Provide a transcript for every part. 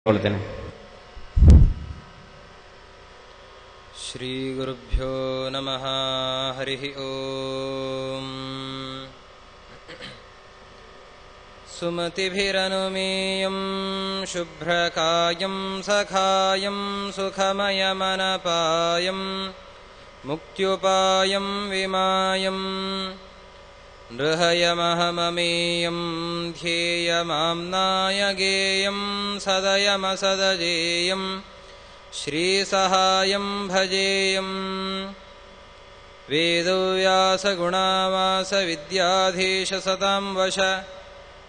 ಕೊಳ್ತೇನೆ. ಶ್ರೀ ಗುರುಭ್ಯೋ ನಮಃ. ಹರಿ ಓಂ. ಸುಮತಿಭಿರನುಮೇಯಂ ಶುಭ್ರಕಾಯಂ ಸಖಾಯಂ ಸುಖಮಯಮನಪಾಯಂ ಮುಕ್ತ್ಯುಪಾಯಂ ವಿಮಾಯಂ ನೃಹಯಮಹಮಮೇಯಂ ಧ್ಯೇಯಮಾಮ್ನಾಯ ಗೇಯಂ ಸದಯಮಸದಜೇಯಂ ಶ್ರೀಸಹಾಯಂ ಭಜೇಯಂ. ವೇದವ್ಯಾಸಗುಣಾವಾಸವಿದ್ಯಾಧೀಶ ಸತಾಂ ವಶ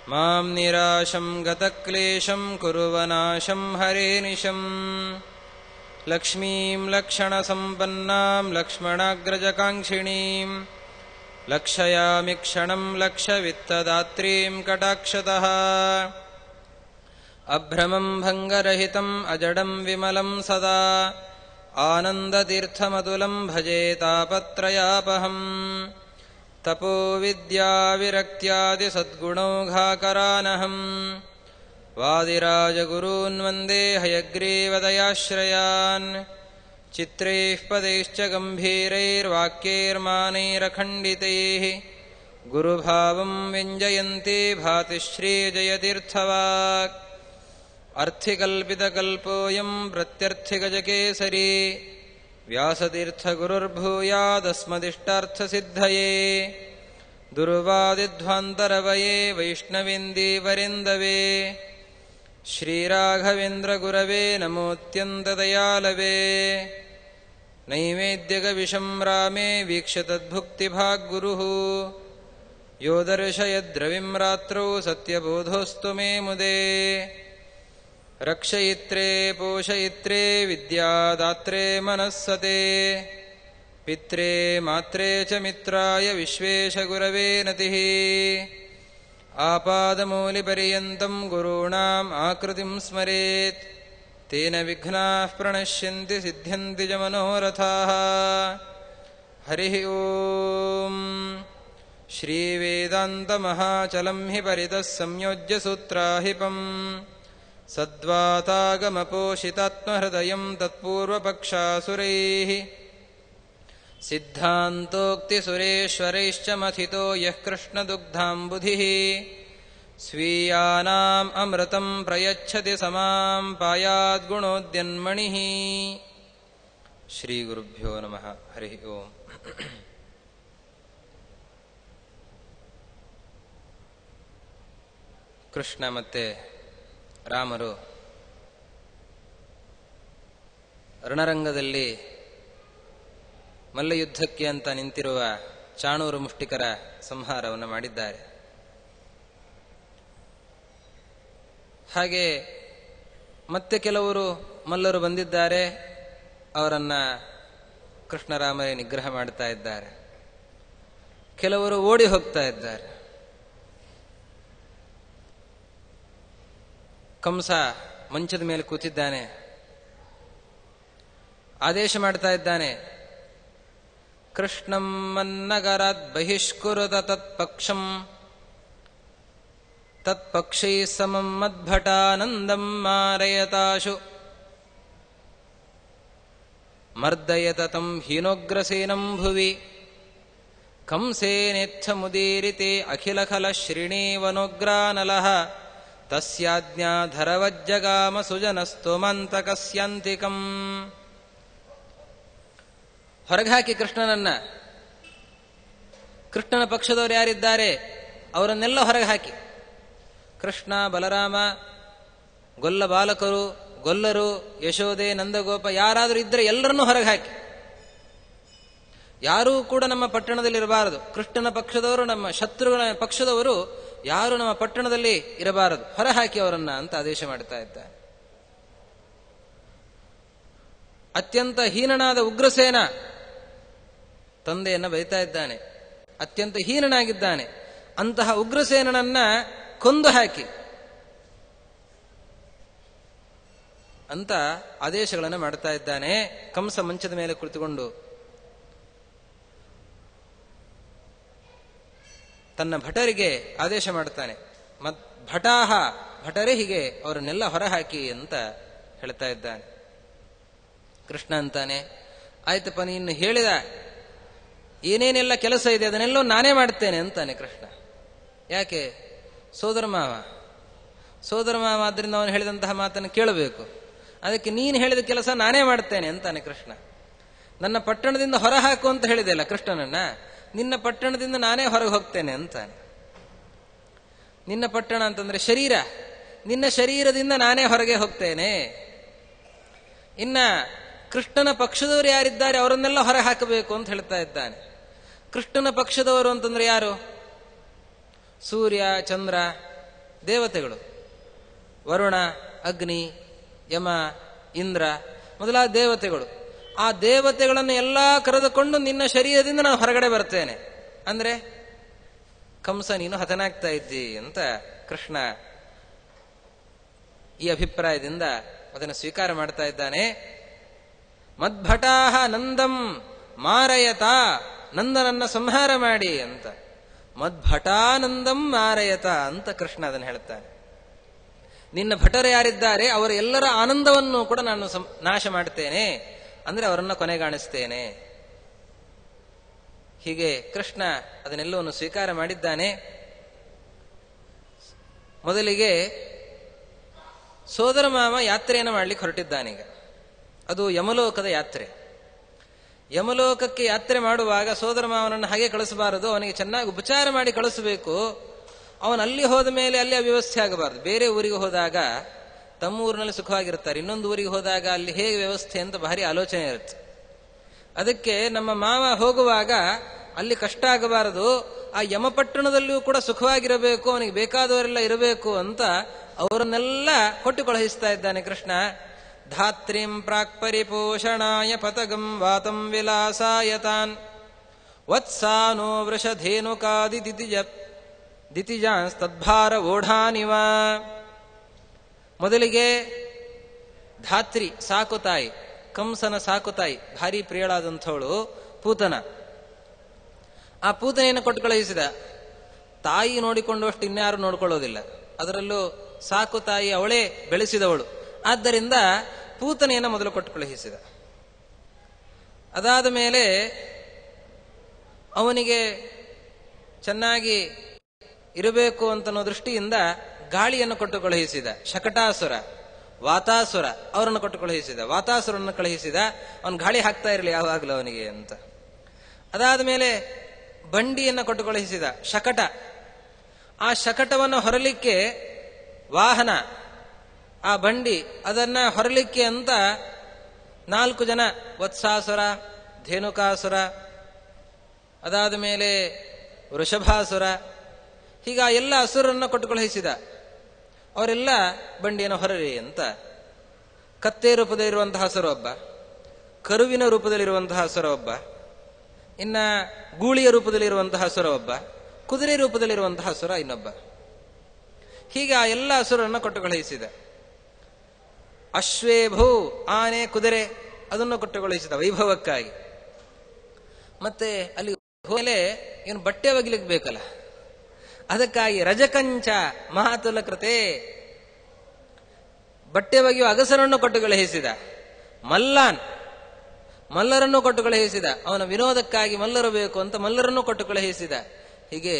ಮಾಂ ನಿರಾಶಂ ಗತಕ್ಲೇಶಂ ಕುರುವನಾಶಂ ಹರೇನಿಶಂ. ಲಕ್ಷ್ಮೀಂ ಲಕ್ಷಣಸಂಪನ್ನಾಂ ಲಕ್ಷ್ಮಣಾಗ್ರಜಕಾಂಕ್ಷಿಣೀಂ ಲಕ್ಷಯಾಮಿ ಕ್ಷಣಂ ಲಕ್ಷವಿತ್ತದಾತ್ರೀಂ ಕಟಾಕ್ಷತಃ. ಅಭ್ರಮಂ ಭಂಗರಹಿತಂ ಅಜಡಂ ವಿಮಲಂ ಸದಾ ಆನಂದತೀರ್ಥಮತುಲಂ ಭಜೆ ತಾಪತ್ರಯಾಪಹಂ. ತಪೋ ವಿದ್ಯಾ ವಿರಕ್ತ್ಯಾದಿ ಸದ್ಗುಣೌಘಾಕರಾನಹಂ. ವಾದಿರಾಜಗುರೂನ್ ವಂದೇ ಹಯಗ್ರೀವದಯಾಶ್ರಯಾನ್. ಚಿತ್ರೈಃ ಪದೈಶ್ಚ ಗಂಭೀರೈರ್ವಾಕ್ಯೈರ್ಮಾನೈರಖಂಡಿತೈಃ ಗುರುಭಾವಂ ವ್ಯಂಜಯಂತಿ ಭಾತಿ ಶ್ರೀಜಯತೀರ್ಥವಾಕ್. ಅರ್ಥಿಕಲ್ಪಿತಕಲ್ಪೋऽಯಂ ಪ್ರತ್ಯರ್ಥಿಗಜಕೇಸರಿ ವ್ಯಾಸತೀರ್ಥಗುರುರ್ಭೂಯಾದಸ್ಮದಿಷ್ಟಾರ್ಥಸಿದ್ಧಯೇ. ದುರ್ವಾದಿಧ್ವಾन्तರವಯೇ ವೈಷ್ಣವೇಂದೀವರೆಂದವೇ. ಶ್ರೀರಾಘವೇಂದ್ರಗುರವೇ ನಮೋऽತ್ಯಂತದಯಾಲವೇ. ನೈವೇದ್ಯಗವಿಷಂ ರಾಮೇ ವೀಕ್ಷ್ಯ ತದ್ಭುಕ್ತಿಭಾಗ್ಗುರುಃ. ಯೋ ದರ್ಶಯದ್ರವಿಂ ರಾತ್ರೌ ಸತ್ಯಬೋಧೋऽಸ್ತು ಮೇ ಮುದೇ. ರಕ್ಷಯಿತ್ರೇ ಪೋಷಯಿತ್ರೇ ವಿದ್ಯಾದಾತ್ರೇ ಮನಸ್ಸತೆ. ಪಿತ್ರೇ ಮಾತ್ರೇ ಚ ಮಿತ್ರಾಯ ವಿಶ್ವೇಶಗುರವೇ ನತಿಃ. ಆಪಾದಮೂಲಿಪರ್ಯಂತಂ ಗುರುಣಾಂ ಆಕೃತಿಂ ಸ್ಮರೇತ್. ತೇನ ವಿಘ್ನಾಃ ಪ್ರಣಶ್ಯಂತಿ ಸಿದ್ಧ್ಯಂತಿ ಚ ಮನೋರಥಾಃ. ಹರಿ ಓಂ. ಶ್ರೀವೇದಾಂತಮಹಾಚಲಂ ಹಿ ಪರಿತಃ ಸಂಯೋಜ್ಯ ಸೂತ್ರಾಹಿಪಂ. ಸದ್ವಾತಾಗಮಪೋಷಿತಾತ್ಮಹೃದಯಂ ತತ್ಪೂರ್ವಪಕ್ಷಾಸುರೈಃ. ಸಿದ್ಧಾಂತೋಕ್ತಿಸುರೇಶ್ವರೈಶ್ಚ ಮಥಿತೋ ಯಃ ಕೃಷ್ಣದುಗ್ಧಾಂಬುಧಿಃ. ಸ್ವೀಯಾನಾಂ ಅಮೃತಂ ಪ್ರಯಚ್ಛತಿ ಸಮಾಂ ಪಾಯಾದ್ಗುಣೋದ್ಯನ್ಮಣಿಃ. ಶ್ರೀ ಗುರುಭ್ಯೋ ನಮಃ. ಹರಿ ಓಂ. ಕೃಷ್ಣ ಮತ್ತೆ ರಾಮರು ರಣರಂಗದಲ್ಲಿ ಮಲ್ಲಯುದ್ಧಕ್ಕೆ ಅಂತ ನಿಂತಿರುವ ಚಾಣೂರು ಮುಷ್ಟಿಕರ ಸಂಹಾರವನ್ನು ಮಾಡಿದ್ದಾರೆ. ಹಾಗೆ ಮತ್ತೆ ಕೆಲವರು ಮಲ್ಲರು ಬಂದಿದ್ದಾರೆ. ಅವರನ್ನ ಕೃಷ್ಣರಾಮರೇ ನಿಗ್ರಹ ಮಾಡ್ತಾ ಇದ್ದಾರೆ. ಕೆಲವರು ಓಡಿ ಹೋಗ್ತಾ ಇದ್ದಾರೆ. ಕಂಸ ಮಂಚದ ಮೇಲೆ ಕೂತಿದ್ದಾನೆ. ಆದೇಶ ಮಾಡ್ತಾ ಇದ್ದಾನೆ. ಕೃಷ್ಣಂ ಮನ್ನಗರಾತ್ ಬಹಿಷ್ಕುರುತ ತತ್ಪಕ್ಷಂ ತತ್ಪಕ್ಷೈ ಸಮಂ ಮದ್ಭಟಾನಂದಂ ಮಾರಯತಾಶು. ಮರ್ದಯತ ತಂ ಹೀನೋಗ್ರಸೇನಂ ಭುವಿ ಕಂಸೇನೇತ್ಥಮುದೀರಿತೆ ಅಖಿಲಖಲ ಶ್ರೀಣೀವನೋಗ್ರಾನಲಃ. ತಸ್ಯಾಜ್ಞಾಧರವಜ್ಜಗಾಮ ಸುಜನಸ್ತೋಮಂತಕಸ್ಯಾಂತಿಕಂ. ಹೊರಗೆ ಕೃಷ್ಣನನ್ನ, ಕೃಷ್ಣನ ಪಕ್ಷದವರು ಯಾರಿದ್ದಾರೆ ಅವರನ್ನೆಲ್ಲ ಹೊರಗೆ ಹಾಕಿ, ಕೃಷ್ಣ ಬಲರಾಮ ಗೊಲ್ಲ ಬಾಲಕರು ಗೊಲ್ಲರು ಯಶೋದೆ ನಂದಗೋಪ ಯಾರಾದರೂ ಇದ್ರೆ ಎಲ್ಲರನ್ನೂ ಹೊರಗೆ ಹಾಕಿ. ಯಾರೂ ಕೂಡ ನಮ್ಮ ಪಟ್ಟಣದಲ್ಲಿ ಇರಬಾರದು. ಕೃಷ್ಣನ ಪಕ್ಷದವರು, ನಮ್ಮ ಶತ್ರುಗಳ ಪಕ್ಷದವರು ಯಾರು ನಮ್ಮ ಪಟ್ಟಣದಲ್ಲಿ ಇರಬಾರದು, ಹೊರಹಾಕಿ ಅವರನ್ನ ಅಂತ ಆದೇಶ ಮಾಡ್ತಾ ಇದ್ದಾರೆ. ಅತ್ಯಂತ ಹೀನನಾದ ಉಗ್ರಸೇನ ತಂದೆಯನ್ನ ಬೈತಾ ಇದ್ದಾನೆ. ಅತ್ಯಂತ ಹೀನನಾಗಿದ್ದಾನೆ. ಅಂತಹ ಉಗ್ರಸೇನನನ್ನ ಕೊಂದು ಹಾಕಿ ಅಂತ ಆದೇಶಗಳನ್ನು ಮಾಡ್ತಾ ಇದ್ದಾನೆ. ಕಂಸ ಮಂಚದ ಮೇಲೆ ಕುಳಿತುಕೊಂಡು ತನ್ನ ಭಟರಿಗೆ ಆದೇಶ ಮಾಡ್ತಾನೆ. ಭಟಾಹ ಭಟರೇ ಹೀಗೆ ಅವರನ್ನೆಲ್ಲ ಹೊರಹಾಕಿ ಅಂತ ಹೇಳ್ತಾ ಇದ್ದಾನೆ. ಕೃಷ್ಣ ಅಂತಾನೆ, ಆಯ್ತಪ್ಪ ನೀನು ಹೇಳಿದ ಏನೇನೆಲ್ಲ ಕೆಲಸ ಇದೆ ಅದನ್ನೆಲ್ಲೋ ನಾನೇ ಮಾಡ್ತೇನೆ ಅಂತಾನೆ ಕೃಷ್ಣ. ಯಾಕೆ? ಸೋದರ ಮಾವ ಆದ್ರಿಂದ ಅವನು ಹೇಳಿದಂತಹ ಮಾತನ್ನು ಕೇಳಬೇಕು. ಅದಕ್ಕೆ ನೀನು ಹೇಳಿದ ಕೆಲಸ ನಾನೇ ಮಾಡ್ತೇನೆ ಅಂತಾನೆ ಕೃಷ್ಣ. ನನ್ನ ಪಟ್ಟಣದಿಂದ ಹೊರ ಹಾಕು ಅಂತ ಹೇಳಿದೆಯಲ್ಲ ಕೃಷ್ಣನನ್ನ, ನಿನ್ನ ಪಟ್ಟಣದಿಂದ ನಾನೇ ಹೊರಗೆ ಹೋಗ್ತೇನೆ ಅಂತಾನೆ. ನಿನ್ನ ಪಟ್ಟಣ ಅಂತಂದ್ರೆ ಶರೀರ, ನಿನ್ನ ಶರೀರದಿಂದ ನಾನೇ ಹೊರಗೆ ಹೋಗ್ತೇನೆ. ಇನ್ನ ಕೃಷ್ಣನ ಪಕ್ಷದವರು ಯಾರಿದ್ದಾರೆ ಅವರನ್ನೆಲ್ಲ ಹೊರ ಹಾಕಬೇಕು ಅಂತ ಹೇಳ್ತಾ ಇದ್ದಾನೆ. ಕೃಷ್ಣನ ಪಕ್ಷದವರು ಅಂತಂದ್ರೆ ಯಾರು? ಸೂರ್ಯ, ಚಂದ್ರ, ದೇವತೆಗಳು, ವರುಣ, ಅಗ್ನಿ, ಯಮ, ಇಂದ್ರ ಮೊದಲಾದ ದೇವತೆಗಳು. ಆ ದೇವತೆಗಳನ್ನು ಎಲ್ಲಾ ಕರೆದುಕೊಂಡು ನಿನ್ನ ಶರೀರದಿಂದ ನಾನು ಹೊರಗಡೆ ಬರ್ತೇನೆ ಅಂದ್ರೆ ಕಂಸ ನೀನು ಹತನಾಗ್ತಾ ಇದ್ದಿ ಅಂತ ಕೃಷ್ಣ ಈ ಅಭಿಪ್ರಾಯದಿಂದ ಅದನ್ನು ಸ್ವೀಕಾರ ಮಾಡ್ತಾ ಇದ್ದಾನೆ. ಮದ್ಭಟಾಹ ನಂದಂ ಮಾರಯತ, ನಂದನನ್ನ ಸಂಹಾರ ಮಾಡಿ ಅಂತ. ಮದ್ಭಟಾನಂದಂ ಮಾರಯತ ಅಂತ ಕೃಷ್ಣ ಅದನ್ನು ಹೇಳ್ತಾನೆ. ನಿನ್ನ ಭಟರು ಯಾರಿದ್ದಾರೆ ಅವರ ಎಲ್ಲರ ಆನಂದವನ್ನು ಕೂಡ ನಾನು ನಾಶ ಮಾಡ್ತೇನೆ ಅಂದ್ರೆ ಅವರನ್ನ ಕೊನೆಗಾಣಿಸ್ತೇನೆ. ಹೀಗೆ ಕೃಷ್ಣ ಅದನ್ನೆಲ್ಲವನ್ನು ಸ್ವೀಕಾರ ಮಾಡಿದ್ದಾನೆ. ಮೊದಲಿಗೆ ಸೋದರ ಮಾವ ಯಾತ್ರೆಯನ್ನು ಮಾಡ್ಲಿಕ್ಕೆ ಹೊರಟಿದ್ದಾನೀಗ. ಅದು ಯಮಲೋಕದ ಯಾತ್ರೆ. ಯಮಲೋಕಕ್ಕೆ ಯಾತ್ರೆ ಮಾಡುವಾಗ ಸೋದರ ಮಾವನನ್ನು ಹಾಗೆ ಕಳಿಸಬಾರದು, ಅವನಿಗೆ ಚೆನ್ನಾಗಿ ಉಪಚಾರ ಮಾಡಿ ಕಳಿಸಬೇಕು. ಅವನು ಅಲ್ಲಿ ಹೋದ ಮೇಲೆ ಅಲ್ಲಿ ಅವ್ಯವಸ್ಥೆ ಆಗಬಾರದು. ಬೇರೆ ಊರಿಗೆ ಹೋದಾಗ ತಮ್ಮ ಊರಿನಲ್ಲಿ ಸುಖವಾಗಿರ್ತಾರೆ, ಇನ್ನೊಂದು ಊರಿಗೆ ಹೋದಾಗ ಅಲ್ಲಿ ಹೇಗೆ ವ್ಯವಸ್ಥೆ ಅಂತ ಭಾರಿ ಆಲೋಚನೆ ಇರುತ್ತೆ. ಅದಕ್ಕೆ ನಮ್ಮ ಮಾವ ಹೋಗುವಾಗ ಅಲ್ಲಿ ಕಷ್ಟ ಆಗಬಾರದು, ಆ ಯಮಪಟ್ಟಣದಲ್ಲಿಯೂ ಕೂಡ ಸುಖವಾಗಿರಬೇಕು, ಅವನಿಗೆ ಬೇಕಾದವರೆಲ್ಲ ಇರಬೇಕು ಅಂತ ಅವರನ್ನೆಲ್ಲ ಕೊಟ್ಟು ಕಳುಹಿಸ್ತಾ ಇದ್ದಾನೆ ಕೃಷ್ಣ. ಧಾತ್ರಿಂ ಪ್ರಾಕ್ ಪರಿಪೋಷಣಾಯ ಪತಗಂ ವಾತಂ ವಿಲಾಸಾಯತಾನ್ ವತ್ಸಾನೋ ವೃಷಧೇನುಕಾದಿ ದಿತಿಜಾಸ್ತದ್ಭಾರ ಓಢಾನಿವ. ಮೊದಲಿಗೆ ಧಾತ್ರಿ ಸಾಕುತಾಯಿ, ಕಂಸನ ಸಾಕುತಾಯಿ, ಭಾರಿ ಪ್ರಿಯಳಾದಂಥವಳು ಪೂತನ. ಆ ಪೂತನೆಯನ್ನು ಕೊಟ್ಟು ಕಳುಹಿಸಿದ. ತಾಯಿ ನೋಡಿಕೊಂಡಷ್ಟು ಇನ್ಯಾರು ನೋಡ್ಕೊಳ್ಳೋದಿಲ್ಲ, ಅದರಲ್ಲೂ ಸಾಕುತಾಯಿ ಅವಳೇ ಬೆಳೆಸಿದವಳು. ಆದ್ದರಿಂದ ಪೂತನೆಯನ್ನು ಮೊದಲು ಕೊಟ್ಟು ಕಳುಹಿಸಿದ. ಅದಾದ ಮೇಲೆ ಅವನಿಗೆ ಚೆನ್ನಾಗಿ ಇರಬೇಕು ಅಂತನೋ ದೃಷ್ಟಿಯಿಂದ ಗಾಳಿಯನ್ನು ಕೊಟ್ಟು ಕಳುಹಿಸಿದ. ಶಕಟಾಸುರ, ವಾತಾಸುರ ಅವರನ್ನು ಕೊಟ್ಟು ಕಳುಹಿಸಿದ. ವಾತಾಸುರನ್ನು ಕಳುಹಿಸಿದ, ಅವನು ಗಾಳಿ ಹಾಕ್ತಾ ಇರಲಿ ಯಾವಾಗಲೂ ಅವನಿಗೆ ಅಂತ. ಅದಾದ ಮೇಲೆ ಬಂಡಿಯನ್ನು ಕೊಟ್ಟು ಕಳುಹಿಸಿದ, ಶಕಟ. ಆ ಶಕಟವನ್ನು ಹೊರಲಿಕ್ಕೆ ವಾಹನ, ಆ ಬಂಡಿ ಅದನ್ನ ಹೊರಲಿಕ್ಕೆ ಅಂತ 4 ಜನ, ವತ್ಸಾಸುರ, ಧೇನುಕಾಸುರ, ಅದಾದ ಮೇಲೆ ವೃಷಭಾಸುರ, ಹೀಗ ಎಲ್ಲ ಅಸುರರನ್ನು ಕೊಟ್ಟು ಕಳುಹಿಸಿದ. ಅವರೆಲ್ಲ ಬಂಡಿಯನ್ನು ಹೊರರಿ ಅಂತ. ಕತ್ತೆ ರೂಪದಲ್ಲಿರುವಂತಹ ಹಸುರ ಒಬ್ಬ, ಕರುವಿನ ರೂಪದಲ್ಲಿರುವಂತಹ ಹಸುರ ಒಬ್ಬ, ಇನ್ನ ಗೂಳಿಯ ರೂಪದಲ್ಲಿರುವಂತಹ ಹಸುರ ಒಬ್ಬ, ಕುದುರೆ ರೂಪದಲ್ಲಿರುವಂತಹ ಹಸುರ ಇನ್ನೊಬ್ಬ. ಹೀಗೆ ಆ ಎಲ್ಲ ಹಸುರನ್ನು ಕೊಟ್ಟು ಕಳುಹಿಸಿದ. ಅಶ್ವೇಭೂ, ಆನೆ, ಕುದುರೆ ಅದನ್ನು ಕೊಟ್ಟು ಕಳುಹಿಸಿದ ವೈಭವಕ್ಕಾಗಿ. ಮತ್ತೆ ಅಲ್ಲಿ ಮೇಲೆ ಇವನು ಬಟ್ಟೆ ಒಗಿಲಿಕ್ಕೆ ಬೇಕಲ್ಲ, ಅದಕ್ಕಾಗಿ ರಜಕಂಚ ಮಹಾತುಲ ಕೃತೆ, ಬಟ್ಟೆ ಒಗೆಯುವ ಅಗಸರನ್ನು ಕೊಟ್ಟು ಕಳುಹಿಸಿದ. ಮಲ್ಲಾನ್, ಮಲ್ಲರನ್ನು ಕೊಟ್ಟು ಕಳುಹಿಸಿದ. ಅವನ ವಿನೋದಕ್ಕಾಗಿ ಮಲ್ಲರು ಬೇಕು ಅಂತ ಮಲ್ಲರನ್ನು ಕೊಟ್ಟು ಕಳುಹಿಸಿದ. ಹೀಗೆ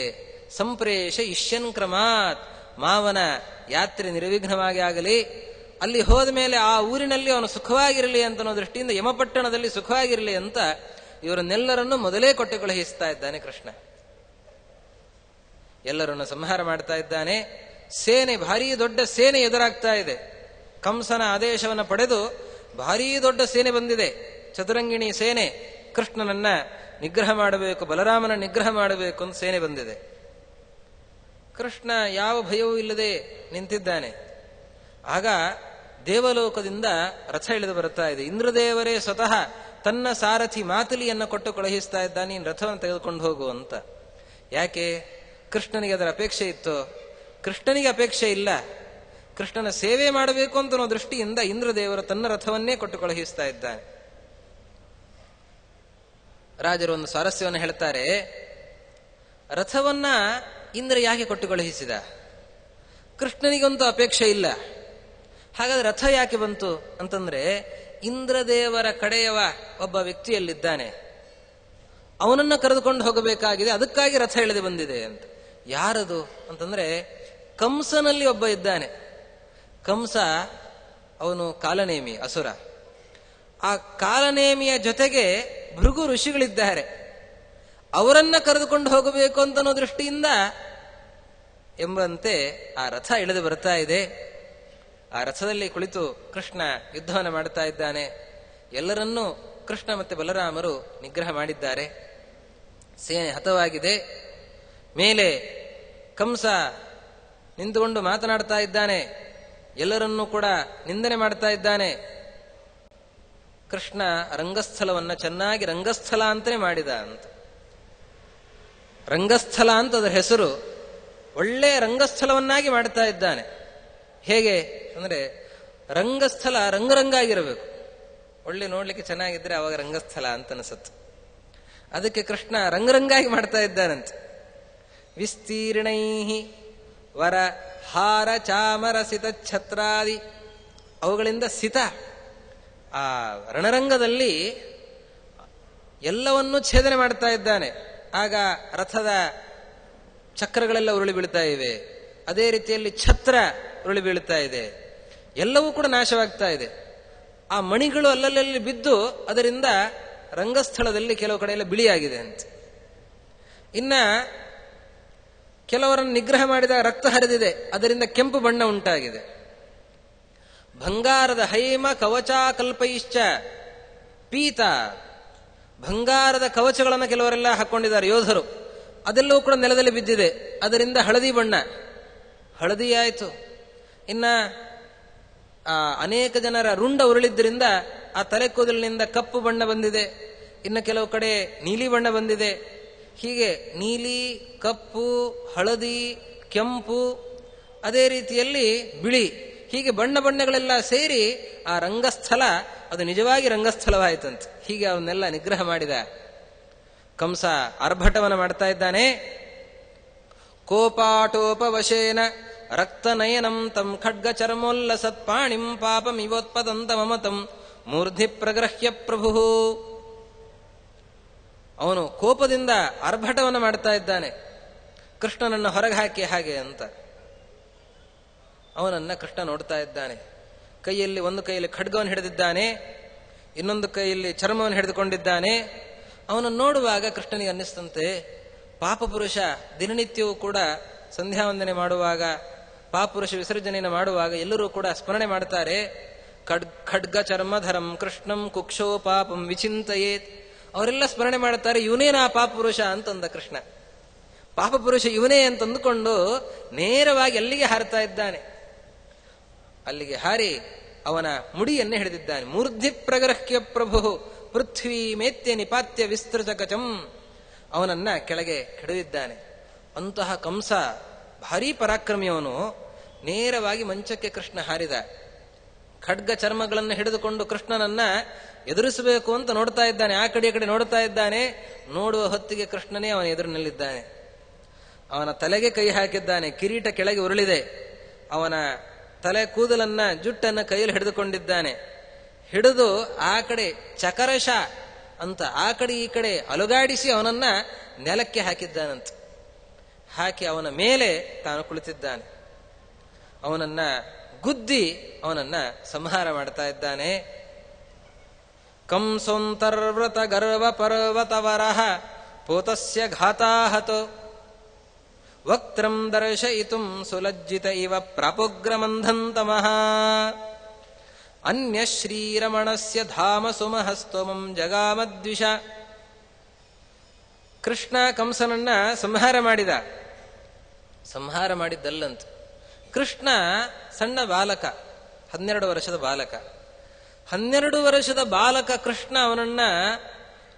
ಸಂಪ್ರೇಷ ಇಷ್ಯನ್ ಕ್ರಮಾತ್, ಮಾವನ ಯಾತ್ರೆ ನಿರ್ವಿಘ್ನವಾಗಿ ಆಗಲಿ, ಅಲ್ಲಿ ಹೋದ ಮೇಲೆ ಆ ಊರಿನಲ್ಲಿ ಅವನು ಸುಖವಾಗಿರಲಿ ಅಂತನೋ ದೃಷ್ಟಿಯಿಂದ ಯಮಪಟ್ಟಣದಲ್ಲಿ ಸುಖವಾಗಿರಲಿ ಅಂತ ಇವರನ್ನೆಲ್ಲರನ್ನು ಮೊದಲೇ ಕೊಟ್ಟು ಕಳುಹಿಸ್ತಾ ಇದ್ದಾನೆ ಕೃಷ್ಣ. ಎಲ್ಲರನ್ನು ಸಂಹಾರ ಮಾಡ್ತಾ ಇದ್ದಾನೆ. ಸೇನೆ, ಭಾರೀ ದೊಡ್ಡ ಸೇನೆ ಎದುರಾಗ್ತಾ ಇದೆ. ಕಂಸನ ಆದೇಶವನ್ನು ಪಡೆದು ಭಾರೀ ದೊಡ್ಡ ಸೇನೆ ಬಂದಿದೆ, ಚತುರಂಗಿಣಿ ಸೇನೆ. ಕೃಷ್ಣನನ್ನ ನಿಗ್ರಹ ಮಾಡಬೇಕು, ಬಲರಾಮನ ನಿಗ್ರಹ ಮಾಡಬೇಕು ಅಂತ ಸೇನೆ ಬಂದಿದೆ. ಕೃಷ್ಣ ಯಾವ ಭಯವೂ ಇಲ್ಲದೆ ನಿಂತಿದ್ದಾನೆ. ಆಗ ದೇವಲೋಕದಿಂದ ರಥ ಇಳಿದು ಬರುತ್ತಾ ಇದೆ. ಇಂದ್ರದೇವರೇ ಸ್ವತಃ ತನ್ನ ಸಾರಥಿ ಮಾತುಲಿಯನ್ನು ಕೊಟ್ಟು ಕಳುಹಿಸ್ತಾ ಇದ್ದಾನೆ, ನೀನು ರಥವನ್ನು ತೆಗೆದುಕೊಂಡು ಹೋಗು ಅಂತ. ಯಾಕೆ? ಕೃಷ್ಣನಿಗೆ ಅದರ ಅಪೇಕ್ಷೆ ಇತ್ತು. ಕೃಷ್ಣನಿಗೆ ಅಪೇಕ್ಷೆ ಇಲ್ಲ, ಕೃಷ್ಣನ ಸೇವೆ ಮಾಡಬೇಕು ಅಂತ ಅನ್ನೋ ದೃಷ್ಟಿಯಿಂದ ಇಂದ್ರದೇವರು ತನ್ನ ರಥವನ್ನೇ ಕೊಟ್ಟು ಕಳುಹಿಸ್ತಾ ಇದ್ದಾನೆ. ರಾಜರು ಒಂದು ಸ್ವಾರಸ್ಯವನ್ನು ಹೇಳ್ತಾರೆ. ರಥವನ್ನ ಇಂದ್ರ ಯಾಕೆ ಕೊಟ್ಟು ಕಳುಹಿಸಿದ? ಕೃಷ್ಣನಿಗಂತೂ ಅಪೇಕ್ಷೆ ಇಲ್ಲ. ಹಾಗಾದ್ರೆ ರಥ ಯಾಕೆ ಬಂತು ಅಂತಂದ್ರೆ, ಇಂದ್ರದೇವರ ಕಡೆಯವ ಒಬ್ಬ ವ್ಯಕ್ತಿಯಲ್ಲಿದ್ದಾನೆ, ಅವನನ್ನ ಕರೆದುಕೊಂಡು ಹೋಗಬೇಕಾಗಿದೆ, ಅದಕ್ಕಾಗಿ ರಥ ಎಳೆದು ಬಂದಿದೆ ಅಂತ. ಯಾರದು ಅಂತಂದ್ರೆ, ಕಂಸನಲ್ಲಿ ಒಬ್ಬ ಇದ್ದಾನೆ. ಕಂಸ ಅವನು ಕಾಲನೇಮಿ, ಅಸುರ. ಆ ಕಾಲನೇಮಿಯ ಜೊತೆಗೆ ಭೃಗು ಋಷಿಗಳಿದ್ದಾರೆ, ಅವರನ್ನ ಕರೆದುಕೊಂಡು ಹೋಗಬೇಕು ಅಂತನೋ ದೃಷ್ಟಿಯಿಂದ ಎಂಬಂತೆ ಆ ರಥ ಇಳಿದು ಬರ್ತಾ ಇದೆ. ಆ ರಥದಲ್ಲಿ ಕುಳಿತು ಕೃಷ್ಣ ಯುದ್ಧವನ್ನು ಮಾಡ್ತಾ ಇದ್ದಾನೆ. ಎಲ್ಲರನ್ನೂ ಕೃಷ್ಣ ಮತ್ತೆ ಬಲರಾಮರು ನಿಗ್ರಹ ಮಾಡಿದ್ದಾರೆ. ಸೇನೆ ಹತವಾಗಿದೆ. ಮೇಲೆ ಕಂಸ ನಿಂತುಕೊಂಡು ಮಾತನಾಡ್ತಾ ಇದ್ದಾನೆ, ಎಲ್ಲರನ್ನೂ ಕೂಡ ನಿಂದನೆ ಮಾಡ್ತಾ ಇದ್ದಾನೆ. ಕೃಷ್ಣ ರಂಗಸ್ಥಳವನ್ನ ಚೆನ್ನಾಗಿ ರಂಗಸ್ಥಳ ಅಂತಲೇ ಮಾಡಿದ ಅಂತ. ರಂಗಸ್ಥಳ ಅಂತ ಅದರ ಹೆಸರು. ಒಳ್ಳೆಯ ರಂಗಸ್ಥಳವನ್ನಾಗಿ ಮಾಡ್ತಾ ಇದ್ದಾನೆ. ಹೇಗೆ ಅಂದ್ರೆ, ರಂಗಸ್ಥಳ ರಂಗರಂಗಾಗಿರಬೇಕು. ಒಳ್ಳೆ ನೋಡ್ಲಿಕ್ಕೆ ಚೆನ್ನಾಗಿದ್ರೆ ಅವಾಗ ರಂಗಸ್ಥಳ ಅಂತ ಅನಿಸುತ್ತೆ. ಅದಕ್ಕೆ ಕೃಷ್ಣ ರಂಗರಂಗಾಗಿ ಮಾಡ್ತಾ ಇದ್ದಾನಂತೆ. ವಿಸ್ತೀರ್ಣೈ ವರ ಹಾರ ಚಾಮರ ಸಿತ ಛತ್ರಾದಿ, ಅವುಗಳಿಂದ ಸಿತ, ಆ ರಣರಂಗದಲ್ಲಿ ಎಲ್ಲವನ್ನೂ ಛೇದನೆ ಮಾಡ್ತಾ ಇದ್ದಾನೆ. ಆಗ ರಥದ ಚಕ್ರಗಳೆಲ್ಲ ಉರುಳಿ ಬೀಳ್ತಾ ಇವೆ. ಅದೇ ರೀತಿಯಲ್ಲಿ ಛತ್ರ ಉರುಳಿ ಬೀಳ್ತಾ ಇದೆ. ಎಲ್ಲವೂ ಕೂಡ ನಾಶವಾಗ್ತಾ ಇದೆ. ಆ ಮಣಿಗಳು ಅಲ್ಲಲ್ಲಿ ಬಿದ್ದು ಅದರಿಂದ ರಂಗಸ್ಥಳದಲ್ಲಿ ಕೆಲವು ಕಡೆ ಎಲ್ಲ ಬಿಳಿಯಾಗಿದೆ ಅಂತ. ಇನ್ನ ಕೆಲವರನ್ನು ನಿಗ್ರಹ ಮಾಡಿದ ರಕ್ತ ಹರಿದಿದೆ, ಅದರಿಂದ ಕೆಂಪು ಬಣ್ಣ ಉಂಟಾಗಿದೆ. ಬಂಗಾರದ ಹೈಮ ಕವಚಾಕಲ್ಪೈಶ್ಚ ಪೀತ, ಬಂಗಾರದ ಕವಚಗಳನ್ನು ಕೆಲವರೆಲ್ಲ ಹಾಕೊಂಡಿದ್ದಾರೆ ಯೋಧರು, ಅದೆಲ್ಲವೂ ಕೂಡ ನೆಲದಲ್ಲಿ ಬಿದ್ದಿದೆ, ಅದರಿಂದ ಹಳದಿ ಬಣ್ಣ ಹಳದಿಯಾಯಿತು. ಇನ್ನ ಅನೇಕ ಜನರ ರುಂಡ ಉರುಳಿದ್ದರಿಂದ ಆ ತಲೆ ಕೂದಲಿನಿಂದ ಕಪ್ಪು ಬಣ್ಣ ಬಂದಿದೆ. ಇನ್ನು ಕೆಲವು ಕಡೆ ನೀಲಿ ಬಣ್ಣ ಬಂದಿದೆ. ಹೀಗೆ ನೀಲಿ, ಕಪ್ಪು, ಹಳದಿ, ಕೆಂಪು, ಅದೇ ರೀತಿಯಲ್ಲಿ ಬಿಳಿ, ಹೀಗೆ ಬಣ್ಣ ಬಣ್ಣಗಳೆಲ್ಲ ಸೇರಿ ಆ ರಂಗಸ್ಥಳ ಅದು ನಿಜವಾಗಿ ರಂಗಸ್ಥಳವಾಯಿತಂತೆ. ಹೀಗೆ ಅವನ್ನೆಲ್ಲ ನಿಗ್ರಹ ಮಾಡಿದ ಕಂಸ ಆರ್ಭಟವನ್ನು ಮಾಡ್ತಾ ಇದ್ದಾನೆ. ಕೋಪಾಟೋಪವಶೇನ ರಕ್ತನಯನಂ ತಂ ಖಡ್ಗ ಚರ್ಮೋಲ್ಲಸತ್ಪಾಣಿಂ ಪಾಪಮಿವೋತ್ಪದಂತ ಮಮತಂ ಮೂರ್ಧಿ ಪ್ರಗ್ರಹ್ಯ ಪ್ರಭು. ಅವನು ಕೋಪದಿಂದ ಆರ್ಭಟವನ್ನು ಮಾಡ್ತಾ ಇದ್ದಾನೆ, ಕೃಷ್ಣನನ್ನು ಹೊರಗೆ ಹಾಕಿ ಹಾಗೆ ಅಂತ. ಅವನನ್ನ ಕೃಷ್ಣ ನೋಡ್ತಾ ಇದ್ದಾನೆ. ಕೈಯಲ್ಲಿ ಒಂದು ಕೈಯಲ್ಲಿ ಖಡ್ಗವನ್ನು ಹಿಡಿದಿದ್ದಾನೆ, ಇನ್ನೊಂದು ಕೈಯಲ್ಲಿ ಚರ್ಮವನ್ನು ಹಿಡಿದುಕೊಂಡಿದ್ದಾನೆ. ಅವನನ್ನು ನೋಡುವಾಗ ಕೃಷ್ಣನಿಗೆ ಅನ್ನಿಸ್ತಂತೆ, ಪಾಪಪುರುಷ ದಿನನಿತ್ಯವೂ ಕೂಡ ಸಂಧ್ಯಾವಂದನೆ ಮಾಡುವಾಗ, ಪಾಪಪುರುಷ ವಿಸರ್ಜನೆಯನ್ನು ಮಾಡುವಾಗ ಎಲ್ಲರೂ ಕೂಡ ಸ್ಮರಣೆ ಮಾಡ್ತಾರೆ, ಖಡ್ಗ ಚರ್ಮಧರಂ ಕೃಷ್ಣಂ ಕುಕ್ಷೋ ಪಾಪಂ ವಿಚಿಂತಯೇತ್. ಅವರೆಲ್ಲ ಸ್ಮರಣೆ ಮಾಡ್ತಾರೆ, ಇವನೇನಾ ಪಾಪಪುರುಷ ಅಂತಂದ ಕೃಷ್ಣ. ಪಾಪಪುರುಷ ಇವನೇ ಅಂತಂದುಕೊಂಡು ನೇರವಾಗಿ ಅಲ್ಲಿಗೆ ಹಾರ್ತಾ ಇದ್ದಾನೆ. ಅಲ್ಲಿಗೆ ಹಾರಿ ಅವನ ಮುಡಿಯನ್ನೇ ಹಿಡಿದಿದ್ದಾನೆ. ಮೂರ್ಧಿ ಪ್ರಗ್ರಹ್ಯ ಪ್ರಭು ಪೃಥ್ವಿ ಮೇತ್ಯ ನಿಪಾತ್ಯ ವಿಸ್ತೃತ ಕಚಂ. ಅವನನ್ನ ಕೆಳಗೆ ಕೆಡವಿದ್ದಾನೆ. ಅಂತಹ ಕಂಸ ಭಾರೀ ಪರಾಕ್ರಮಿಯವನು. ನೇರವಾಗಿ ಮಂಚಕ್ಕೆ ಕೃಷ್ಣ ಹಾರಿದ. ಖಡ್ಗ ಚರ್ಮಗಳನ್ನು ಹಿಡಿದುಕೊಂಡು ಕೃಷ್ಣನನ್ನ ಎದುರಿಸಬೇಕು ಅಂತ ನೋಡ್ತಾ ಇದ್ದಾನೆ. ಆ ಕಡೆ ಈ ಕಡೆ ನೋಡ್ತಾ ಇದ್ದಾನೆ. ನೋಡುವ ಹೊತ್ತಿಗೆ ಕೃಷ್ಣನೇ ಅವನ ಎದುರಿನಲ್ಲಿದ್ದಾನೆ. ಅವನ ತಲೆಗೆ ಕೈ ಹಾಕಿದ್ದಾನೆ. ಕಿರೀಟ ಕೆಳಗೆ ಉರುಳಿದೆ. ಅವನ ತಲೆ ಕೂದಲನ್ನ ಜುಟ್ಟನ್ನ ಕೈಯಲ್ಲಿ ಹಿಡಿದುಕೊಂಡಿದ್ದಾನೆ. ಹಿಡಿದು ಆ ಕಡೆ ಚಕರಶ ಅಂತ ಆ ಕಡೆ ಈ ಕಡೆ ಅಲುಗಾಡಿಸಿ ಅವನನ್ನ ನೆಲಕ್ಕೆ ಹಾಕಿದ್ದಾನಂತ. ಹಾಕಿ ಅವನ ಮೇಲೆ ತಾನು ಕುಳಿತಿದ್ದಾನೆ. ಅವನನ್ನ ಗುದ್ದಿ ಅವನನ್ನ ಸಂಹಾರ ಮಾಡ್ತಾ ಇದ್ದಾನೆ. ಕಂಸೋಂತರ್ವ್ರತ ಗರ್ವ ಪರ್ವತವರಹ ಪೋತಸ್ಯ ಘಾತಾಹತೋ ವಕ್ತ್ರಂ ದರ್ಶಯಿತುಂ ಸುಲಜ್ಜಿತ ಇವ ಪ್ರಾಪೋಗ್ರಮಂಧಂತಮಃ ಅನ್ಯ ಶ್ರೀರಮಣಸ್ಯ ಧಾಮ ಸುಮಹಸ್ತೋಮಂ ಜಗಾಮದ್ವಿಷ. ಕೃಷ್ಣ ಕಂಸನನ್ನ ಸಂಹಾರ ಮಾಡಿದ. ಸಂಹಾರ ಮಾಡಿದ್ದಲ್ಲಂತ. ಕೃಷ್ಣ ಸಣ್ಣ ಬಾಲಕ, 12 ವರ್ಷದ ಬಾಲಕ. 12 ವರ್ಷದ ಬಾಲಕ ಕೃಷ್ಣ ಅವನನ್ನ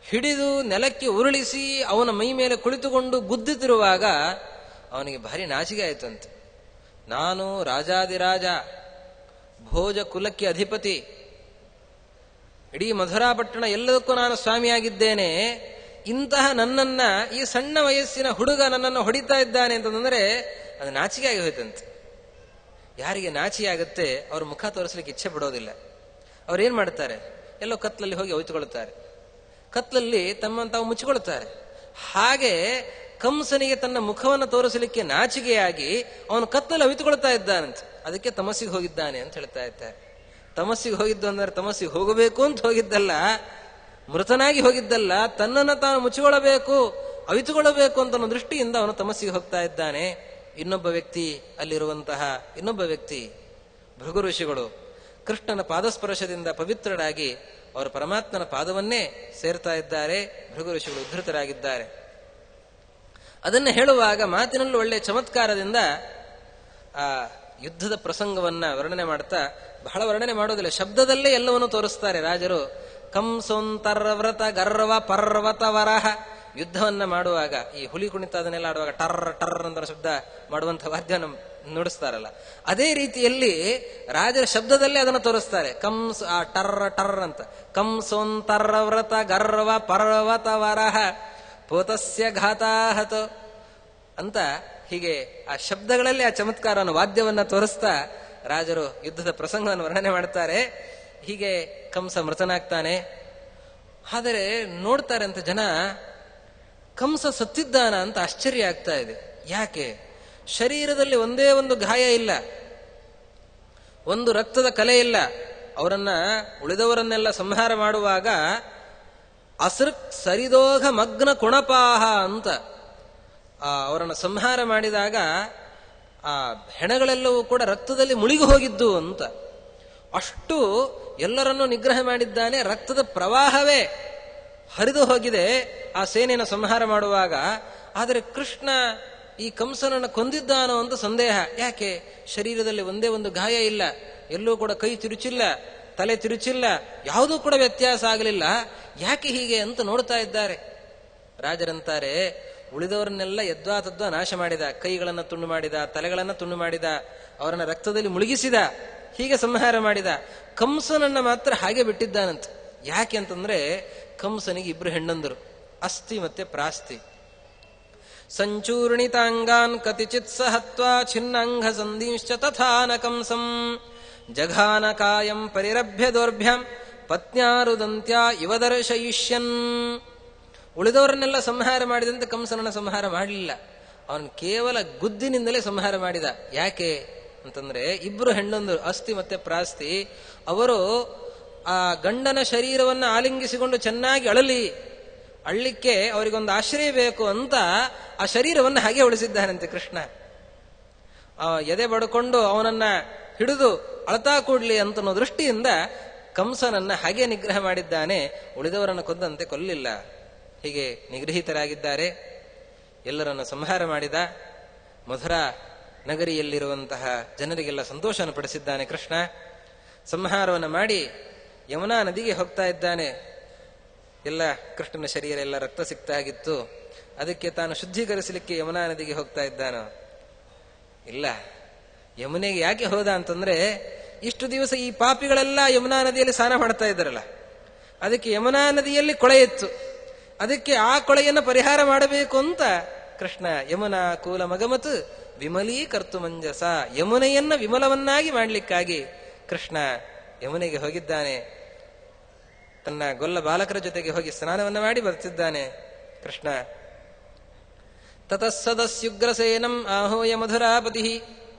ಹಿಡಿದು ನೆಲಕ್ಕೆ ಉರುಳಿಸಿ ಅವನ ಮೈ ಮೇಲೆ ಕುಳಿತುಕೊಂಡು ಗುದ್ದುತ್ತಿರುವಾಗ ಅವನಿಗೆ ಭಾರಿ ನಾಚಿಕೆ ಆಯ್ತಂತೆ. ನಾನು ರಾಜಾದಿರಾಜ, ಭೋಜ ಕುಲಕ್ಕೆ ಅಧಿಪತಿ, ಇಡೀ ಮಧುರಾಪಟ್ಟಣ ಎಲ್ಲದಕ್ಕೂ ನಾನು ಸ್ವಾಮಿಯಾಗಿದ್ದೇನೆ. ಇಂತಹ ನನ್ನನ್ನ ಈ ಸಣ್ಣ ವಯಸ್ಸಿನ ಹುಡುಗ ನನ್ನನ್ನು ಹೊಡಿತಾ ಇದ್ದಾನೆ ಅಂತಂದ್ರೆ ಅದು ನಾಚಿಕೆ ಆಗಿ ಹೋಯ್ತಂತೆ. ಯಾರಿಗೆ ನಾಚಿಯಾಗುತ್ತೆ ಅವ್ರ ಮುಖ ತೋರಿಸ್ಲಿಕ್ಕೆ ಇಚ್ಛೆ ಪಡೋದಿಲ್ಲ. ಅವ್ರೇನ್ ಮಾಡ್ತಾರೆ, ಎಲ್ಲೋ ಕತ್ಲಲ್ಲಿ ಹೋಗಿ ಒಯ್ತುಕೊಳ್ತಾರೆ, ಕತ್ಲಲ್ಲಿ ತಮ್ಮನ್ನು ತಾವು ಮುಚ್ಚಿಕೊಳ್ತಾರೆ. ಹಾಗೆ ಕಂಸನಿಗೆ ತನ್ನ ಮುಖವನ್ನು ತೋರಿಸಲಿಕ್ಕೆ ನಾಚಿಕೆಯಾಗಿ ಅವನು ಕತ್ತಲ್ಲಿ ಅವಿತುಕೊಳ್ತಾ ಇದ್ದಾನಂತೆ. ಅದಕ್ಕೆ ತಮಸ್ಸಿಗೆ ಹೋಗಿದ್ದಾನೆ ಅಂತ ಹೇಳ್ತಾ ಇದ್ದಾರೆ. ತಮಸ್ಸಿಗೆ ಹೋಗಿದ್ದು ಅಂದ್ರೆ ತಮಸ್ಸಿಗೆ ಹೋಗಬೇಕು ಅಂತ ಹೋಗಿದ್ದಲ್ಲ, ಮೃತನಾಗಿ ಹೋಗಿದ್ದಲ್ಲ, ತನ್ನನ್ನು ತಾನು ಮುಚ್ಚಿಕೊಳ್ಳಬೇಕು, ಅವಿತುಕೊಳ್ಳಬೇಕು ಅಂತ ಅನ್ನೋ ದೃಷ್ಟಿಯಿಂದ ಅವನು ತಮಸ್ಸಿಗೆ ಹೋಗ್ತಾ ಇದ್ದಾನೆ. ಇನ್ನೊಬ್ಬ ವ್ಯಕ್ತಿ, ಅಲ್ಲಿರುವಂತಹ ಇನ್ನೊಬ್ಬ ವ್ಯಕ್ತಿ ಭೃಗು ಋಷಿಗಳು ಕೃಷ್ಣನ ಪಾದಸ್ಪರ್ಶದಿಂದ ಪವಿತ್ರರಾಗಿ ಅವರು ಪರಮಾತ್ಮನ ಪಾದವನ್ನೇ ಸೇರ್ತಾ ಇದ್ದಾರೆ. ಭೃಗು ಋಷಿಗಳು ಉದ್ಧತರಾಗಿದ್ದಾರೆ. ಅದನ್ನು ಹೇಳುವಾಗ ಮಾತಿನಲ್ಲೂ ಒಳ್ಳೆಯ ಚಮತ್ಕಾರದಿಂದ ಆ ಯುದ್ಧದ ಪ್ರಸಂಗವನ್ನ ವರ್ಣನೆ ಮಾಡ್ತಾ, ಬಹಳ ವರ್ಣನೆ ಮಾಡೋದಿಲ್ಲ, ಶಬ್ದದಲ್ಲೇ ಎಲ್ಲವನ್ನೂ ತೋರಿಸ್ತಾರೆ ರಾಜರು. ಕಂಸೋಂತರ್ವ್ರತ ಗರ್ವ ಪರ್ವತ ವರಹ. ಯುದ್ಧವನ್ನ ಮಾಡುವಾಗ ಈ ಹುಲಿ ಕುಣಿತ ಅದನ್ನೆಲ್ಲ ಆಡುವಾಗ ಟರ್ರ ಟರ್ರ ಅಂತ ಶಬ್ದ ಮಾಡುವಂತಹ ವಾದ್ಯ ನುಡಿಸ್ತಾರಲ್ಲ, ಅದೇ ರೀತಿಯಲ್ಲಿ ರಾಜರ ಶಬ್ದದಲ್ಲೇ ಅದನ್ನು ತೋರಿಸ್ತಾರೆ. ಕಂಸ ಆ ಟರ್ರ ಟರ್ರ ಅಂತ. ಕಂಸೋಂತರ್ವ್ರತ ಗರ್ವ ಪರ್ವತ ವರಹ ಪೋತಸ್ಯ ಘಾತಾಹತ ಅಂತ ಹೀಗೆ ಆ ಶಬ್ದಗಳಲ್ಲಿ ಆ ಚಮತ್ಕಾರವನ್ನು ವಾದ್ಯವನ್ನ ತೋರಿಸ್ತಾ ರಾಜರು ಯುದ್ಧದ ಪ್ರಸಂಗವನ್ನು ವರ್ಣನೆ ಮಾಡ್ತಾರೆ. ಹೀಗೆ ಕಂಸ ಮೃತನಾಗ್ತಾನೆ. ಆದರೆ ನೋಡ್ತಾರೆ ಅಂತ ಜನ, ಕಂಸ ಸತ್ತಿದ್ದಾನ ಅಂತ ಆಶ್ಚರ್ಯ ಆಗ್ತಾ ಇದೆ. ಯಾಕೆ? ಶರೀರದಲ್ಲಿ ಒಂದೇ ಒಂದು ಗಾಯ ಇಲ್ಲ, ಒಂದು ರಕ್ತದ ಕಲೆ ಇಲ್ಲ. ಅವರನ್ನ ಉಳಿದವರನ್ನೆಲ್ಲ ಸಂಹಾರ ಮಾಡುವಾಗ ಅಸೃಕ್ ಸರಿದೋಘ ಮಗ್ನ ಕುಣಪಾಹ ಅಂತ ಅವರನ್ನು ಸಂಹಾರ ಮಾಡಿದಾಗ ಆ ಹೆಣಗಳೆಲ್ಲವೂ ಕೂಡ ರಕ್ತದಲ್ಲಿ ಮುಳುಗಿ ಹೋಗಿದ್ದು ಅಂತ. ಅಷ್ಟು ಎಲ್ಲರನ್ನೂ ನಿಗ್ರಹ ಮಾಡಿದ್ದಾನೆ. ರಕ್ತದ ಪ್ರವಾಹವೇ ಹರಿದು ಹೋಗಿದೆ ಆ ಸೇನೆಯನ್ನು ಸಂಹಾರ ಮಾಡುವಾಗ. ಆದರೆ ಕೃಷ್ಣ ಈ ಕಂಸನನ್ನು ಕೊಂದಿದ್ದಾನೋ ಅಂತ ಸಂದೇಹ. ಯಾಕೆ? ಶರೀರದಲ್ಲಿ ಒಂದೇ ಒಂದು ಗಾಯ ಇಲ್ಲ, ಎಲ್ಲೂ ಕೂಡ ಕೈ ತಿರುಚಿಲ್ಲ, ತಲೆ ತಿರುಚಿಲ್ಲ, ಯಾವುದೂ ಕೂಡ ವ್ಯತ್ಯಾಸ ಆಗಲಿಲ್ಲ. ಯಾಕೆ ಹೀಗೆ ಅಂತ ನೋಡ್ತಾ ಇದ್ದಾರೆ. ರಾಜರಂತಾರೆ, ಉಳಿದವರನ್ನೆಲ್ಲ ಯದ್ವಾ ತದ್ವಾ ನಾಶ ಮಾಡಿದ, ಕೈಗಳನ್ನು ತುಂಡು ಮಾಡಿದ, ತಲೆಗಳನ್ನು ತುಂಡು ಮಾಡಿದ, ಅವರನ್ನ ರಕ್ತದಲ್ಲಿ ಮುಳುಗಿಸಿದ, ಹೀಗೆ ಸಂಹಾರ ಮಾಡಿದ. ಕಂಸನನ್ನ ಮಾತ್ರ ಹಾಗೆ ಬಿಟ್ಟಿದ್ದಾನಂತ. ಯಾಕೆ ಅಂತಂದ್ರೆ ಕಂಸನಿಗೆ ಇಬ್ರು ಹೆಣ್ಣಂದರು, ಅಸ್ತಿ ಮತ್ತೆ ಪ್ರಾಸ್ತಿ. ಸಂಚೂರ್ಣಿತಾಂಗಾನ್ ಕತಿಚಿತ್ ಸಹತ್ವಾ ಛಿನ್ನಂಘ ಸಂಧಿಂಶ್ಚ ತಥಾನ ಕಂಸಂ ಜಘಾನ ಕಾಯಂ ಪರಿರಭ್ಯ ದೌರ್ಭ್ಯಂ ಪತ್ನ್ಯಾರುದಂತ್ಯ ಇವದರ್ಶಯಿಷ್ಯನ್. ಉಳಿದವರನ್ನೆಲ್ಲ ಸಂಹಾರ ಮಾಡಿದಂತೆ ಕಂಸನನ್ನ ಸಂಹಾರ ಮಾಡಲಿಲ್ಲ, ಅವನು ಕೇವಲ ಗುದ್ದಿನಿಂದಲೇ ಸಂಹಾರ ಮಾಡಿದ. ಯಾಕೆ ಅಂತಂದ್ರೆ ಇಬ್ರು ಹೆಣ್ಣೊಂದರು, ಅಸ್ತಿ ಮತ್ತೆ ಪ್ರಾಸ್ತಿ. ಅವರು ಆ ಗಂಡನ ಶರೀರವನ್ನ ಆಲಿಂಗಿಸಿಕೊಂಡು ಚೆನ್ನಾಗಿ ಅಳ್ಳಿಕ್ಕೆ ಅವರಿಗೊಂದು ಆಶ್ರಯ ಬೇಕು ಅಂತ ಆ ಶರೀರವನ್ನು ಹಾಗೆ ಉಳಿಸಿದ್ದಾನಂತೆ ಕೃಷ್ಣ. ಎದೆ ಬಡ್ಕೊಂಡು ಅವನನ್ನ ಹಿಡಿದು ಅಳತಾ ಕೂಡ್ಲಿ ಅಂತನೋ ದೃಷ್ಟಿಯಿಂದ ಕಂಸನನ್ನ ಹಾಗೆ ನಿಗ್ರಹ ಮಾಡಿದ್ದಾನೆ. ಉಳಿದವರನ್ನು ಕೊಂದಂತೆ ಕೊಲ್ಲಿಲ್ಲ. ಹೀಗೆ ನಿಗೃಹೀತರಾಗಿದ್ದಾರೆ. ಎಲ್ಲರನ್ನು ಸಂಹಾರ ಮಾಡಿದ. ಮಧುರಾ ನಗರಿಯಲ್ಲಿರುವಂತಹ ಜನರಿಗೆಲ್ಲ ಸಂತೋಷವನ್ನು ಪಡಿಸಿದ್ದಾನೆ ಕೃಷ್ಣ. ಸಂಹಾರವನ್ನು ಮಾಡಿ ಯಮುನಾ ನದಿಗೆ ಹೋಗ್ತಾ ಇದ್ದಾನೆ. ಎಲ್ಲ ಕೃಷ್ಣನ ಶರೀರ ಎಲ್ಲ ರಕ್ತ ಸಿಕ್ತಾ ಆಗಿತ್ತು. ಅದಕ್ಕೆ ತಾನು ಶುದ್ಧೀಕರಿಸಲಿಕ್ಕೆ ಯಮುನಾ ನದಿಗೆ ಹೋಗ್ತಾ ಇದ್ದಾನೋ? ಇಲ್ಲ. ಯಮುನೆಗೆ ಯಾಕೆ ಹೋದ ಅಂತಂದ್ರೆ, ಇಷ್ಟು ದಿವಸ ಈ ಪಾಪಿಗಳೆಲ್ಲ ಯಮುನಾ ನದಿಯಲ್ಲಿ ಸ್ನಾನ ಮಾಡ್ತಾ ಇದ್ದಾರಲ್ಲ, ಅದಕ್ಕೆ ಯಮುನಾ ನದಿಯಲ್ಲಿ ಕೊಳೆ ಇತ್ತು. ಅದಕ್ಕೆ ಆ ಕೊಳೆಯನ್ನು ಪರಿಹಾರ ಮಾಡಬೇಕು ಅಂತ ಕೃಷ್ಣ ಯಮುನಾ ಕೂಲ ಮಗಮತ್ ವಿಮಲೀಕರ್ತು ಮಂಜಸ, ಯಮುನೆಯನ್ನ ವಿಮಲವನ್ನಾಗಿ ಮಾಡ್ಲಿಕ್ಕಾಗಿ ಕೃಷ್ಣ ಯಮುನೆಗೆ ಹೋಗಿದ್ದಾನೆ. ತನ್ನ ಗೊಲ್ಲ ಬಾಲಕರ ಜೊತೆಗೆ ಹೋಗಿ ಸ್ನಾನವನ್ನು ಮಾಡಿ ಬರ್ತಿದ್ದಾನೆ ಕೃಷ್ಣ. ತತಸ್ಸದಸ್ಯುಗ್ರಸೇನಂ ಆಹೋಯ ಮಧುರಾಪತಿ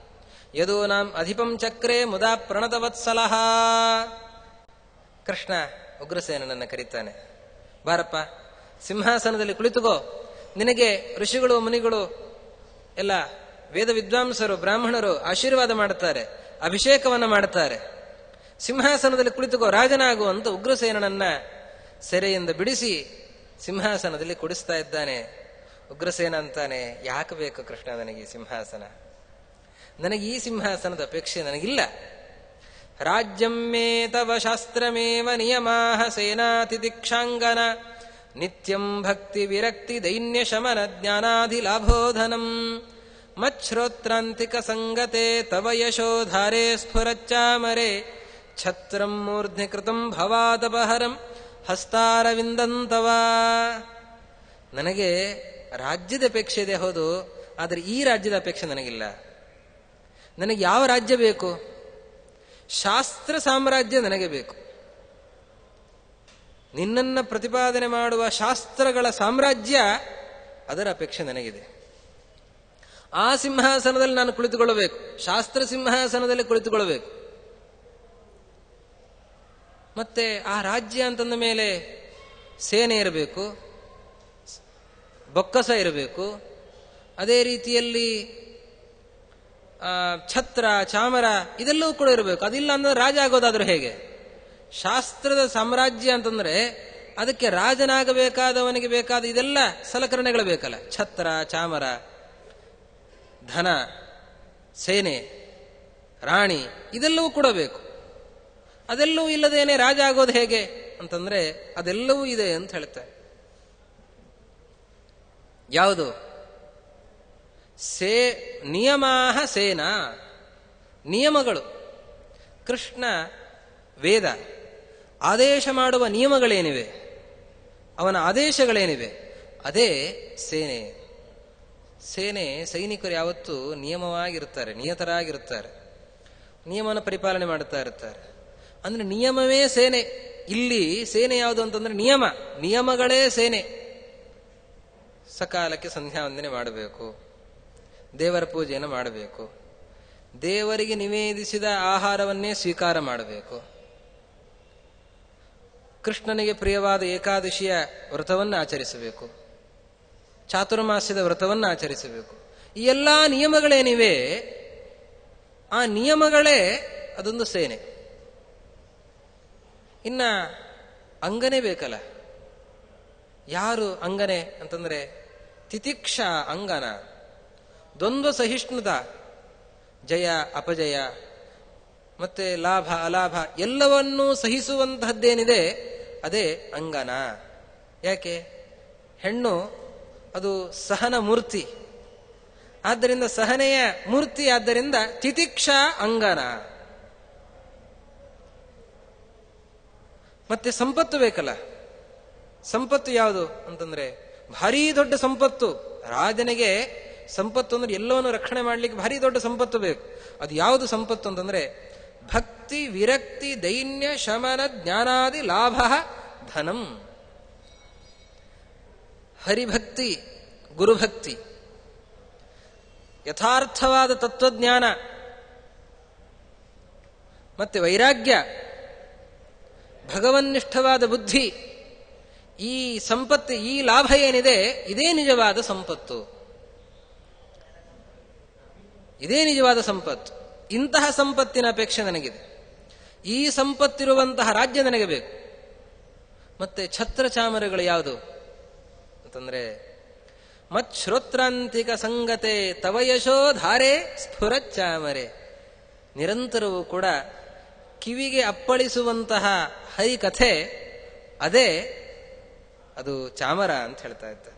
ಯದೂನಾಂ ಅಧಿಪಂ ಚಕ್ರೆ ಮುದಾ ಪ್ರಣತವತ್ಸಲಹ. ಕೃಷ್ಣ ಉಗ್ರಸೇನನನ್ನು ಕರೀತಾನೆ, ಬಾರಪ್ಪ ಸಿಂಹಾಸನದಲ್ಲಿ ಕುಳಿತುಕೋ. ನಿನಗೆ ಋಷಿಗಳು ಮುನಿಗಳು ಎಲ್ಲ ವೇದ ವಿದ್ವಾಂಸರು ಬ್ರಾಹ್ಮಣರು ಆಶೀರ್ವಾದ ಮಾಡುತ್ತಾರೆ, ಅಭಿಷೇಕವನ್ನ ಮಾಡುತ್ತಾರೆ. ಸಿಂಹಾಸನದಲ್ಲಿ ಕುಳಿತುಕೋ, ರಾಜನಾಗು ಅಂತ ಉಗ್ರಸೇನನನ್ನ ಸೆರೆಯಿಂದ ಬಿಡಿಸಿ ಸಿಂಹಾಸನದಲ್ಲಿ ಕುಡಿಸ್ತಾ ಇದ್ದಾನೆ. ಉಗ್ರಸೇನ ಅಂತಾನೆ, ಯಾಕೆ ಬೇಕು ಕೃಷ್ಣ ನನಗೆ ಈ ಸಿಂಹಾಸನ? ನನಗೆ ಈ ಸಿಂಹಾಸನದ ಅಪೇಕ್ಷೆ ನನಗಿಲ್ಲ. ರಾಜ್ಯಂ ಮೇ ತವ ಶಾಸ್ತ್ರಮೇವ ನಿಯಮಾಹ ಸೇನಾತಿದಿಕ್ಷಾಂಗನ ನಿತ್ಯಂ ಭಕ್ತಿ ವಿರಕ್ತಿ ದೈನ್ಯ ಶಮನ ಜ್ಞಾನಾಧಿಲಾಭೋಧನಂ ಮಚ್ಛ್ರೋತ್ರಾಂತಿಕ ಸಂಗತೆ ತವ ಯಶೋಧಾರೆ ಸ್ಫುರಚ್ಚಾಮರೆ ಛತ್ರಂ ಮೂರ್ಧ್ನಿ ಕೃತಂ ಭವಾದಪಹರಂ ಹಸ್ತಾರವಿಂದಂತವ. ನನಗೆ ರಾಜ್ಯದ ಅಪೇಕ್ಷೆ ಇದೆ ಹೌದು, ಆದರೆ ಈ ರಾಜ್ಯದ ಅಪೇಕ್ಷೆ ನನಗಿಲ್ಲ. ನನಗೆ ಯಾವ ರಾಜ್ಯ ಬೇಕು? ಶಾಸ್ತ್ರ ಸಾಮ್ರಾಜ್ಯ ನನಗೆ ಬೇಕು. ನಿನ್ನನ್ನು ಪ್ರತಿಪಾದನೆ ಮಾಡುವ ಶಾಸ್ತ್ರಗಳ ಸಾಮ್ರಾಜ್ಯ, ಅದರ ಅಪೇಕ್ಷೆ ನನಗಿದೆ. ಆ ಸಿಂಹಾಸನದಲ್ಲಿ ನಾನು ಕುಳಿತುಕೊಳ್ಳಬೇಕು, ಶಾಸ್ತ್ರ ಸಿಂಹಾಸನದಲ್ಲಿ ಕುಳಿತುಕೊಳ್ಳಬೇಕು. ಮತ್ತೆ ಆ ರಾಜ್ಯ ಅಂತಂದ ಮೇಲೆ ಸೇನೆ ಇರಬೇಕು, ಬೊಕ್ಕಸ ಇರಬೇಕು, ಅದೇ ರೀತಿಯಲ್ಲಿ ಛತ್ರ ಚಾಮರ ಇದೆಲ್ಲವೂ ಕೂಡ ಇರಬೇಕು. ಅದಿಲ್ಲ ಅಂದ್ರೆ ರಾಜ ಆಗೋದಾದ್ರೂ ಹೇಗೆ? ಶಾಸ್ತ್ರದ ಸಾಮ್ರಾಜ್ಯ ಅಂತಂದ್ರೆ ಅದಕ್ಕೆ ರಾಜನಾಗಬೇಕಾದವನಿಗೆ ಬೇಕಾದ ಇದೆಲ್ಲ ಸಲಕರಣೆಗಳು ಬೇಕಲ್ಲ. ಛತ್ರ ಚಾಮರ, ಧನ, ಸೇನೆ, ರಾಣಿ ಇದೆಲ್ಲವೂ ಕೂಡ ಬೇಕು. ಅದೆಲ್ಲವೂ ಇಲ್ಲದೇನೆ ರಾಜ ಆಗೋದು ಹೇಗೆ ಅಂತಂದ್ರೆ ಅದೆಲ್ಲವೂ ಇದೆ ಅಂತ ಹೇಳ್ತಾರೆ. ಯಾವುದು? ನಿಯಮಾಹ ಸೇನಾ, ನಿಯಮಗಳು. ಕೃಷ್ಣ ವೇದ ಆದೇಶ ಮಾಡುವ ನಿಯಮಗಳೇನಿವೆ, ಅವನ ಆದೇಶಗಳೇನಿವೆ, ಅದೇ ಸೇನೆ. ಸೇನೆ ಸೈನಿಕರು ಯಾವತ್ತೂ ನಿಯಮವಾಗಿರುತ್ತಾರೆ, ನಿಯತರಾಗಿರುತ್ತಾರೆ, ನಿಯಮನ ಪರಿಪಾಲನೆ ಮಾಡುತ್ತಾ ಇರುತ್ತಾರೆ. ಅಂದ್ರೆ ನಿಯಮವೇ ಸೇನೆ. ಇಲ್ಲಿ ಸೇನೆ ಯಾವುದು ಅಂತಂದ್ರೆ ನಿಯಮ, ನಿಯಮಗಳೇ ಸೇನೆ. ಸಕಾಲಕ್ಕೆ ಸಂಧ್ಯಾ ವಂದನೆ ಮಾಡಬೇಕು, ದೇವರ ಪೂಜೆಯನ್ನು ಮಾಡಬೇಕು, ದೇವರಿಗೆ ನಿವೇದಿಸಿದ ಆಹಾರವನ್ನೇ ಸ್ವೀಕಾರ ಮಾಡಬೇಕು, ಕೃಷ್ಣನಿಗೆ ಪ್ರಿಯವಾದ ಏಕಾದಶಿಯ ವ್ರತವನ್ನು ಆಚರಿಸಬೇಕು, ಚಾತುರ್ಮಾಸ್ಯದ ವ್ರತವನ್ನು ಆಚರಿಸಬೇಕು. ಈ ಎಲ್ಲಾ ನಿಯಮಗಳೇನಿವೆ, ಆ ನಿಯಮಗಳೇ ಅದೊಂದು ಸೇನೆ. ಇನ್ನ ಅಂಗನೇ ಬೇಕಲ್ಲ. ಯಾರು ಅಂಗನೆ ಅಂತಂದ್ರೆ ತಿತಿಕ್ಷಾ ಅಂಗನ, ದ್ವಂದ್ವ ಸಹಿಷ್ಣುತ, ಜಯ ಅಪಜಯ ಮತ್ತೆ ಲಾಭ ಅಲಾಭ ಎಲ್ಲವನ್ನೂ ಸಹಿಸುವಂತಹದ್ದೇನಿದೆ ಅದೇ ಅಂಗನ. ಯಾಕೆ? ಹೆಣ್ಣು ಅದು ಸಹನ ಮೂರ್ತಿ, ಆದ್ದರಿಂದ ಸಹನೆಯ ಮೂರ್ತಿ, ಆದ್ದರಿಂದ ತಿತಿಕ್ಷಾ ಅಂಗನ. ಮತ್ತೆ ಸಂಪತ್ತು ಬೇಕಲ್ಲ. ಸಂಪತ್ತು ಯಾವುದು ಅಂತಂದ್ರೆ ಭಾರೀ ದೊಡ್ಡ ಸಂಪತ್ತು. ರಾಜನಿಗೆ ಸಂಪತ್ತು ಅಂದ್ರೆ ಎಲ್ಲವನ್ನು ರಕ್ಷಣೆ ಮಾಡ್ಲಿಕ್ಕೆ ಭಾರಿ ದೊಡ್ಡ ಸಂಪತ್ತು ಬೇಕು. ಅದು ಯಾವುದು ಸಂಪತ್ತು ಅಂತಂದ್ರೆ ಭಕ್ತಿ ವಿರಕ್ತಿ ದೈನ್ಯ ಶಮನ ಜ್ಞಾನಾದಿ ಲಾಭ ಧನಂ. ಹರಿಭಕ್ತಿ, ಗುರುಭಕ್ತಿ, ಯಥಾರ್ಥವಾದ ತತ್ವಜ್ಞಾನ, ಮತ್ತೆ ವೈರಾಗ್ಯ, ಭಗವನ್ನಿಷ್ಠವಾದ ಬುದ್ಧಿ, ಈ ಸಂಪತ್ತು, ಈ ಲಾಭ ಏನಿದೆ ಇದೇ ನಿಜವಾದ ಸಂಪತ್ತು, ಇದೇ ನಿಜವಾದ ಸಂಪತ್ತು. ಇಂತಹ ಸಂಪತ್ತಿನ ಅಪೇಕ್ಷೆ ನನಗಿದೆ. ಈ ಸಂಪತ್ತಿರುವಂತಹ ರಾಜ್ಯ ನನಗೆ ಬೇಕು. ಮತ್ತೆ ಛತ್ರ ಚಾಮರಗಳು ಯಾವುದು ಅಂತಂದ್ರೆ ಮಚ್ಶ್ರೋತ್ರಾಂತಿಕ ಸಂಗತೆ ತವ ಯಶೋ ಧಾರೆ ಸ್ಫುರಚ್ಚಾಮರೆ. ನಿರಂತರವೂ ಕೂಡ ಕಿವಿಗೆ ಅಪ್ಪಳಿಸುವಂತಹ ಹರಿಕಥೆ ಅದೇ ಅದು ಚಾಮರ ಅಂತ ಹೇಳ್ತಾ ಇದ್ದಾರೆ.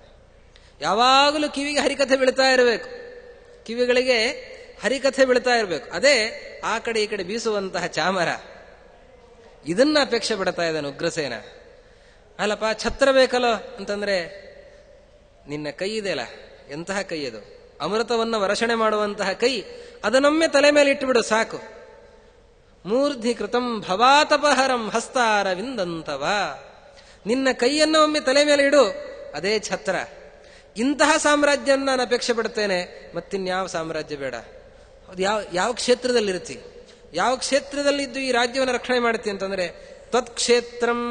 ಯಾವಾಗಲೂ ಕಿವಿಗೆ ಹರಿಕಥೆ ಬೀಳ್ತಾ ಇರಬೇಕು, ಕಿವಿಗಳಿಗೆ ಹರಿಕಥೆ ಬೀಳ್ತಾ ಇರಬೇಕು. ಅದೇ ಆ ಕಡೆ ಈ ಕಡೆ ಬೀಸುವಂತಹ ಚಾಮರ. ಇದನ್ನ ಅಪೇಕ್ಷೆ ಪಡ್ತಾ ಇದ್ದಾನೆ ಉಗ್ರಸೇನ. ಅಲ್ಲಪ್ಪ ಛತ್ರ ಬೇಕಲ್ಲೋ ಅಂತಂದ್ರೆ ನಿನ್ನ ಕೈ ಇದೆಯಲ್ಲ, ಎಂತಹ ಕೈ ಅದು, ಅಮೃತವನ್ನು ವರ್ಷಣೆ ಮಾಡುವಂತಹ ಕೈ, ಅದನ್ನೊಮ್ಮೆ ತಲೆ ಮೇಲೆ ಇಟ್ಟುಬಿಡು ಸಾಕು. ಮೂರ್ಧಿ ಕೃತಂ ಭವಾತಪಹರಂ ಹಸ್ತಾರ ವಿಂದಂತವ. ನಿನ್ನ ಕೈಯನ್ನು ಒಮ್ಮೆ ತಲೆ ಮೇಲೆ ಇಡು, ಅದೇ ಛತ್ರ. ಇಂತಹ ಸಾಮ್ರಾಜ್ಯವನ್ನು ನಾನು ಅಪೇಕ್ಷೆ ಪಡ್ತೇನೆ, ಮತ್ತಿನ್ಯಾವ ಸಾಮ್ರಾಜ್ಯ ಬೇಡ. ಅದು ಯಾವ ಕ್ಷೇತ್ರದಲ್ಲಿರ್ತಿ, ಯಾವ ಕ್ಷೇತ್ರದಲ್ಲಿದ್ದು ಈ ರಾಜ್ಯವನ್ನು ರಕ್ಷಣೆ ಮಾಡ್ತಿ ಅಂತಂದ್ರೆ ತ್ವತ್ಕ್ಷೇತ್ರಂ,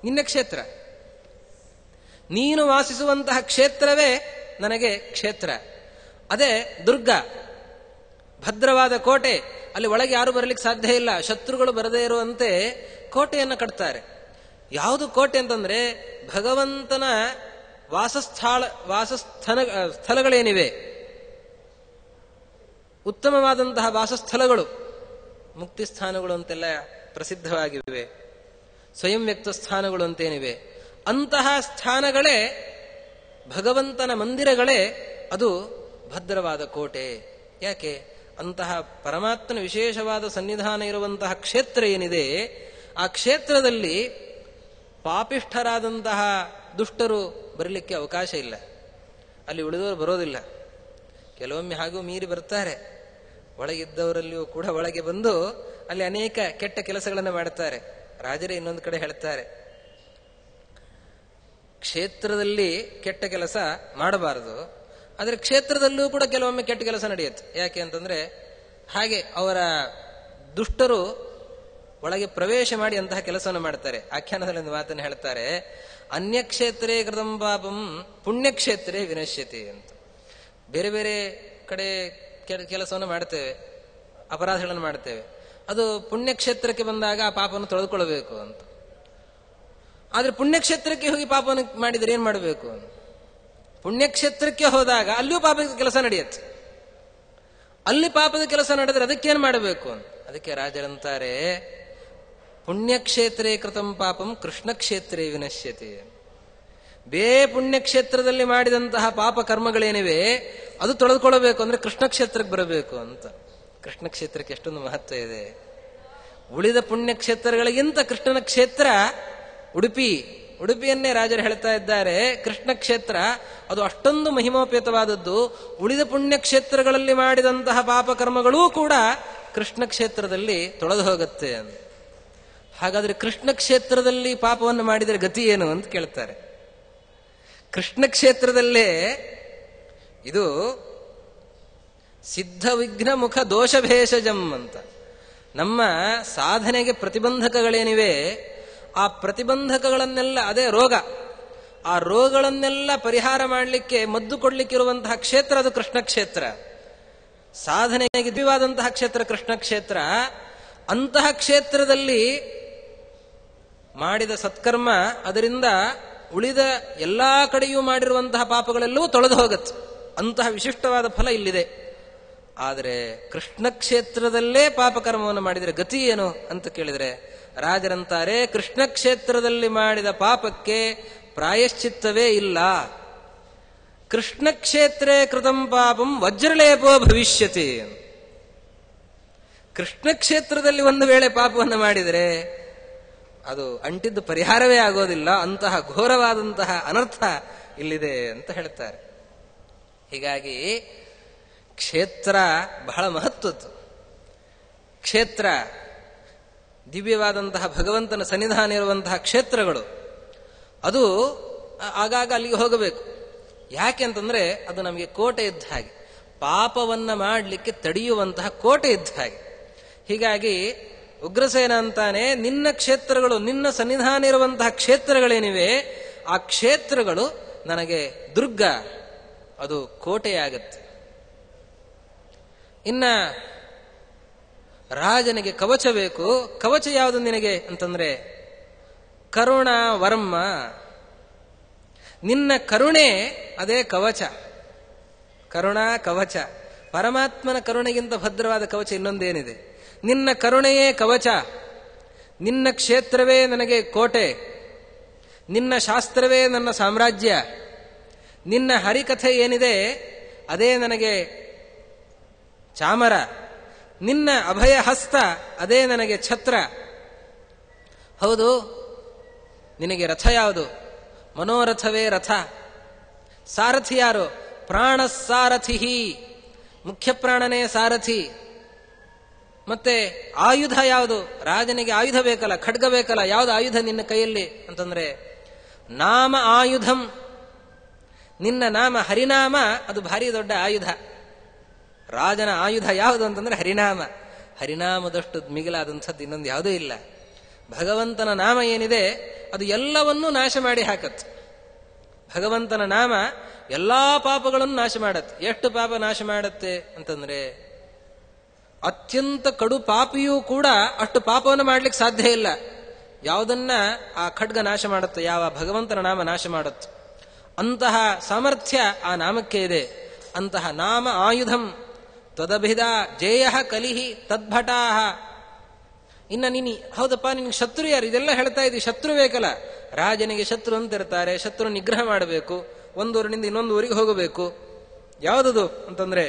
ನಿನ್ನ ಕ್ಷೇತ್ರ, ನೀನು ವಾಸಿಸುವಂತಹ ಕ್ಷೇತ್ರವೇ ನನಗೆ ಕ್ಷೇತ್ರ. ಅದೇ ದುರ್ಗ, ಭದ್ರವಾದ ಕೋಟೆ. ಅಲ್ಲಿ ಒಳಗೆ ಯಾರು ಬರಲಿಕ್ಕೆ ಸಾಧ್ಯ ಇಲ್ಲ, ಶತ್ರುಗಳು ಬರದೇ ಇರುವಂತೆ ಕೋಟೆಯನ್ನು ಕಟ್ತಾರೆ. ಯಾವುದು ಕೋಟೆ ಅಂತಂದ್ರೆ ಭಗವಂತನ ಸ್ಥಳಗಳೇನಿವೆ, ಉತ್ತಮವಾದಂತಹ ವಾಸಸ್ಥಳಗಳು, ಮುಕ್ತಿ ಸ್ಥಾನಗಳು ಅಂತೆಲ್ಲ ಪ್ರಸಿದ್ಧವಾಗಿವೆ, ಸ್ವಯಂ ವ್ಯಕ್ತ ಸ್ಥಾನಗಳು ಅಂತೇನಿವೆ, ಅಂತಹ ಸ್ಥಾನಗಳೇ ಭಗವಂತನ ಮಂದಿರಗಳೇ, ಅದು ಭದ್ರವಾದ ಕೋಟೆ. ಯಾಕೆ? ಅಂತಹ ಪರಮಾತ್ಮನ ವಿಶೇಷವಾದ ಸನ್ನಿಧಾನ ಇರುವಂತಹ ಕ್ಷೇತ್ರ ಏನಿದೆ, ಆ ಕ್ಷೇತ್ರದಲ್ಲಿ ಪಾಪಿಷ್ಠರಾದಂತಹ ದುಷ್ಟರು ಬರಲಿಕ್ಕೆ ಅವಕಾಶ ಇಲ್ಲ. ಅಲ್ಲಿ ಉಳಿದವರು ಬರೋದಿಲ್ಲ. ಕೆಲವೊಮ್ಮೆ ಹಾಗೂ ಮೀರಿ ಬರ್ತಾರೆ, ಒಳಗಿದ್ದವರಲ್ಲಿಯೂ ಕೂಡ ಒಳಗೆ ಬಂದು ಅಲ್ಲಿ ಅನೇಕ ಕೆಟ್ಟ ಕೆಲಸಗಳನ್ನು ಮಾಡುತ್ತಾರೆ. ರಾಜರೇ ಇನ್ನೊಂದು ಕಡೆ ಹೇಳ್ತಾರೆ, ಕ್ಷೇತ್ರದಲ್ಲಿ ಕೆಟ್ಟ ಕೆಲಸ ಮಾಡಬಾರದು, ಆದರೆ ಕ್ಷೇತ್ರದಲ್ಲೂ ಕೂಡ ಕೆಲವೊಮ್ಮೆ ಕೆಟ್ಟ ಕೆಲಸ ನಡೆಯುತ್ತೆ. ಯಾಕೆ ಅಂತಂದ್ರೆ ಹಾಗೆ ಅವರ ದುಷ್ಟರು ಒಳಗೆ ಪ್ರವೇಶ ಮಾಡಿ ಅಂತಹ ಕೆಲಸವನ್ನು ಮಾಡ್ತಾರೆ. ಆಖ್ಯಾನದಲ್ಲಿ ಒಂದು ಮಾತನ್ನು ಹೇಳ್ತಾರೆ, ಅನ್ಯಕ್ಷೇತ್ರೇ ಕೃತಂ ಪಾಪಂ ಪುಣ್ಯಕ್ಷೇತ್ರೇ ವಿನಶ್ಯತೆ ಅಂತ. ಬೇರೆ ಬೇರೆ ಕಡೆ ಕೆಲಸವನ್ನು ಮಾಡ್ತೇವೆ, ಅಪರಾಧಗಳನ್ನು ಮಾಡ್ತೇವೆ, ಅದು ಪುಣ್ಯಕ್ಷೇತ್ರಕ್ಕೆ ಬಂದಾಗ ಆ ಪಾಪವನ್ನು ತೊಳೆದುಕೊಳ್ಳಬೇಕು ಅಂತ. ಆದ್ರೆ ಪುಣ್ಯಕ್ಷೇತ್ರಕ್ಕೆ ಹೋಗಿ ಪಾಪವನ್ನು ಮಾಡಿದರೆ ಏನ್ ಮಾಡಬೇಕು? ಪುಣ್ಯಕ್ಷೇತ್ರಕ್ಕೆ ಹೋದಾಗ ಅಲ್ಲಿಯೂ ಪಾಪದ ಕೆಲಸ ನಡೆಯುತ್ತೆ. ಅಲ್ಲಿ ಪಾಪದ ಕೆಲಸ ನಡೆದ್ರೆ ಅದಕ್ಕೇನು ಮಾಡಬೇಕು ಅಂತ. ಅದಕ್ಕೆ ರಾಜರಂತಾರೆ, ಪುಣ್ಯಕ್ಷೇತ್ರೇ ಕೃತಂ ಪಾಪಂ ಕೃಷ್ಣ ಕ್ಷೇತ್ರೇ ವಿನಶ್ಯತೆ. ಪುಣ್ಯಕ್ಷೇತ್ರದಲ್ಲಿ ಮಾಡಿದಂತಹ ಪಾಪ ಕರ್ಮಗಳೇನಿವೆ ಅದು ತೊಳೆದುಕೊಳ್ಳಬೇಕು ಅಂದ್ರೆ ಕೃಷ್ಣ ಕ್ಷೇತ್ರಕ್ಕೆ ಬರಬೇಕು ಅಂತ. ಕೃಷ್ಣ ಕ್ಷೇತ್ರಕ್ಕೆ ಎಷ್ಟೊಂದು ಮಹತ್ವ ಇದೆ. ಉಳಿದ ಪುಣ್ಯಕ್ಷೇತ್ರಗಳಿಗಿಂತ ಕೃಷ್ಣನ ಕ್ಷೇತ್ರ ಉಡುಪಿಯನ್ನೇ ರಾಜರು ಹೇಳ್ತಾ ಇದ್ದಾರೆ, ಕೃಷ್ಣ ಕ್ಷೇತ್ರ ಅದು ಅಷ್ಟೊಂದು ಮಹಿಮೋಪೇತವಾದದ್ದು. ಉಳಿದ ಪುಣ್ಯಕ್ಷೇತ್ರಗಳಲ್ಲಿ ಮಾಡಿದಂತಹ ಪಾಪಕರ್ಮಗಳೂ ಕೂಡ ಕೃಷ್ಣ ಕ್ಷೇತ್ರದಲ್ಲಿ ತೊಳೆದು ಹೋಗುತ್ತೆ ಅಂತ. ಹಾಗಾದ್ರೆ ಕೃಷ್ಣ ಕ್ಷೇತ್ರದಲ್ಲಿ ಪಾಪವನ್ನು ಮಾಡಿದರೆ ಗತಿ ಏನು ಅಂತ ಕೇಳ್ತಾರೆ. ಕೃಷ್ಣ ಕ್ಷೇತ್ರದಲ್ಲೇ ಇದು ಸಿದ್ಧ ವಿಘ್ನ ಮುಖ ದೋಷ ಭೇಷಜಂ ಅಂತ. ನಮ್ಮ ಸಾಧನೆಗೆ ಪ್ರತಿಬಂಧಕಗಳೇನಿವೆ ಆ ಪ್ರತಿಬಂಧಕಗಳನ್ನೆಲ್ಲ, ಅದೇ ರೋಗ, ಆ ರೋಗಗಳನ್ನೆಲ್ಲ ಪರಿಹಾರ ಮಾಡಲಿಕ್ಕೆ ಮದ್ದು ಕೊಡ್ಲಿಕ್ಕಿರುವಂತಹ ಕ್ಷೇತ್ರ ಅದು ಕೃಷ್ಣ ಕ್ಷೇತ್ರ. ಸಾಧನೆಗೆ ದಿವ್ಯವಾದಂತಹ ಕ್ಷೇತ್ರ ಕೃಷ್ಣ ಕ್ಷೇತ್ರ. ಅಂತಹ ಕ್ಷೇತ್ರದಲ್ಲಿ ಮಾಡಿದ ಸತ್ಕರ್ಮ ಅದರಿಂದ ಉಳಿದ ಎಲ್ಲಾ ಕಡೆಯೂ ಮಾಡಿರುವಂತಹ ಪಾಪಗಳೆಲ್ಲವೂ ತೊಳೆದು ಹೋಗುತ್ತೆ. ಅಂತಹ ವಿಶಿಷ್ಟವಾದ ಫಲ ಇಲ್ಲಿದೆ. ಆದರೆ ಕೃಷ್ಣ ಕ್ಷೇತ್ರದಲ್ಲೇ ಪಾಪಕರ್ಮವನ್ನು ಮಾಡಿದರೆ ಗತಿ ಏನು ಅಂತ ಕೇಳಿದರೆ ರಾಜರಂತಾರೆ, ಕೃಷ್ಣ ಕ್ಷೇತ್ರದಲ್ಲಿ ಮಾಡಿದ ಪಾಪಕ್ಕೆ ಪ್ರಾಯಶ್ಚಿತ್ತವೇ ಇಲ್ಲ. ಕೃಷ್ಣ ಕ್ಷೇತ್ರೇ ಕೃತಂ ಪಾಪಂ ವಜ್ರಲೇಪೋ ಭವಿಷ್ಯತಿ. ಕೃಷ್ಣ ಕ್ಷೇತ್ರದಲ್ಲಿ ಒಂದು ವೇಳೆ ಪಾಪವನ್ನು ಮಾಡಿದರೆ ಅದು ಅಂಟಿದ್ದು ಪರಿಹಾರವೇ ಆಗೋದಿಲ್ಲ. ಅಂತಹ ಘೋರವಾದಂತಹ ಅನರ್ಥ ಇಲ್ಲಿದೆ ಅಂತ ಹೇಳ್ತಾರೆ. ಹೀಗಾಗಿ ಕ್ಷೇತ್ರ ಬಹಳ ಮಹತ್ವದ್ದು. ಕ್ಷೇತ್ರ ದಿವ್ಯವಾದಂತಹ ಭಗವಂತನ ಸನ್ನಿಧಾನ ಇರುವಂತಹ ಕ್ಷೇತ್ರಗಳು, ಅದು ಆಗಾಗ ಅಲ್ಲಿಗೆ ಹೋಗಬೇಕು. ಯಾಕೆ ಅಂತಂದ್ರೆ ಅದು ನಮಗೆ ಕೋಟೆ ಇದ್ದ ಹಾಗೆ, ಪಾಪವನ್ನ ಮಾಡಲಿಕ್ಕೆ ತಡೆಯುವಂತಹ ಕೋಟೆ ಇದ್ದ ಹಾಗೆ. ಹೀಗಾಗಿ ಉಗ್ರಸೇನ ಅಂತಾನೆ, ನಿನ್ನ ಕ್ಷೇತ್ರಗಳು, ನಿನ್ನ ಸನ್ನಿಧಾನ ಇರುವಂತಹ ಕ್ಷೇತ್ರಗಳೇನಿವೆ ಆ ಕ್ಷೇತ್ರಗಳು ನನಗೆ ದುರ್ಗ, ಅದು ಕೋಟೆಯಾಗತ್ತೆ. ಇನ್ನ ರಾಜನಿಗೆ ಕವಚ ಬೇಕು. ಕವಚ ಯಾವುದು ನಿನಗೆ ಅಂತಂದ್ರೆ ಕರುಣ ವರ್ಮ. ನಿನ್ನ ಕರುಣೆ ಅದೇ ಕವಚ. ಕರುಣಾ ಕವಚ. ಪರಮಾತ್ಮನ ಕರುಣೆಗಿಂತ ಭದ್ರವಾದ ಕವಚ ಇನ್ನೊಂದೇನಿದೆ? ನಿನ್ನ ಕರುಣೆಯೇ ಕವಚ. ನಿನ್ನ ಕ್ಷೇತ್ರವೇ ನನಗೆ ಕೋಟೆ. ನಿನ್ನ ಶಾಸ್ತ್ರವೇ ನನ್ನ ಸಾಮ್ರಾಜ್ಯ. ನಿನ್ನ ಹರಿಕಥೆ ಏನಿದೆ ಅದೇ ನನಗೆ ಚಾಮರ. ನಿನ್ನ ಅಭಯ ಹಸ್ತ ಅದೇ ನನಗೆ ಛತ್ರ. ಹೌದು, ನಿನಗೆ ರಥ ಯಾವುದು? ಮನೋರಥವೇ ರಥ. ಸಾರಥಿ ಯಾರು? ಪ್ರಾಣ ಸಾರಥಿ. ಮುಖ್ಯ ಪ್ರಾಣನೇ ಸಾರಥಿ. ಮತ್ತೆ ಆಯುಧ ಯಾವುದು? ರಾಜನಿಗೆ ಆಯುಧ ಬೇಕಲ್ಲ, ಖಡ್ಗ ಬೇಕಲ್ಲ. ಯಾವುದು ಆಯುಧ ನಿನ್ನ ಕೈಯಲ್ಲಿ ಅಂತಂದ್ರೆ ನಾಮ ಆಯುಧಂ. ನಿನ್ನ ನಾಮ ಹರಿನಾಮ, ಅದು ಭಾರಿ ದೊಡ್ಡ ಆಯುಧ. ರಾಜನ ಆಯುಧ ಯಾವುದು ಅಂತಂದ್ರೆ ಹರಿನಾಮ. ಹರಿನಾಮದಷ್ಟು ಮಿಗಿಲಾದಂಥದ್ದು ಇನ್ನೊಂದು ಯಾವುದೂ ಇಲ್ಲ. ಭಗವಂತನ ನಾಮ ಏನಿದೆ ಅದು ಎಲ್ಲವನ್ನೂ ನಾಶ ಮಾಡಿ ಹಾಕತ್ತೆ. ಭಗವಂತನ ನಾಮ ಎಲ್ಲಾ ಪಾಪಗಳನ್ನು ನಾಶ ಮಾಡತ್ತೆ. ಎಷ್ಟು ಪಾಪ ನಾಶ ಮಾಡತ್ತೆ ಅಂತಂದ್ರೆ ಅತ್ಯಂತ ಕಡು ಪಾಪಿಯೂ ಕೂಡ ಅಷ್ಟು ಪಾಪವನ್ನು ಮಾಡ್ಲಿಕ್ಕೆ ಸಾಧ್ಯ ಇಲ್ಲ. ಯಾವುದನ್ನ ಆ ಖಡ್ಗ ನಾಶ ಮಾಡುತ್ತೆ, ಯಾವ ಭಗವಂತನ ನಾಮ ನಾಶ ಮಾಡುತ್ತೆ. ಅಂತಹ ಸಾಮರ್ಥ್ಯ ಆ ನಾಮಕ್ಕೆ ಇದೆ. ಅಂತಹ ನಾಮ ಆಯುಧಂ ತ್ವದಭಿಧ ಜೇಯ ಕಲಿಹಿ ತದ್ಭಟಾಹ. ಇನ್ನ ನೀನಿ ಹೌದಪ್ಪ, ನಿನ್ಗೆ ಶತ್ರು ಯಾರು? ಇದೆಲ್ಲ ಹೇಳ್ತಾ ಇದ್ದೀವಿ, ಶತ್ರು ಬೇಕಲ್ಲ. ರಾಜನಿಗೆ ಶತ್ರು ಅಂತ ಇರ್ತಾರೆ. ಶತ್ರು ನಿಗ್ರಹ ಮಾಡಬೇಕು, ಒಂದೂರಿನಿಂದ ಇನ್ನೊಂದು ಊರಿಗೆ ಹೋಗಬೇಕು. ಯಾವುದದು ಅಂತಂದ್ರೆ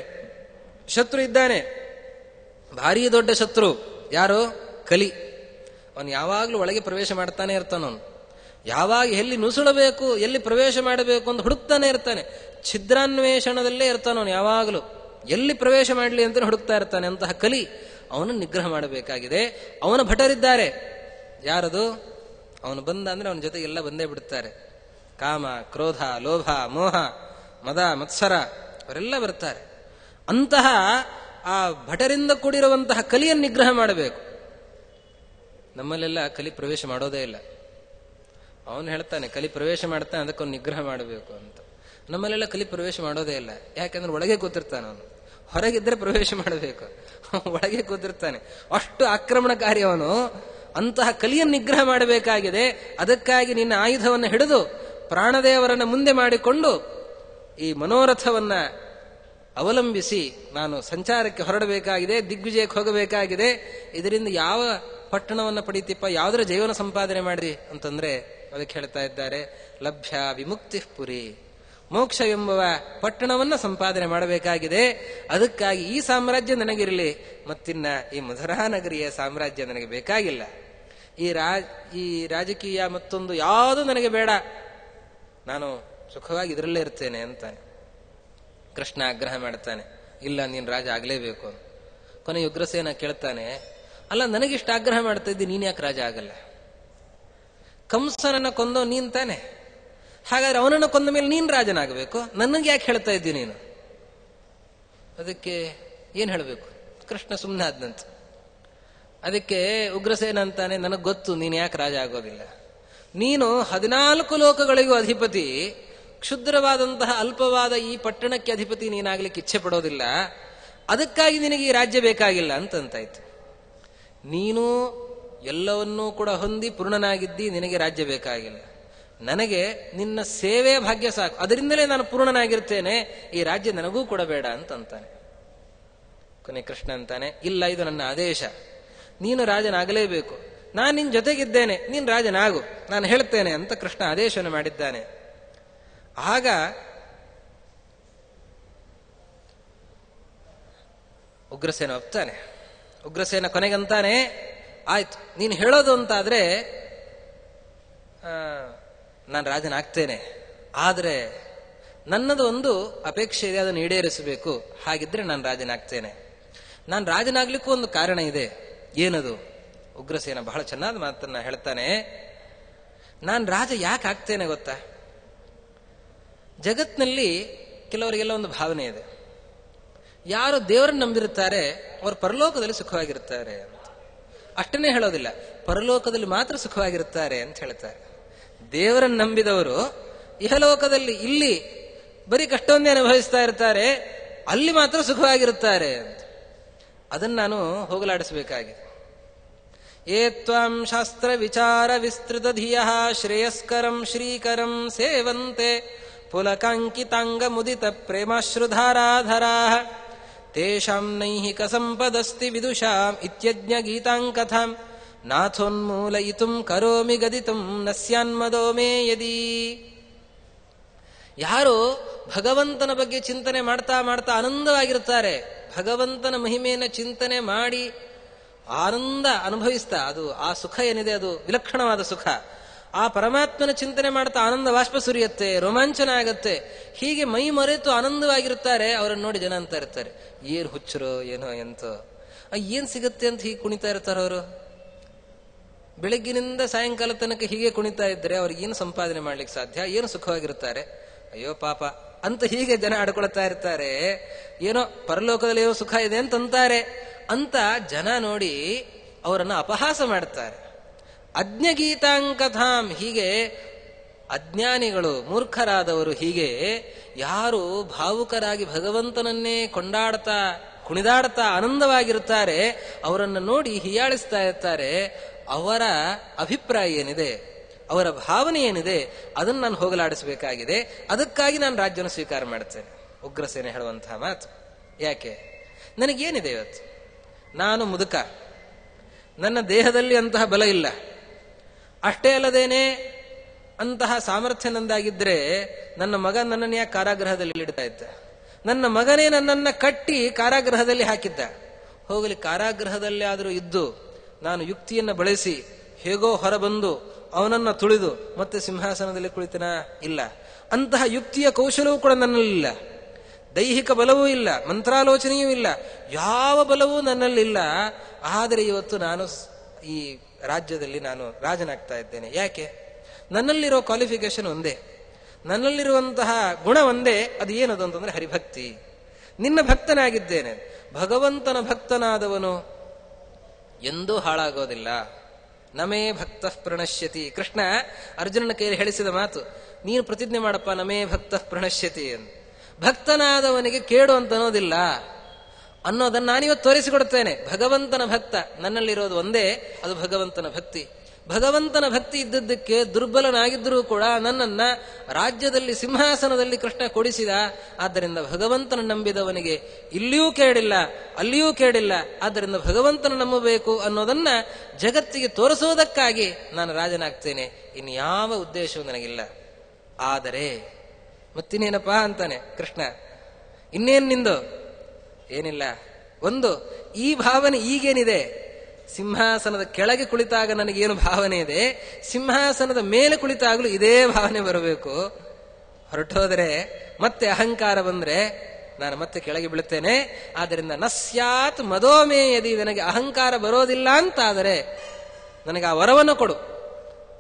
ಶತ್ರು ಇದ್ದಾನೆ, ಭಾರೀ ದೊಡ್ಡ ಶತ್ರು. ಯಾರು? ಕಲಿ. ಅವನು ಯಾವಾಗಲೂ ಒಳಗೆ ಪ್ರವೇಶ ಮಾಡ್ತಾನೆ ಇರ್ತಾನವನು. ಯಾವಾಗ ಎಲ್ಲಿ ನುಸುಳಬೇಕು, ಎಲ್ಲಿ ಪ್ರವೇಶ ಮಾಡಬೇಕು ಅಂತ ಹುಡುಕ್ತಾನೆ ಇರ್ತಾನೆ. ಛಿದ್ರಾನ್ವೇಷಣದಲ್ಲೇ ಇರ್ತಾನವನು ಯಾವಾಗಲೂ. ಎಲ್ಲಿ ಪ್ರವೇಶ ಮಾಡಲಿ ಅಂತ ಹುಡುಕ್ತಾ ಇರ್ತಾನೆ. ಅಂತಹ ಕಲಿ ಅವನನ್ನು ನಿಗ್ರಹ ಮಾಡಬೇಕಾಗಿದೆ. ಅವನ ಭಟರಿದ್ದಾರೆ. ಯಾರದು? ಅವನು ಬಂದ ಅಂದ್ರೆ ಅವನ ಜೊತೆಗೆ ಎಲ್ಲ ಬಂದೇ ಬಿಡುತ್ತಾರೆ. ಕಾಮ, ಕ್ರೋಧ, ಲೋಭ, ಮೋಹ, ಮದ, ಮತ್ಸರ ಅವರೆಲ್ಲ ಬರ್ತಾರೆ. ಅಂತಹ ಆ ಭಟರಿಂದ ಕೂಡಿರುವಂತಹ ಕಲಿಯನ್ನು ನಿಗ್ರಹ ಮಾಡಬೇಕು. ನಮ್ಮಲ್ಲೆಲ್ಲ ಕಲಿ ಪ್ರವೇಶ ಮಾಡೋದೇ ಇಲ್ಲ. ಅವನು ಹೇಳ್ತಾನೆ ಕಲಿ ಪ್ರವೇಶ ಮಾಡ್ತಾನೆ, ಅದಕ್ಕೊಂದು ನಿಗ್ರಹ ಮಾಡಬೇಕು ಅಂತ. ನಮ್ಮಲ್ಲೆಲ್ಲ ಕಲಿ ಪ್ರವೇಶ ಮಾಡೋದೇ ಇಲ್ಲ. ಯಾಕಂದ್ರೆ ಒಳಗೆ ಕೂತಿರ್ತಾನೆ ಅವನು. ಹೊರಗಿದ್ರೆ ಪ್ರವೇಶ ಮಾಡಬೇಕು, ಒಳಗೆ ಕೂತಿರ್ತಾನೆ. ಅಷ್ಟು ಆಕ್ರಮಣಕಾರಿ ಅವನು. ಅಂತಹ ಕಲಿಯನ್ನು ನಿಗ್ರಹ ಮಾಡಬೇಕಾಗಿದೆ. ಅದಕ್ಕಾಗಿ ನಿನ್ನ ಆಯುಧವನ್ನು ಹಿಡಿದು ಪ್ರಾಣದೇವರನ್ನ ಮುಂದೆ ಮಾಡಿಕೊಂಡು ಈ ಮನೋರಥವನ್ನ ಅವಲಂಬಿಸಿ ನಾನು ಸಂಚಾರಕ್ಕೆ ಹೊರಡಬೇಕಾಗಿದೆ, ದಿಗ್ವಿಜಯಕ್ಕೆ ಹೋಗಬೇಕಾಗಿದೆ. ಇದರಿಂದ ಯಾವ ಪಟ್ಟಣವನ್ನು ಪಡೀತಿಪ್ಪ, ಯಾವುದರ ಜೀವನ ಸಂಪಾದನೆ ಮಾಡಿರಿ ಅಂತಂದ್ರೆ ಅದಕ್ಕೆ ಹೇಳ್ತಾ ಇದ್ದಾರೆ, ಲಭ್ಯ ವಿಮುಕ್ತಿ ಪುರಿ, ಮೋಕ್ಷ ಎಂಬುವ ಪಟ್ಟಣವನ್ನ ಸಂಪಾದನೆ ಮಾಡಬೇಕಾಗಿದೆ. ಅದಕ್ಕಾಗಿ ಈ ಸಾಮ್ರಾಜ್ಯ ನನಗಿರಲಿ, ಮತ್ತಿನ್ನ ಈ ಮಧುರಾನಗರಿಯ ಸಾಮ್ರಾಜ್ಯ ನನಗೆ ಬೇಕಾಗಿಲ್ಲ. ಈ ರಾಜಕೀಯ ಮತ್ತೊಂದು ಯಾವುದು ನನಗೆ ಬೇಡ, ನಾನು ಸುಖವಾಗಿ ಇದರಲ್ಲೇ ಇರ್ತೇನೆ ಅಂತಾನೆ. ಕೃಷ್ಣ ಆಗ್ರಹ ಮಾಡ್ತಾನೆ, ಇಲ್ಲ ನೀನು ರಾಜ ಆಗ್ಲೇಬೇಕು. ಕೊನೆ ಉಗ್ರಸೇನ ಕೇಳ್ತಾನೆ, ಅಲ್ಲ ನನಗಿಷ್ಟು ಆಗ್ರಹ ಮಾಡ್ತಾ ಇದ್ದಿ, ನೀನ್ ಯಾಕೆ ರಾಜ ಆಗಲ್ಲ? ಕಂಸನನ್ನ ಕೊಂದೋ ನೀನ್ ತಾನೆ, ಹಾಗಾದ್ರೆ ಅವನನ್ನು ಕೊಂದ ಮೇಲೆ ನೀನ್ ರಾಜನಾಗಬೇಕು, ನನಗೆ ಯಾಕೆ ಹೇಳ್ತಾ ಇದ್ದಿ ನೀನು? ಅದಕ್ಕೆ ಏನ್ ಹೇಳಬೇಕು? ಕೃಷ್ಣ ಸುಮ್ಮನೆ ಆದ್ನಂತ. ಅದಕ್ಕೆ ಉಗ್ರಸೇನ ಅಂತಾನೆ, ನನಗ್ ಗೊತ್ತು ನೀನ್ ಯಾಕೆ ರಾಜ ಆಗೋದಿಲ್ಲ. ನೀನು 14 ಲೋಕಗಳಿಗೂ ಅಧಿಪತಿ, ಕ್ಷುದ್ರವಾದಂತಹ ಅಲ್ಪವಾದ ಈ ಪಟ್ಟಣಕ್ಕೆ ಅಧಿಪತಿ ನೀನಾಗ್ಲಿಕ್ಕೆ ಇಚ್ಛೆ ಪಡೋದಿಲ್ಲ. ಅದಕ್ಕಾಗಿ ನಿನಗೆ ಈ ರಾಜ್ಯ ಬೇಕಾಗಿಲ್ಲ ಅಂತಂತಾಯ್ತು. ನೀನು ಎಲ್ಲವನ್ನೂ ಕೂಡ ಹೊಂದಿ ಪೂರ್ಣನಾಗಿದ್ದಿ, ನಿನಗೆ ರಾಜ್ಯ ಬೇಕಾಗಿಲ್ಲ. ನನಗೆ ನಿನ್ನ ಸೇವೆ ಭಾಗ್ಯ ಸಾಕು, ಅದರಿಂದಲೇ ನಾನು ಪೂರ್ಣನಾಗಿರ್ತೇನೆ, ಈ ರಾಜ್ಯ ನನಗೂ ಕೂಡ ಬೇಡ ಅಂತಂತಾನೆ. ಕೊನೆ ಕೃಷ್ಣ ಅಂತಾನೆ, ಇಲ್ಲ ಇದು ನನ್ನ ಆದೇಶ, ನೀನು ರಾಜನಾಗಲೇಬೇಕು, ನಾನು ನಿನ್ ಜೊತೆಗಿದ್ದೇನೆ, ನೀನ್ ರಾಜನಾಗು, ನಾನು ಹೇಳ್ತೇನೆ ಅಂತ ಕೃಷ್ಣ ಆದೇಶವನ್ನು ಮಾಡಿದ್ದಾನೆ. ಆಗ ಉಗ್ರಸೇನ ಒಪ್ತಾನೆ. ಉಗ್ರಸೇನ ಕೊನೆಗಂತಾನೆ, ಆಯ್ತು ನೀನು ಹೇಳೋದು ಅಂತಾದ್ರೆ ನಾನು ರಾಜನಾಗ್ತೇನೆ, ಆದ್ರೆ ನನ್ನದು ಒಂದು ಅಪೇಕ್ಷೆ ಇದೆ, ಅದನ್ನು ಈಡೇರಿಸಬೇಕು. ಹಾಗಿದ್ರೆ ನಾನು ರಾಜನಾಗ್ತೇನೆ. ನಾನು ರಾಜನಾಗ್ಲಿಕ್ಕೂ ಒಂದು ಕಾರಣ ಇದೆ. ಏನದು? ಉಗ್ರಸೇನ ಬಹಳ ಚೆನ್ನಾದ ಮಾತನ್ನ ಹೇಳ್ತಾನೆ. ನಾನು ರಾಜ ಯಾಕೆ ಆಗ್ತೇನೆ ಗೊತ್ತಾ? ಜಗತ್ನಲ್ಲಿ ಕೆಲವರಿಗೆಲ್ಲ ಒಂದು ಭಾವನೆ ಇದೆ, ಯಾರು ದೇವರನ್ನು ನಂಬಿರುತ್ತಾರೆ ಅವರು ಪರಲೋಕದಲ್ಲಿ ಸುಖವಾಗಿರುತ್ತಾರೆ ಅಂತ. ಅಷ್ಟನ್ನೇ ಹೇಳೋದಿಲ್ಲ, ಪರಲೋಕದಲ್ಲಿ ಮಾತ್ರ ಸುಖವಾಗಿರುತ್ತಾರೆ ಅಂತ ಹೇಳ್ತಾರೆ. ದೇವರನ್ನು ನಂಬಿದವರು ಇಹಲೋಕದಲ್ಲಿ ಇಲ್ಲಿ ಬರೀ ಕಷ್ಟವನ್ನೇ ಅನುಭವಿಸ್ತಾ ಇರ್ತಾರೆ, ಅಲ್ಲಿ ಮಾತ್ರ ಸುಖವಾಗಿರುತ್ತಾರೆ ಅಂತ. ಅದನ್ನು ನಾನು ಹೋಗಲಾಡಿಸಬೇಕಾಗಿದೆ. ಯೇ ತ್ವಾಂ ಶಾಸ್ತ್ರ ವಿಚಾರ ವಿಸ್ತೃತ ಧಿಯಃ ಶ್ರೇಯಸ್ಕರಂ ಶ್ರೀಕರಂ ಸೇವಂತೆ ಪುಲಕಾಂಕಿತಾಂಗ ಮುದಿತ ಪ್ರೇಮಾಶ್ರುಧಾರಾಧರಾಃ ತೇಷಾಂ ನೈಹಿಕ ಸಂಪದಸ್ತಿ ವಿದುಷಾಂ ಇತ್ಯಜ್ಞ ಗೀತಾಂಕಥಾಂ ನಾಥೋನ್ಮೂಲಯಿತುಂ ಕರೋಮಿ ಗದಿತುಂ ನಸ್ಯಾನ್ಮದೋ ಮೇ ಯದಿ. ಯಾರು ಭಗವಂತನ ಬಗ್ಗೆ ಚಿಂತನೆ ಮಾಡ್ತಾ ಮಾಡ್ತಾ ಆನಂದವಾಗಿರುತ್ತಾರೆ, ಭಗವಂತನ ಮಹಿಮೆಯನ್ನು ಚಿಂತನೆ ಮಾಡಿ ಆನಂದ ಅನುಭವಿಸ್ತಾ, ಅದು ಆ ಸುಖ ಏನಿದೆ ಅದು ವಿಲಕ್ಷಣವಾದ ಸುಖ. ಆ ಪರಮಾತ್ಮನ ಚಿಂತನೆ ಮಾಡ್ತಾ ಆನಂದ ಬಾಷ್ಪ ಸುರಿಯುತ್ತೆ, ರೋಮಾಂಚನ ಆಗತ್ತೆ. ಹೀಗೆ ಮೈ ಮರೆತು ಆನಂದವಾಗಿರುತ್ತಾರೆ. ಅವರನ್ನು ನೋಡಿ ಜನ ಅಂತ ಇರ್ತಾರೆ, ಏನ್ ಹುಚ್ಚರು ಏನೋ ಎಂತೋ, ಏನ್ ಸಿಗುತ್ತೆ ಅಂತ ಹೀಗೆ ಕುಣಿತಾ ಇರ್ತಾರೆ ಅವರು. ಬೆಳಗ್ಗಿನಿಂದ ಸಾಯಂಕಾಲ ತನಕ ಹೀಗೆ ಕುಣಿತಾ ಇದ್ರೆ ಅವ್ರಿಗೆ ಏನು ಸಂಪಾದನೆ ಮಾಡ್ಲಿಕ್ಕೆ ಸಾಧ್ಯ? ಏನು ಸುಖವಾಗಿರುತ್ತಾರೆ? ಅಯ್ಯೋ ಪಾಪ ಅಂತ ಹೀಗೆ ಜನ ಆಡ್ಕೊಳ್ತಾ ಇರ್ತಾರೆ. ಏನೋ ಪರಲೋಕದಲ್ಲಿ ಏನೋ ಸುಖ ಇದೆ ಅಂತಂತಾರೆ ಅಂತ ಜನ ನೋಡಿ ಅವರನ್ನು ಅಪಹಾಸ ಮಾಡ್ತಾರೆ. ಅಜ್ಞಗೀತಾಂಕಥಾಂ, ಹೀಗೆ ಅಜ್ಞಾನಿಗಳು ಮೂರ್ಖರಾದವರು, ಹೀಗೆ ಯಾರು ಭಾವುಕರಾಗಿ ಭಗವಂತನನ್ನೇ ಕೊಂಡಾಡ್ತಾ ಕುಣಿದಾಡ್ತಾ ಆನಂದವಾಗಿರುತ್ತಾರೆ ಅವರನ್ನು ನೋಡಿ ಹೀಯಾಳಿಸ್ತಾ ಇರ್ತಾರೆ. ಅವರ ಅಭಿಪ್ರಾಯ ಏನಿದೆ, ಅವರ ಭಾವನೆ ಏನಿದೆ, ಅದನ್ನು ನಾನು ಹೋಗಲಾಡಿಸಬೇಕಾಗಿದೆ. ಅದಕ್ಕಾಗಿ ನಾನು ರಾಜ್ಯವನ್ನು ಸ್ವೀಕಾರ ಮಾಡ್ತೇನೆ. ಉಗ್ರಸೇನೆ ಹೇಳುವಂತಹ ಮಾತು. ಯಾಕೆ? ನನಗೇನಿದೆ ಇವತ್ತು? ನಾನು ಮುದುಕ, ನನ್ನ ದೇಹದಲ್ಲಿ ಅಂತಹ ಬಲ ಇಲ್ಲ. ಅಷ್ಟೇ ಅಲ್ಲದೇನೆ ಅಂತಹ ಸಾಮರ್ಥ್ಯ ನಂದಾಗಿದ್ರೆ ನನ್ನ ಮಗ ನನ್ನನ್ನು ಯಾಕೆ ಕಾರಾಗೃಹದಲ್ಲಿ ಇಡ್ತಾ ಇದ್ದ? ನನ್ನ ಮಗನೇ ನನ್ನನ್ನು ಕಟ್ಟಿ ಕಾರಾಗೃಹದಲ್ಲಿ ಹಾಕಿದ್ದ. ಹೋಗಲಿ, ಕಾರಾಗೃಹದಲ್ಲಿ ಆದರೂ ಇದ್ದು ನಾನು ಯುಕ್ತಿಯನ್ನು ಬಳಸಿ ಹೇಗೋ ಹೊರಬಂದು ಅವನನ್ನ ತುಳಿದು ಮತ್ತೆ ಸಿಂಹಾಸನದಲ್ಲಿ ಕುಳಿತನ? ಇಲ್ಲ. ಅಂತಹ ಯುಕ್ತಿಯ ಕೌಶಲವೂ ಕೂಡ ನನ್ನಲ್ಲಿಲ್ಲ. ದೈಹಿಕ ಬಲವೂ ಇಲ್ಲ, ಮಂತ್ರಾಲೋಚನೆಯೂ ಇಲ್ಲ, ಯಾವ ಬಲವೂ ನನ್ನಲ್ಲಿಲ್ಲ. ಆದರೆ ಇವತ್ತು ನಾನು ಈ ರಾಜ್ಯದಲ್ಲಿ ನಾನು ರಾಜನಾಗ್ತಾ ಇದ್ದೇನೆ. ಯಾಕೆ? ನನ್ನಲ್ಲಿರೋ ಕ್ವಾಲಿಫಿಕೇಶನ್ ಒಂದೇ, ನನ್ನಲ್ಲಿರುವಂತಹ ಗುಣ ಒಂದೇ. ಅದು ಏನದು ಅಂತಂದ್ರೆ ಹರಿಭಕ್ತಿ. ನಿನ್ನ ಭಕ್ತನಾಗಿದ್ದೇನೆ. ಭಗವಂತನ ಭಕ್ತನಾದವನು ಎಂದೂ ಹಾಳಾಗೋದಿಲ್ಲ. ನಮೇ ಭಕ್ತ ಪ್ರಣಶ್ಯತಿ. ಕೃಷ್ಣ ಅರ್ಜುನನ ಕೈಯಲ್ಲಿ ಹೇಳಿಸಿದ ಮಾತು, ನೀನು ಪ್ರತಿಜ್ಞೆ ಮಾಡಪ್ಪ, ನಮೇ ಭಕ್ತ ಪ್ರಣಶ್ಯತಿ ಎಂದು. ಭಕ್ತನಾದವನಿಗೆ ಕೇಡು ಅಂತ ಅನ್ನೋದಿಲ್ಲ ಅನ್ನೋದನ್ನು ನಾನಿವತ್ತು ತೋರಿಸಿಕೊಡ್ತೇನೆ. ಭಗವಂತನ ಭಕ್ತ ನನ್ನಲ್ಲಿರೋದು ಒಂದೇ, ಅದು ಭಗವಂತನ ಭಕ್ತಿ. ಭಗವಂತನ ಭಕ್ತಿ ಇದ್ದದ್ದಕ್ಕೆ ದುರ್ಬಲನಾಗಿದ್ದರೂ ಕೂಡ ನನ್ನನ್ನ ರಾಜ್ಯದಲ್ಲಿ ಸಿಂಹಾಸನದಲ್ಲಿ ಕೃಷ್ಣ ಕೊಡಿಸಿದ. ಆದ್ದರಿಂದ ಭಗವಂತನ ನಂಬಿದವನಿಗೆ ಇಲ್ಲಿಯೂ ಕೇಳಿಲ್ಲ, ಅಲ್ಲಿಯೂ ಕೇಳಿಲ್ಲ. ಆದ್ದರಿಂದ ಭಗವಂತನ ನಂಬಬೇಕು ಅನ್ನೋದನ್ನ ಜಗತ್ತಿಗೆ ತೋರಿಸೋದಕ್ಕಾಗಿ ನಾನು ರಾಜನಾಗ್ತೇನೆ. ಇನ್ಯಾವ ಉದ್ದೇಶವೂ ನನಗಿಲ್ಲ. ಆದರೆ ಮತ್ತಿನ್ನೇನಪ್ಪಾ ಅಂತಾನೆ ಕೃಷ್ಣ. ಇನ್ನೇನ್ ನಿಂದು? ಏನಿಲ್ಲ. ಒಂದು, ಈ ಭಾವನೆ ಈಗೇನಿದೆ, ಸಿಂಹಾಸನದ ಕೆಳಗೆ ಕುಳಿತಾಗ ನನಗೇನು ಭಾವನೆ ಇದೆ, ಸಿಂಹಾಸನದ ಮೇಲೆ ಕುಳಿತಾಗಲೂ ಇದೇ ಭಾವನೆ ಬರಬೇಕು. ಹೊರಟೋದ್ರೆ ಮತ್ತೆ ಅಹಂಕಾರ ಬಂದ್ರೆ ನಾನು ಮತ್ತೆ ಕೆಳಗೆ ಬೀಳುತ್ತೇನೆ. ಆದ್ದರಿಂದ ನಸ್ಯಾತ್ ಮದೋಮೇ ಯದಿ, ನನಗೆ ಅಹಂಕಾರ ಬರೋದಿಲ್ಲ ಅಂತಾದರೆ ನನಗೆ ಆ ವರವನ್ನು ಕೊಡು.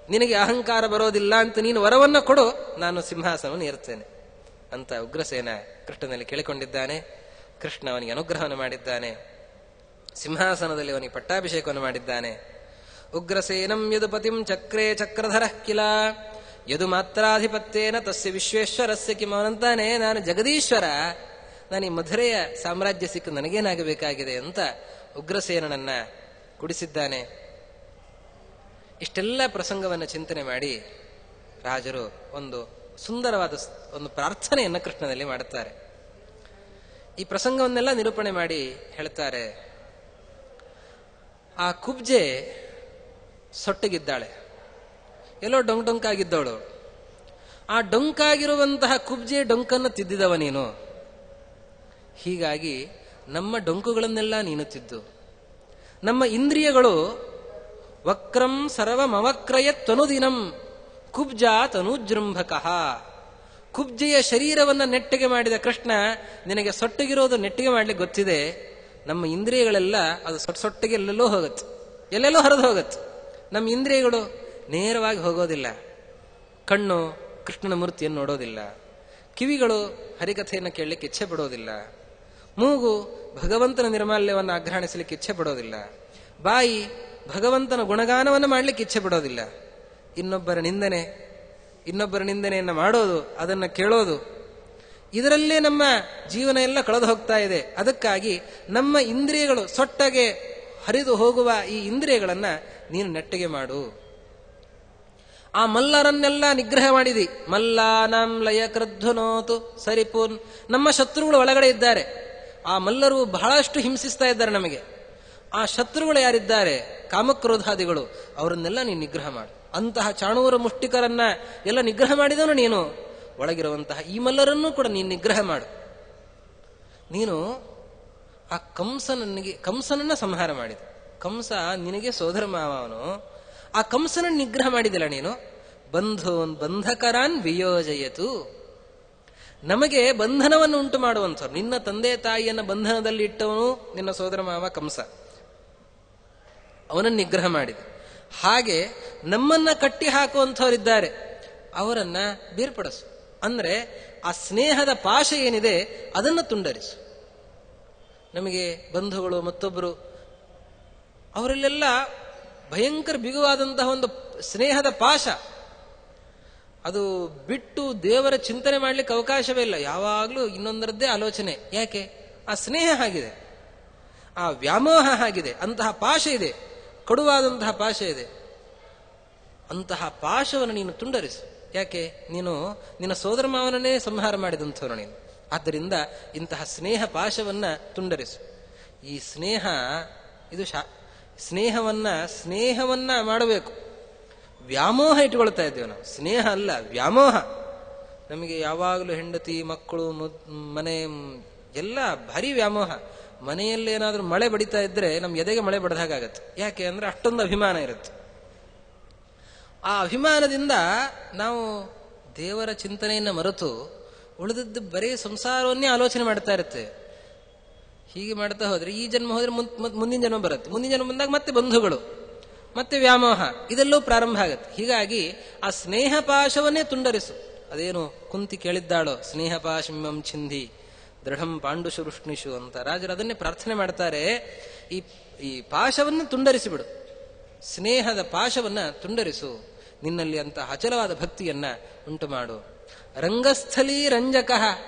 ನಿನಗೆ ಅಹಂಕಾರ ಬರೋದಿಲ್ಲ ಅಂತ ನೀನು ವರವನ್ನು ಕೊಡು, ನಾನು ಸಿಂಹಾಸನವನ್ನು ಏರ್ತೇನೆ ಅಂತ ಉಗ್ರಸೇನ ಕೃಷ್ಣನಲ್ಲಿ ಕೇಳಿಕೊಂಡಿದ್ದಾನೆ. ಕೃಷ್ಣ ಅವನಿಗೆ ಅನುಗ್ರಹವನ್ನು ಮಾಡಿದ್ದಾನೆ. ಸಿಂಹಾಸನದಲ್ಲಿ ಅವನಿಗೆ ಪಟ್ಟಾಭಿಷೇಕವನ್ನು ಮಾಡಿದ್ದಾನೆ. ಉಗ್ರಸೇನಂ ಯದುಪತಿಂ ಚಕ್ರೇ ಚಕ್ರಧರ ಕಿಲ ಯದು ಮಾತ್ರಾಧಿಪತ್ಯೇನ ತಸ್ಯ ವಿಶ್ವೇಶ್ವರಸ್ಯ ಕಿಂ. ಅವನಂತಾನೆ, ನಾನು ಜಗದೀಶ್ವರ, ನಾನು ಈ ಮಧುರೆಯ ಸಾಮ್ರಾಜ್ಯ ಸಿಕ್ಕು ನನಗೇನಾಗಬೇಕಾಗಿದೆ ಅಂತ ಉಗ್ರಸೇನನನ್ನ ಕುಡಿಸಿದ್ದಾನೆ. ಇಷ್ಟೆಲ್ಲ ಪ್ರಸಂಗವನ್ನು ಚಿಂತನೆ ಮಾಡಿ ರಾಜರು ಒಂದು ಸುಂದರವಾದ ಒಂದು ಪ್ರಾರ್ಥನೆಯನ್ನು ಕೃಷ್ಣನಲ್ಲಿ ಮಾಡುತ್ತಾರೆ. ಈ ಪ್ರಸಂಗವನ್ನೆಲ್ಲ ನಿರೂಪಣೆ ಮಾಡಿ ಹೇಳ್ತಾರೆ, ಆ ಕುಬ್ಜೆ ಸೊಟ್ಟಗಿದ್ದಾಳೆ, ಎಲ್ಲೋ ಡೊಂಕಾಗಿದ್ದವಳು. ಆ ಡೊಂಕಾಗಿರುವಂತಹ ಕುಬ್ಜೆ ಡೊಂಕನ್ನು ತಿದ್ದಿದವ ನೀನು. ಹೀಗಾಗಿ ನಮ್ಮ ಡೊಂಕುಗಳನ್ನೆಲ್ಲ ನೀನು ತಿದ್ದು. ನಮ್ಮ ಇಂದ್ರಿಯಗಳು ವಕ್ರಂ ಸರ್ವಮವಕ್ರಯತ್ವನುದಿನಂ ಕುಬ್ಜಾ ತನುಜೃಂಭಕಃ. ಕುಬ್ಜೆಯ ಶರೀರವನ್ನು ನೆಟ್ಟಗೆ ಮಾಡಿದ ಕೃಷ್ಣ ನಿನಗೆ ಸೊಟ್ಟಗಿರೋದು ನೆಟ್ಟಿಗೆ ಮಾಡ್ಲಿಕ್ಕೆ ಗೊತ್ತಿದೆ. ನಮ್ಮ ಇಂದ್ರಿಯಗಳೆಲ್ಲ ಅದು ಸೊಟ್ಟಗೆ ಎಲ್ಲೆಲ್ಲೋ ಹೋಗುತ್ತೆ, ಎಲ್ಲೆಲ್ಲೋ ಹರಿದು ಹೋಗುತ್ತೆ. ನಮ್ಮ ಇಂದ್ರಿಯಗಳು ನೇರವಾಗಿ ಹೋಗೋದಿಲ್ಲ. ಕಣ್ಣು ಕೃಷ್ಣನ ಮೂರ್ತಿಯನ್ನು ನೋಡೋದಿಲ್ಲ, ಕಿವಿಗಳು ಹರಿಕಥೆಯನ್ನು ಕೇಳಲಿಕ್ಕೆ ಇಚ್ಛೆ ಪಡೋದಿಲ್ಲ, ಮೂಗು ಭಗವಂತನ ನಿರ್ಮಾಲ್ಯವನ್ನು ಆಘ್ರಾಣಿಸಲಿಕ್ಕೆ ಇಚ್ಛೆ ಪಡೋದಿಲ್ಲ, ಬಾಯಿ ಭಗವಂತನ ಗುಣಗಾನವನ್ನು ಮಾಡಲಿಕ್ಕೆ ಇಚ್ಛೆ ಪಡೋದಿಲ್ಲ. ಇನ್ನೊಬ್ಬರ ನಿಂದನೆಯನ್ನು ಮಾಡೋದು, ಅದನ್ನು ಕೇಳೋದು, ಇದರಲ್ಲೇ ನಮ್ಮ ಜೀವನ ಎಲ್ಲ ಕಳೆದು ಹೋಗ್ತಾ ಇದೆ. ಅದಕ್ಕಾಗಿ ನಮ್ಮ ಇಂದ್ರಿಯಗಳು ಸೊಟ್ಟಗೆ ಹರಿದು ಹೋಗುವ ಈ ಇಂದ್ರಿಯಗಳನ್ನ ನೀನು ನೆಟ್ಟಗೆ ಮಾಡು. ಆ ಮಲ್ಲರನ್ನೆಲ್ಲ ನಿಗ್ರಹ ಮಾಡಿದಿ. ಮಲ್ಲಾನಾಂ ಲಯ ಕೃಧ್ವನೋತು ಸರಿಪೂನ್. ನಮ್ಮ ಶತ್ರುಗಳು ಒಳಗಡೆ ಇದ್ದಾರೆ. ಆ ಮಲ್ಲರು ಬಹಳಷ್ಟು ಹಿಂಸಿಸ್ತಾ ಇದ್ದಾರೆ ನಮಗೆ. ಆ ಶತ್ರುಗಳು ಯಾರಿದ್ದಾರೆ, ಕಾಮಕ್ರೋಧಾದಿಗಳು, ಅವರನ್ನೆಲ್ಲ ನೀನು ನಿಗ್ರಹ ಮಾಡು. ಅಂತಹ ಚಾಣೂರ ಮುಷ್ಟಿಕರನ್ನ ಎಲ್ಲ ನಿಗ್ರಹ ಮಾಡಿದನು ನೀನು. ಒಳಗಿರುವಂತಹ ಈ ಮಲ್ಲರನ್ನೂ ಕೂಡ ನೀನು ನಿಗ್ರಹ ಮಾಡು. ನೀನು ಆ ಕಂಸನನ್ನ ಸಂಹಾರ ಮಾಡಿದ. ಕಂಸ ನಿನಗೆ ಸೋದರ ಮಾವನು. ಆ ಕಂಸನನ್ನು ನಿಗ್ರಹ ಮಾಡಿದಿಲ್ಲ ನೀನು. ಬಂಧಕರಾನ್ ವಿಯೋಜಯತು. ನಮಗೆ ಬಂಧನವನ್ನು ಉಂಟು ಮಾಡುವಂಥವ್ರು, ನಿನ್ನ ತಂದೆ ತಾಯಿಯನ್ನ ಬಂಧನದಲ್ಲಿ ಇಟ್ಟವನು ನಿನ್ನ ಸೋದರ ಮಾವ ಕಂಸ. ಅವನನ್ನು ನಿಗ್ರಹ ಮಾಡಿದೆ. ಹಾಗೆ ನಮ್ಮನ್ನ ಕಟ್ಟಿ ಹಾಕುವಂಥವರಿದ್ದಾರೆ, ಅವರನ್ನ ಬೇರ್ಪಡಿಸು. ಅಂದ್ರೆ ಆ ಸ್ನೇಹದ ಪಾಶ ಏನಿದೆ ಅದನ್ನು ತುಂಡರಿಸು. ನಮಗೆ ಬಂಧುಗಳು ಮತ್ತೊಬ್ಬರು ಅವರಲ್ಲೆಲ್ಲ ಭಯಂಕರ ಬಿಗುವಾದಂತಹ ಒಂದು ಸ್ನೇಹದ ಪಾಶ, ಅದು ಬಿಟ್ಟು ದೇವರ ಚಿಂತನೆ ಮಾಡ್ಲಿಕ್ಕೆ ಅವಕಾಶವೇ ಇಲ್ಲ. ಯಾವಾಗಲೂ ಇನ್ನೊಂದರದ್ದೇ ಆಲೋಚನೆ. ಯಾಕೆ? ಆ ಸ್ನೇಹ ಹಾಗಿದೆ, ಆ ವ್ಯಾಮೋಹ ಹಾಗಿದೆ, ಅಂತಹ ಪಾಶ ಇದೆ, ಕಡುವಾದಂತಹ ಪಾಶ ಇದೆ. ಅಂತಹ ಪಾಶವನ್ನು ನೀನು ತುಂಡರಿಸು. ಯಾಕೆ? ನೀನು ನಿನ್ನ ಸೋದರ ಮಾವನನ್ನೇ ಸಂಹಾರ ಮಾಡಿದಂಥವನು ನೀನು. ಆದ್ದರಿಂದ ಇಂತಹ ಸ್ನೇಹ ಪಾಶವನ್ನ ತುಂಡರಿಸು. ಈ ಸ್ನೇಹ ಇದು ಸ್ನೇಹವನ್ನ ಮಾಡಬೇಕು. ವ್ಯಾಮೋಹ ಇಟ್ಕೊಳ್ತಾ ಇದ್ದೇವೆ ನಾವು. ಸ್ನೇಹ ಅಲ್ಲ, ವ್ಯಾಮೋಹ. ನಮಗೆ ಯಾವಾಗಲೂ ಹೆಂಡತಿ ಮಕ್ಕಳು ಮನೆ ಎಲ್ಲ ಭಾರಿ ವ್ಯಾಮೋಹ. ಮನೆಯಲ್ಲಿ ಏನಾದ್ರೂ ಮಳೆ ಬಡಿತಾ ಇದ್ರೆ ನಮ್ಮ ಎದೆಗೆ ಮಳೆ ಬಡದ ಹಾಗಾಗತ್ತೆ. ಯಾಕೆ ಅಂದ್ರೆ ಅಷ್ಟೊಂದು ಅಭಿಮಾನ ಇರುತ್ತೆ. ಆ ಅಭಿಮಾನದಿಂದ ನಾವು ದೇವರ ಚಿಂತನೆಯನ್ನು ಮರೆತು ಉಳಿದದ್ದು ಬರೀ ಸಂಸಾರವನ್ನೇ ಆಲೋಚನೆ ಮಾಡ್ತಾ ಇರುತ್ತೆ. ಹೀಗೆ ಮಾಡ್ತಾ ಹೋದ್ರೆ ಈ ಜನ್ಮ ಹೋದ್ರೆ ಮುಂದಿನ ಜನ್ಮ ಬರುತ್ತೆ, ಮುಂದಿನ ಜನ್ಮ ಬಂದಾಗ ಮತ್ತೆ ಬಂಧುಗಳು, ಮತ್ತೆ ವ್ಯಾಮೋಹ, ಇದೆಲ್ಲವೂ ಪ್ರಾರಂಭ ಆಗತ್ತೆ. ಹೀಗಾಗಿ ಆ ಸ್ನೇಹ ಪಾಶವನ್ನೇ ತುಂಡರಿಸು. ಅದೇನು ಕುಂತಿ ಕೇಳಿದ್ದಾಳೋ, ಸ್ನೇಹ ಪಾಶಮಿಮಂ ಛಿಂದಿ ದೃಢಂ ಪಾಂಡುಷು ವೃಷ್ಣಿಷು ಅಂತ ರಾಜರು ಅದನ್ನೇ ಪ್ರಾರ್ಥನೆ ಮಾಡ್ತಾರೆ. ಈ ಪಾಶವನ್ನು ತುಂಡರಿಸಿಬಿಡು, ಸ್ನೇಹದ ಪಾಶವನ್ನ ತುಂಡರಿಸು, ನಿನ್ನಲ್ಲಿ ಅಂತ ಅಚಲವಾದ ಭಕ್ತಿಯನ್ನ ಉಂಟು ಮಾಡು. ರಂಗಸ್ಥಳೀ ರಂಜಕ,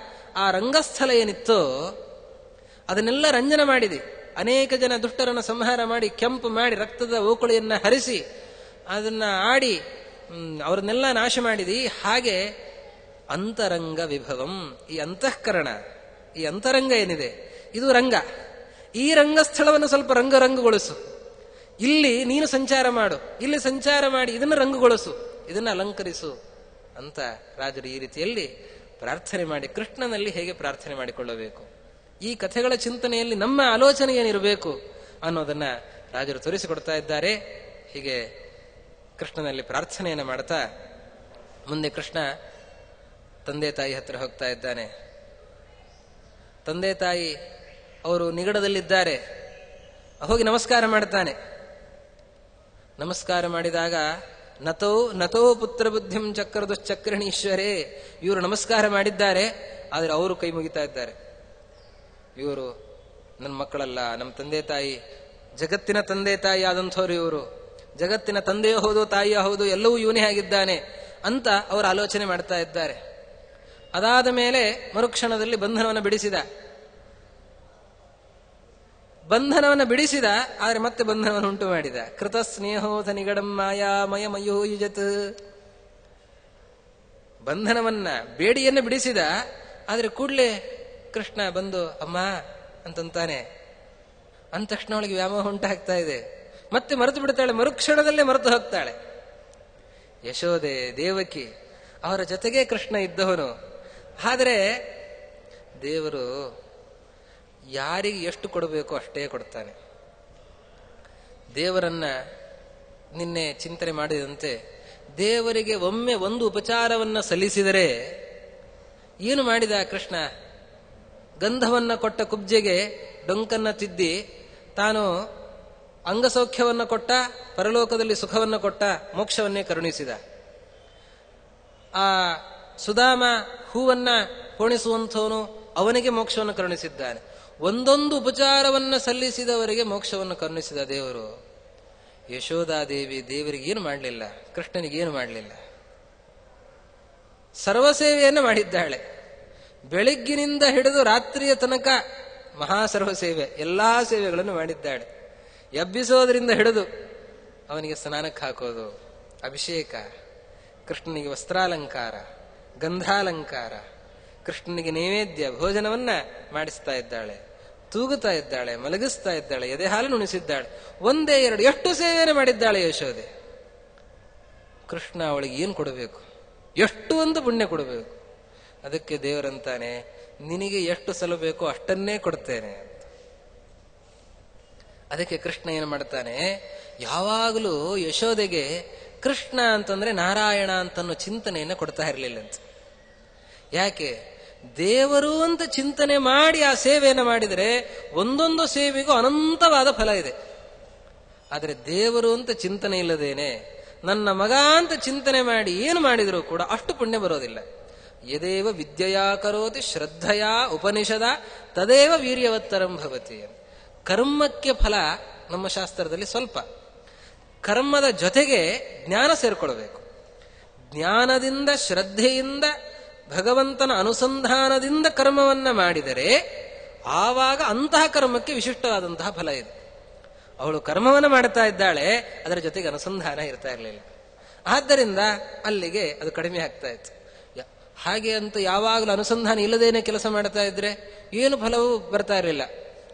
ಆ ರಂಗಸ್ಥಳ ಏನಿತ್ತೋ ಅದನ್ನೆಲ್ಲ ರಂಜನ ಮಾಡಿದೆ. ಅನೇಕ ಜನ ದುಷ್ಟರನ್ನು ಸಂಹಾರ ಮಾಡಿ, ಕೆಂಪು ಮಾಡಿ, ರಕ್ತದ ಓಕುಳಿಯನ್ನ ಹರಿಸಿ ಅದನ್ನ ಆಡಿ ಅವರನ್ನೆಲ್ಲ ನಾಶ ಮಾಡಿದಿ. ಹಾಗೆ ಅಂತರಂಗ ವಿಭವಂ, ಈ ಅಂತಃಕರಣ, ಈ ಅಂತರಂಗ ಏನಿದೆ ಇದು ರಂಗ. ಈ ರಂಗಸ್ಥಳವನ್ನು ಸ್ವಲ್ಪ ರಂಗುಗೊಳಿಸು. ಇಲ್ಲಿ ನೀನು ಸಂಚಾರ ಮಾಡು, ಇಲ್ಲಿ ಸಂಚಾರ ಮಾಡಿ ಇದನ್ನು ರಂಗುಗೊಳಿಸು, ಇದನ್ನು ಅಲಂಕರಿಸು ಅಂತ ರಾಜರು ಈ ರೀತಿಯಲ್ಲಿ ಪ್ರಾರ್ಥನೆ ಮಾಡಿ ಕೃಷ್ಣನಲ್ಲಿ ಹೇಗೆ ಪ್ರಾರ್ಥನೆ ಮಾಡಿಕೊಳ್ಳಬೇಕು, ಈ ಕಥೆಗಳ ಚಿಂತನೆಯಲ್ಲಿ ನಮ್ಮ ಆಲೋಚನೆ ಏನಿರಬೇಕು ಅನ್ನೋದನ್ನ ರಾಜರು ತೋರಿಸಿಕೊಡ್ತಾ ಇದ್ದಾರೆ. ಹೀಗೆ ಕೃಷ್ಣನಲ್ಲಿ ಪ್ರಾರ್ಥನೆಯನ್ನು ಮಾಡ್ತಾ ಮುಂದೆ ಕೃಷ್ಣ ತಂದೆ ತಾಯಿ ಹತ್ರ ಹೋಗ್ತಾ ಇದ್ದಾನೆ. ತಂದೆ ತಾಯಿ ಅವರು ನಿಗಡದಲ್ಲಿದ್ದಾರೆ. ಹೋಗಿ ನಮಸ್ಕಾರ ಮಾಡ್ತಾನೆ. ನಮಸ್ಕಾರ ಮಾಡಿದಾಗ ನತೋ ಪುತ್ರ ಬುದ್ಧಿಂ ಚಕ್ರ ದುಶ್ಚಕ್ರಣೀಶ್ವರೇ, ಇವರು ನಮಸ್ಕಾರ ಮಾಡಿದ್ದಾರೆ, ಆದರೆ ಅವರು ಕೈ ಮುಗಿತಾ ಇದ್ದಾರೆ. ಇವರು ನನ್ನ ಮಕ್ಕಳಲ್ಲ, ನಮ್ಮ ತಂದೆ ತಾಯಿ ಜಗತ್ತಿನ ತಂದೆ ತಾಯಿ ಆದಂಥವ್ರು, ಇವರು ಜಗತ್ತಿನ ತಂದೆಯೂ ಹೌದು ತಾಯಿಯೂ ಹೌದು, ಎಲ್ಲವೂ ಇವನೇ ಆಗಿದ್ದಾನೆ ಅಂತ ಅವರು ಆಲೋಚನೆ ಮಾಡ್ತಾ ಇದ್ದಾರೆ. ಅದಾದ ಮೇಲೆ ಮರುಕ್ಷಣದಲ್ಲಿ ಬಂಧನವನ್ನು ಬಿಡಿಸಿದ, ಆದರೆ ಮತ್ತೆ ಬಂಧನವನ್ನು ಉಂಟು ಮಾಡಿದ. ಕೃತ ಸ್ನೇಹೋಧ ನಿಗಡಂ ಮಾಯಾಮಯ ಮಯೋ ಯುಜತ್, ಬಂಧನವನ್ನ ಬೇಡಿಯನ್ನು ಬಿಡಿಸಿದ, ಆದರೆ ಕೂಡಲೇ ಕೃಷ್ಣ ಬಂದು ಅಮ್ಮ ಅಂತಂತಾನೆ. ಅಂದ ತಕ್ಷಣ ಅವಳಿಗೆ ವ್ಯಾಮೋಹ ಉಂಟಾಗ್ತಾ ಇದೆ. ಮತ್ತೆ ಮರೆತು ಬಿಡ್ತಾಳೆ, ಮರುಕ್ಷಣದಲ್ಲೇ ಮರೆತು ಹೋಗ್ತಾಳೆ. ಯಶೋದೆ ದೇವಕಿ ಅವರ ಜೊತೆಗೆ ಕೃಷ್ಣ ಇದ್ದವನು. ಆದರೆ ದೇವರು ಯಾರಿಗೆ ಎಷ್ಟು ಕೊಡಬೇಕೋ ಅಷ್ಟೇ ಕೊಡ್ತಾನೆ. ದೇವರನ್ನ ನಿನ್ನೆ ಚಿಂತನೆ ಮಾಡಿದಂತೆ ದೇವರಿಗೆ ಒಮ್ಮೆ ಒಂದು ಉಪಚಾರವನ್ನ ಸಲ್ಲಿಸಿದರೆ ಏನು ಮಾಡಿದ ಕೃಷ್ಣ? ಗಂಧವನ್ನ ಕೊಟ್ಟ ಕುಬ್ಜೆಗೆ ಡೊಂಕನ್ನ ತಿದ್ದಿ ತಾನು ಅಂಗಸೌಖ್ಯವನ್ನ ಕೊಟ್ಟ, ಪರಲೋಕದಲ್ಲಿ ಸುಖವನ್ನ ಕೊಟ್ಟ, ಮೋಕ್ಷವನ್ನೇ ಕರುಣಿಸಿದ. ಆ ಸುಧಾಮ ಹೂವನ್ನ ಪೋಣಿಸುವಂಥವನು, ಅವನಿಗೆ ಮೋಕ್ಷವನ್ನು ಕರುಣಿಸಿದ್ದಾನೆ. ಒಂದೊಂದು ಉಪಚಾರವನ್ನ ಸಲ್ಲಿಸಿದವರಿಗೆ ಮೋಕ್ಷವನ್ನು ಕರುಣಿಸಿದ ದೇವರು. ಯಶೋಧಾದೇವಿ ದೇವರಿಗೆ ಏನು ಮಾಡಲಿಲ್ಲ, ಕೃಷ್ಣನಿಗೇನು ಮಾಡಲಿಲ್ಲ, ಸರ್ವಸೇವೆಯನ್ನು ಮಾಡಿದ್ದಾಳೆ. ಬೆಳಗ್ಗಿನಿಂದ ಹಿಡಿದು ರಾತ್ರಿಯ ತನಕ ಮಹಾಸರ್ವಸೇವೆ, ಎಲ್ಲಾ ಸೇವೆಗಳನ್ನು ಮಾಡಿದ್ದಾಳೆ. ಎಬ್ಬಿಸೋದ್ರಿಂದ ಹಿಡಿದು ಅವನಿಗೆ ಸ್ನಾನಕ್ಕೆ ಹಾಕೋದು, ಅಭಿಷೇಕ, ಕೃಷ್ಣನಿಗೆ ವಸ್ತ್ರಾಲಂಕಾರ, ಗಂಧಾಲಂಕಾರ, ಕೃಷ್ಣನಿಗೆ ನೈವೇದ್ಯ ಭೋಜನವನ್ನ ಮಾಡಿಸ್ತಾ ಇದ್ದಾಳೆ, ತೂಗುತ್ತಾ ಇದ್ದಾಳೆ, ಮಲಗಿಸ್ತಾ ಇದ್ದಾಳೆ, ಎದೆ ಹಾಲು ಉಣಿಸಿದ್ದಾಳೆ. ಒಂದೇ ಎರಡು ಎಷ್ಟು ಸೇವೆಯನ್ನು ಮಾಡಿದ್ದಾಳೆ ಯಶೋದೆ. ಕೃಷ್ಣ ಅವಳಿಗೆ ಏನು ಕೊಡಬೇಕು, ಎಷ್ಟು ಒಂದು ಪುಣ್ಯ ಕೊಡಬೇಕು. ಅದಕ್ಕೆ ದೇವರಂತಾನೆ, ನಿನಗೆ ಎಷ್ಟು ಸಲ ಬೇಕೋ ಅಷ್ಟನ್ನೇ ಕೊಡ್ತೇನೆ ಅಂತ. ಅದಕ್ಕೆ ಕೃಷ್ಣ ಏನು ಮಾಡ್ತಾನೆ, ಯಾವಾಗಲೂ ಯಶೋದೆಗೆ ಕೃಷ್ಣ ಅಂತಂದ್ರೆ ನಾರಾಯಣ ಅಂತನ್ನೋ ಚಿಂತನೆಯನ್ನು ಕೊಡ್ತಾ ಇರಲಿಲ್ಲಂತೆ. ಯಾಕೆ? ದೇವರು ಅಂತ ಚಿಂತನೆ ಮಾಡಿ ಆ ಸೇವೆಯನ್ನು ಮಾಡಿದರೆ ಒಂದೊಂದು ಸೇವೆಗೂ ಅನಂತವಾದ ಫಲ ಇದೆ. ಆದರೆ ದೇವರು ಅಂತ ಚಿಂತನೆ ಇಲ್ಲದೇನೆ ನನ್ನ ಮಗ ಅಂತ ಚಿಂತನೆ ಮಾಡಿ ಏನು ಮಾಡಿದರೂ ಕೂಡ ಅಷ್ಟು ಪುಣ್ಯ ಬರೋದಿಲ್ಲ. ಯದೇವ ವಿದ್ಯೆಯಾ ಕರೋತಿ ಶ್ರದ್ಧೆಯ ಉಪನಿಷದ ತದೇವ ವೀರ್ಯವತ್ತರಂ ಭವತಿ. ಕರ್ಮಕ್ಕೆ ಫಲ ನಮ್ಮ ಶಾಸ್ತ್ರದಲ್ಲಿ ಸ್ವಲ್ಪ, ಕರ್ಮದ ಜೊತೆಗೆ ಜ್ಞಾನ ಸೇರ್ಕೊಳ್ಬೇಕು. ಜ್ಞಾನದಿಂದ ಶ್ರದ್ಧೆಯಿಂದ ಭಗವಂತನ ಅನುಸಂಧಾನದಿಂದ ಕರ್ಮವನ್ನ ಮಾಡಿದರೆ ಆವಾಗ ಅಂತಹ ಕರ್ಮಕ್ಕೆ ವಿಶಿಷ್ಟವಾದಂತಹ ಫಲ ಇದೆ. ಅವಳು ಕರ್ಮವನ್ನು ಮಾಡ್ತಾ ಇದ್ದಾಳೆ, ಅದರ ಜೊತೆಗೆ ಅನುಸಂಧಾನ ಇರ್ತಾ ಇರಲಿಲ್ಲ. ಆದ್ದರಿಂದ ಅಲ್ಲಿಗೆ ಅದು ಕಡಿಮೆ ಆಗ್ತಾ ಇತ್ತು. ಹಾಗೆ ಅಂತ ಯಾವಾಗಲೂ ಅನುಸಂಧಾನ ಇಲ್ಲದೇನೆ ಕೆಲಸ ಮಾಡ್ತಾ ಇದ್ರೆ ಏನು ಫಲವೂ ಬರ್ತಾ ಇರಲಿಲ್ಲ.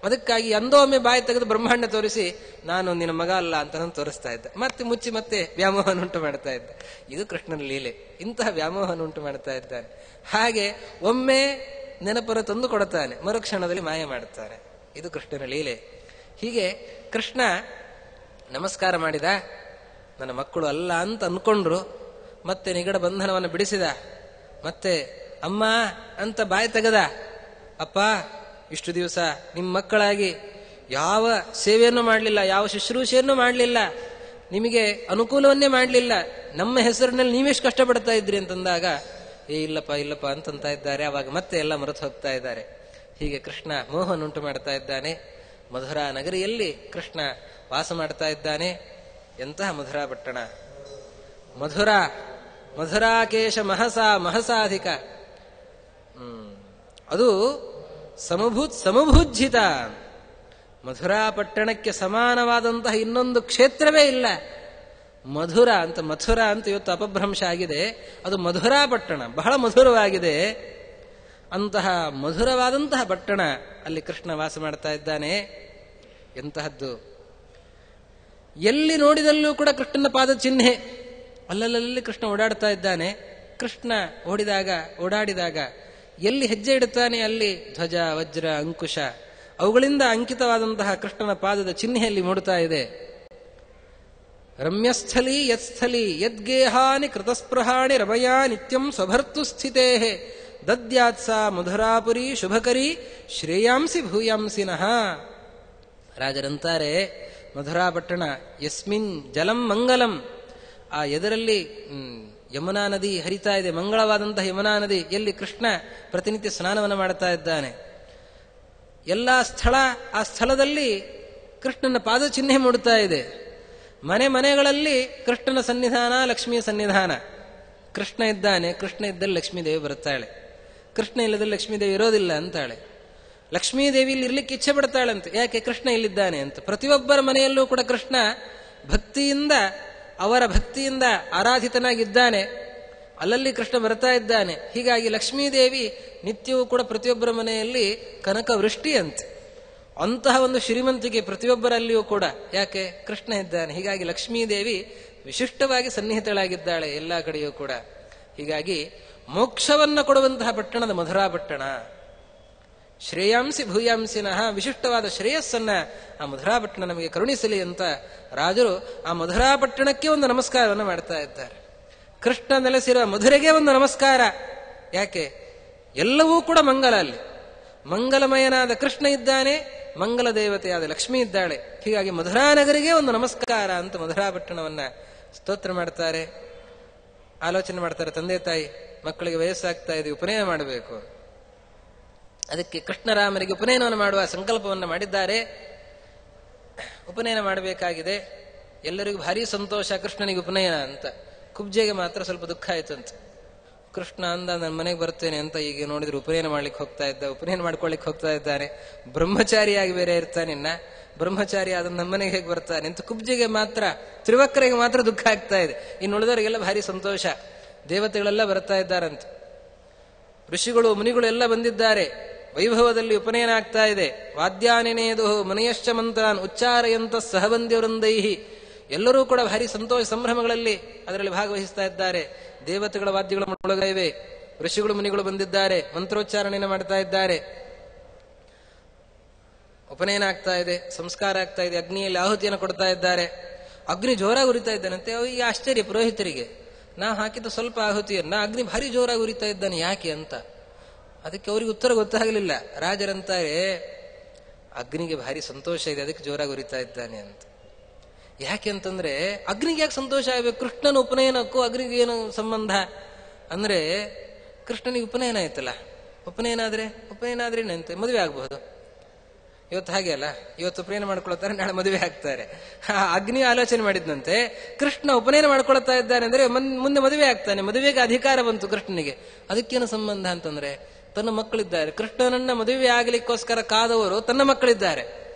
ಅದಕ್ಕಾಗಿ ಎಂದೋ ಒಮ್ಮೆ ಬಾಯಿ ತೆಗೆದು ಬ್ರಹ್ಮಾಂಡ ತೋರಿಸಿ ನಾನು ನಿನ್ನ ಮಗ ಅಲ್ಲ ಅಂತ ನಾನು ತೋರಿಸ್ತಾ ಇದ್ದೆ, ಮತ್ತೆ ಮುಚ್ಚಿ ಮತ್ತೆ ವ್ಯಾಮೋಹನುಂಟು ಮಾಡ್ತಾ ಇದ್ದೆ. ಇದು ಕೃಷ್ಣನ ಲೀಲೆ, ಇಂತಹ ವ್ಯಾಮೋಹನುಂಟು ಮಾಡ್ತಾ ಇದ್ದಾನೆ. ಹಾಗೆ ಒಮ್ಮೆ ನೆನಪನ್ನು ತಂದು ಕೊಡುತ್ತಾನೆ, ಮರುಕ್ಷಣದಲ್ಲಿ ಮಾಯ ಮಾಡುತ್ತಾನೆ. ಇದು ಕೃಷ್ಣನ ಲೀಲೆ. ಹೀಗೆ ಕೃಷ್ಣ ನಮಸ್ಕಾರ ಮಾಡಿದ, ನನ್ನ ಮಕ್ಕಳು ಅಲ್ಲ ಅಂತ ಅನ್ಕೊಂಡ್ರು. ಮತ್ತೆ ನಿಗಡ ಬಂಧನವನ್ನು ಬಿಡಿಸಿದ, ಮತ್ತೆ ಅಮ್ಮ ಅಂತ ಬಾಯಿ ತೆಗದ. ಅಪ್ಪ, ಇಷ್ಟು ದಿವಸ ನಿಮ್ಮ ಮಕ್ಕಳಾಗಿ ಯಾವ ಸೇವೆಯನ್ನು ಮಾಡಲಿಲ್ಲ, ಯಾವ ಶುಶ್ರೂಷೆಯನ್ನು ಮಾಡಲಿಲ್ಲ, ನಿಮಗೆ ಅನುಕೂಲವನ್ನೇ ಮಾಡಲಿಲ್ಲ, ನಮ್ಮ ಹೆಸರಿನಲ್ಲಿ ನೀವೆಷ್ಟು ಕಷ್ಟಪಡ್ತಾ ಇದ್ರಿ ಅಂತಂದಾಗ, ಇಲ್ಲಪ್ಪ ಇಲ್ಲಪ್ಪ ಅಂತಂತ ಇದ್ದಾರೆ. ಅವಾಗ ಮತ್ತೆ ಎಲ್ಲ ಮರೆತು ಹೋಗ್ತಾ ಇದ್ದಾರೆ. ಹೀಗೆ ಕೃಷ್ಣ ಮೋಹನುಂಟು ಮಾಡ್ತಾ ಇದ್ದಾನೆ. ಮಧುರಾ ನಗರಿಯಲ್ಲಿ ಕೃಷ್ಣ ವಾಸ ಮಾಡ್ತಾ ಇದ್ದಾನೆ. ಎಂತಹ ಮಧುರಾ ಪಟ್ಟಣ! ಮಧುರಾಕೇಶ ಮಹಸಾಧಿಕ. ಅದು ಸಮಭೂಜ್ಜಿತ. ಮಧುರಾ ಪಟ್ಟಣಕ್ಕೆ ಸಮಾನವಾದಂತಹ ಇನ್ನೊಂದು ಕ್ಷೇತ್ರವೇ ಇಲ್ಲ. ಮಥುರಾ ಅಂತ ಇವತ್ತು ಅಪಭ್ರಂಶ ಆಗಿದೆ. ಅದು ಮಧುರಾ ಪಟ್ಟಣ, ಬಹಳ ಮಧುರವಾಗಿದೆ. ಅಂತಹ ಮಧುರವಾದಂತಹ ಪಟ್ಟಣ, ಅಲ್ಲಿ ಕೃಷ್ಣ ವಾಸ ಮಾಡ್ತಾ ಇದ್ದಾನೆ. ಎಂತಹದ್ದು! ಎಲ್ಲಿ ನೋಡಿದಲ್ಲೂ ಕೂಡ ಕೃಷ್ಣನ ಪಾದ ಚಿಹ್ನೆ. ಅಲ್ಲಲ್ಲಿ ಕೃಷ್ಣ ಓಡಾಡ್ತಾ ಇದ್ದಾನೆ. ಕೃಷ್ಣ ಓಡಾಡಿದಾಗ ಎಲ್ಲಿ ಹೆಜ್ಜೆ ಇಡುತ್ತಾನೆ ಅಲ್ಲಿ ಧ್ವಜ, ವಜ್ರ, ಅಂಕುಶ ಅವುಗಳಿಂದ ಅಂಕಿತವಾದಂತಹ ಕೃಷ್ಣನ ಪಾದದ ಚಿಹ್ನೆಯಲ್ಲಿ ಮೂಡುತ್ತಾ ಇದೆ. ರಮ್ಯಸ್ಥಲಿ ಯತ್ಸ್ಥಲಿ ಯದ್ಗೇಹಾನಿ ಕೃತಸ್ಪೃಹಾಣಿ ರಮಯಾ ನಿತ್ಯಂ ಸ್ವಭರ್ತು ಸ್ಥಿತೇ ದದ್ಯಾತ್ಸ ಮಧುರಾಪುರಿ ಶುಭಕರಿ ಶ್ರೇಯಾಂಸಿ ಭೂಯಾಂಸಿನಃ. ರಾಜರಂತಾರೆ, ಮಧುರಾ ಪಟ್ಟಣ ಯಸ್ಮಿನ್ ಜಲಂ ಮಂಗಲಂ. ಆ ಎದರಲ್ಲಿ ಯಮುನಾ ನದಿ ಹರಿತಾ ಇದೆ, ಮಂಗಳವಾದಂತಹ ಯಮುನಾ ನದಿ, ಎಲ್ಲಿ ಕೃಷ್ಣ ಪ್ರತಿನಿತ್ಯ ಸ್ನಾನವನ್ನು ಮಾಡುತ್ತಾ ಇದ್ದಾನೆ. ಎಲ್ಲ ಆ ಸ್ಥಳದಲ್ಲಿ ಕೃಷ್ಣನ ಪಾದ ಚಿಹ್ನೆ ಮೂಡುತ್ತಾ ಇದೆ. ಮನೆಗಳಲ್ಲಿ ಕೃಷ್ಣನ ಸನ್ನಿಧಾನ, ಲಕ್ಷ್ಮಿಯ ಸನ್ನಿಧಾನ. ಕೃಷ್ಣ ಇದ್ದಾನೆ, ಕೃಷ್ಣ ಇದ್ದಲ್ಲಿ ಲಕ್ಷ್ಮೀದೇವಿ ಬರುತ್ತಾಳೆ. ಕೃಷ್ಣ ಇಲ್ಲದಲ್ಲಿ ಲಕ್ಷ್ಮೀದೇವಿ ಇರೋದಿಲ್ಲ ಅಂತಾಳೆ. ಲಕ್ಷ್ಮೀದೇವಿ ಇಲ್ಲಿ ಇರ್ಲಿಕ್ಕೆ ಇಚ್ಛೆ ಪಡ್ತಾಳಂತೆ. ಯಾಕೆ? ಕೃಷ್ಣ ಇಲ್ಲಿದ್ದಾನೆ ಅಂತ. ಪ್ರತಿಯೊಬ್ಬರ ಮನೆಯಲ್ಲೂ ಕೂಡ ಕೃಷ್ಣ ಅವರ ಭಕ್ತಿಯಿಂದ ಆರಾಧಿತನಾಗಿದ್ದಾನೆ. ಅಲ್ಲಲ್ಲಿ ಕೃಷ್ಣ ಬರ್ತಾ ಇದ್ದಾನೆ. ಹೀಗಾಗಿ ಲಕ್ಷ್ಮೀದೇವಿ ನಿತ್ಯವೂ ಕೂಡ ಪ್ರತಿಯೊಬ್ಬರ ಮನೆಯಲ್ಲಿ ಕನಕ ವೃಷ್ಟಿ ಅಂತೆ. ಅಂತಹ ಒಂದು ಶ್ರೀಮಂತಿಗೆ ಪ್ರತಿಯೊಬ್ಬರಲ್ಲಿಯೂ ಕೂಡ. ಯಾಕೆ? ಕೃಷ್ಣ ಇದ್ದಾನೆ. ಹೀಗಾಗಿ ಲಕ್ಷ್ಮೀದೇವಿ ವಿಶಿಷ್ಟವಾಗಿ ಸನ್ನಿಹಿತಳಾಗಿದ್ದಾಳೆ ಎಲ್ಲ ಕಡೆಯೂ ಕೂಡ. ಹೀಗಾಗಿ ಮೋಕ್ಷವನ್ನ ಕೊಡುವಂತಹ ಪಟ್ಟಣದ ಮಧುರಾ ಪಟ್ಟಣ. ಶ್ರೇಯಾಂಸಿ ಭೂಯಾಂಸಿನಃ, ವಿಶಿಷ್ಟವಾದ ಶ್ರೇಯಸ್ಸನ್ನ ಆ ಮಧುರಾ ಪಟ್ಟಣ ನಮಗೆ ಕರುಣಿಸಲಿ ಅಂತ ರಾಜರು ಆ ಮಧುರಾ ಪಟ್ಟಣಕ್ಕೆ ಒಂದು ನಮಸ್ಕಾರವನ್ನು ಮಾಡ್ತಾ ಇದ್ದಾರೆ. ಕೃಷ್ಣ ನೆಲೆಸಿರುವ ಮಧುರೆಗೆ ಒಂದು ನಮಸ್ಕಾರ. ಯಾಕೆ? ಎಲ್ಲವೂ ಕೂಡ ಮಂಗಲ. ಅಲ್ಲಿ ಮಂಗಲಮಯನಾದ ಕೃಷ್ಣ ಇದ್ದಾನೆ, ಮಂಗಲ ದೇವತೆಯಾದ ಲಕ್ಷ್ಮಿ ಇದ್ದಾಳೆ. ಹೀಗಾಗಿ ಮಧುರಾ ನಗರಿಗೆ ಒಂದು ನಮಸ್ಕಾರ ಅಂತ ಮಧುರಾ ಪಟ್ಟಣವನ್ನ ಸ್ತೋತ್ರ ಮಾಡ್ತಾರೆ. ಆಲೋಚನೆ ಮಾಡ್ತಾರೆ, ತಂದೆ ತಾಯಿ ಮಕ್ಕಳಿಗೆ ವಯಸ್ಸಾಗ್ತಾ ಇದೆ, ಉಪನಯನ ಮಾಡಬೇಕು. ಅದಕ್ಕೆ ಕೃಷ್ಣರಾಮರಿಗೆ ಉಪನಯನವನ್ನು ಮಾಡುವ ಸಂಕಲ್ಪವನ್ನು ಮಾಡಿದ್ದಾರೆ. ಉಪನಯನ ಮಾಡಬೇಕಾಗಿದೆ. ಎಲ್ಲರಿಗೂ ಭಾರಿ ಸಂತೋಷ ಕೃಷ್ಣನಿಗೆ ಉಪನಯನ ಅಂತ. ಕುಬ್ಜೆಗೆ ಮಾತ್ರ ಸ್ವಲ್ಪ ದುಃಖ ಆಯ್ತಂತೆ. ಕೃಷ್ಣ ಅಂದ, ನನ್ನ ಮನೆಗೆ ಬರ್ತೇನೆ ಅಂತ. ಈಗ ನೋಡಿದ್ರೆ ಉಪನಯನ ಮಾಡ್ಲಿಕ್ಕೆ ಹೋಗ್ತಾ ಇದ್ದ, ಉಪನಯನ ಮಾಡ್ಕೊಳ್ಳಿಕ್ಕೆ ಹೋಗ್ತಾ ಇದ್ದಾನೆ. ಬ್ರಹ್ಮಚಾರಿಯಾಗಿ ಬೇರೆ ಇರ್ತಾನೆ. ಬ್ರಹ್ಮಚಾರಿ ಆದ ನಮ್ಮ ಮನೆಗೆ ಹೇಗೆ ಬರ್ತಾನೆ ಅಂತ ಕುಬ್ಜೆಗೆ ಮಾತ್ರ, ತ್ರಿವಕ್ರಿಗೆ ಮಾತ್ರ ದುಃಖ ಆಗ್ತಾ ಇದೆ. ಇನ್ನು ಉಳಿದವರಿಗೆಲ್ಲ ಭಾರಿ ಸಂತೋಷ. ದೇವತೆಗಳೆಲ್ಲ ಬರ್ತಾ ಇದ್ದಾರಂತೆ, ಋಷಿಗಳು ಮುನಿಗಳು ಎಲ್ಲ ಬಂದಿದ್ದಾರೆ. ವೈಭವದಲ್ಲಿ ಉಪನಯನ ಆಗ್ತಾ ಇದೆ. ವಾದ್ಯಾನಿನೇದು ಮನೆಯಶ್ಚ ಮಂತ್ರಾನ್ ಉಚ್ಚಾರಯಂತ ಸಹಬಂದ್ಯವೃಂದೈಹಿ. ಎಲ್ಲರೂ ಕೂಡ ಭಾರಿ ಸಂತೋಷ ಸಂಭ್ರಮಗಳಲ್ಲಿ ಅದರಲ್ಲಿ ಭಾಗವಹಿಸ್ತಾ ಇದ್ದಾರೆ. ದೇವತೆಗಳ ವಾದ್ಯಗಳು ಒಳಗಿವೆ. ಋಷಿಗಳು ಮುನಿಗಳು ಬಂದಿದ್ದಾರೆ, ಮಂತ್ರೋಚ್ಚಾರಣೆಯನ್ನು ಮಾಡ್ತಾ ಇದ್ದಾರೆ. ಉಪನಯನ ಆಗ್ತಾ ಇದೆ, ಸಂಸ್ಕಾರ ಆಗ್ತಾ ಇದೆ. ಅಗ್ನಿಯಲ್ಲಿ ಆಹುತಿಯನ್ನು ಕೊಡ್ತಾ ಇದ್ದಾರೆ. ಅಗ್ನಿ ಜೋರಾಗಿ ಉರಿತಾ ಇದ್ದಾನಂತೆ. ಈ ಆಶ್ಚರ್ಯ ಪುರೋಹಿತರಿಗೆ. ನಾವು ಹಾಕಿದ ಸ್ವಲ್ಪ ಆಹುತಿಯನ್ನ ಅಗ್ನಿ ಭಾರಿ ಜೋರಾಗಿ ಉರಿತಾ ಇದ್ದಾನೆ, ಯಾಕೆ ಅಂತ. ಅದಕ್ಕೆ ಅವ್ರಿಗೆ ಉತ್ತರ ಗೊತ್ತಾಗಲಿಲ್ಲ. ರಾಜರಂತಾರೆ, ಅಗ್ನಿಗೆ ಭಾರಿ ಸಂತೋಷ ಇದೆ, ಅದಕ್ಕೆ ಜೋರಾಗಿ ಉರಿತಾ ಇದ್ದಾನೆ ಅಂತ. ಯಾಕೆ ಅಂತಂದ್ರೆ, ಅಗ್ನಿಗೆ ಯಾಕೆ ಸಂತೋಷ ಆಗಬೇಕು? ಕೃಷ್ಣನ ಉಪನಯನಕ್ಕೂ ಅಗ್ನಿಗೆ ಏನು ಸಂಬಂಧ ಅಂದ್ರೆ, ಕೃಷ್ಣನಿಗೆ ಉಪನಯನ ಆಯ್ತಲ್ಲ, ಉಪನಯನ ಆದ್ರೆ ಏನಂತೆ, ಮದುವೆ ಆಗಬಹುದು. ಇವತ್ತು ಹಾಗೆ ಅಲ್ಲ, ಇವತ್ತು ಉಪನಯನ ಮಾಡ್ಕೊಳ್ತಾರೆ, ನಾಳೆ ಮದುವೆ ಆಗ್ತಾರೆ. ಅಗ್ನಿ ಆಲೋಚನೆ ಮಾಡಿದ್ನಂತೆ, ಕೃಷ್ಣ ಉಪನಯನ ಮಾಡ್ಕೊಳ್ತಾ ಇದ್ದಾನೆ ಅಂದ್ರೆ ಮುಂದೆ ಮದುವೆ ಆಗ್ತಾನೆ, ಮದುವೆಗೆ ಅಧಿಕಾರ ಬಂತು ಕೃಷ್ಣನಿಗೆ. ಅದಕ್ಕೇನು ಸಂಬಂಧ ಅಂತಂದ್ರೆ, ತನ್ನ ಮಕ್ಕಳಿದ್ದಾರೆ. ಕೃಷ್ಣನನ್ನ ಮದುವೆ ಆಗಲಿಕ್ಕೋಸ್ಕರ ಕಾದವರು ತನ್ನ ಮಕ್ಕಳಿದ್ದಾರೆ.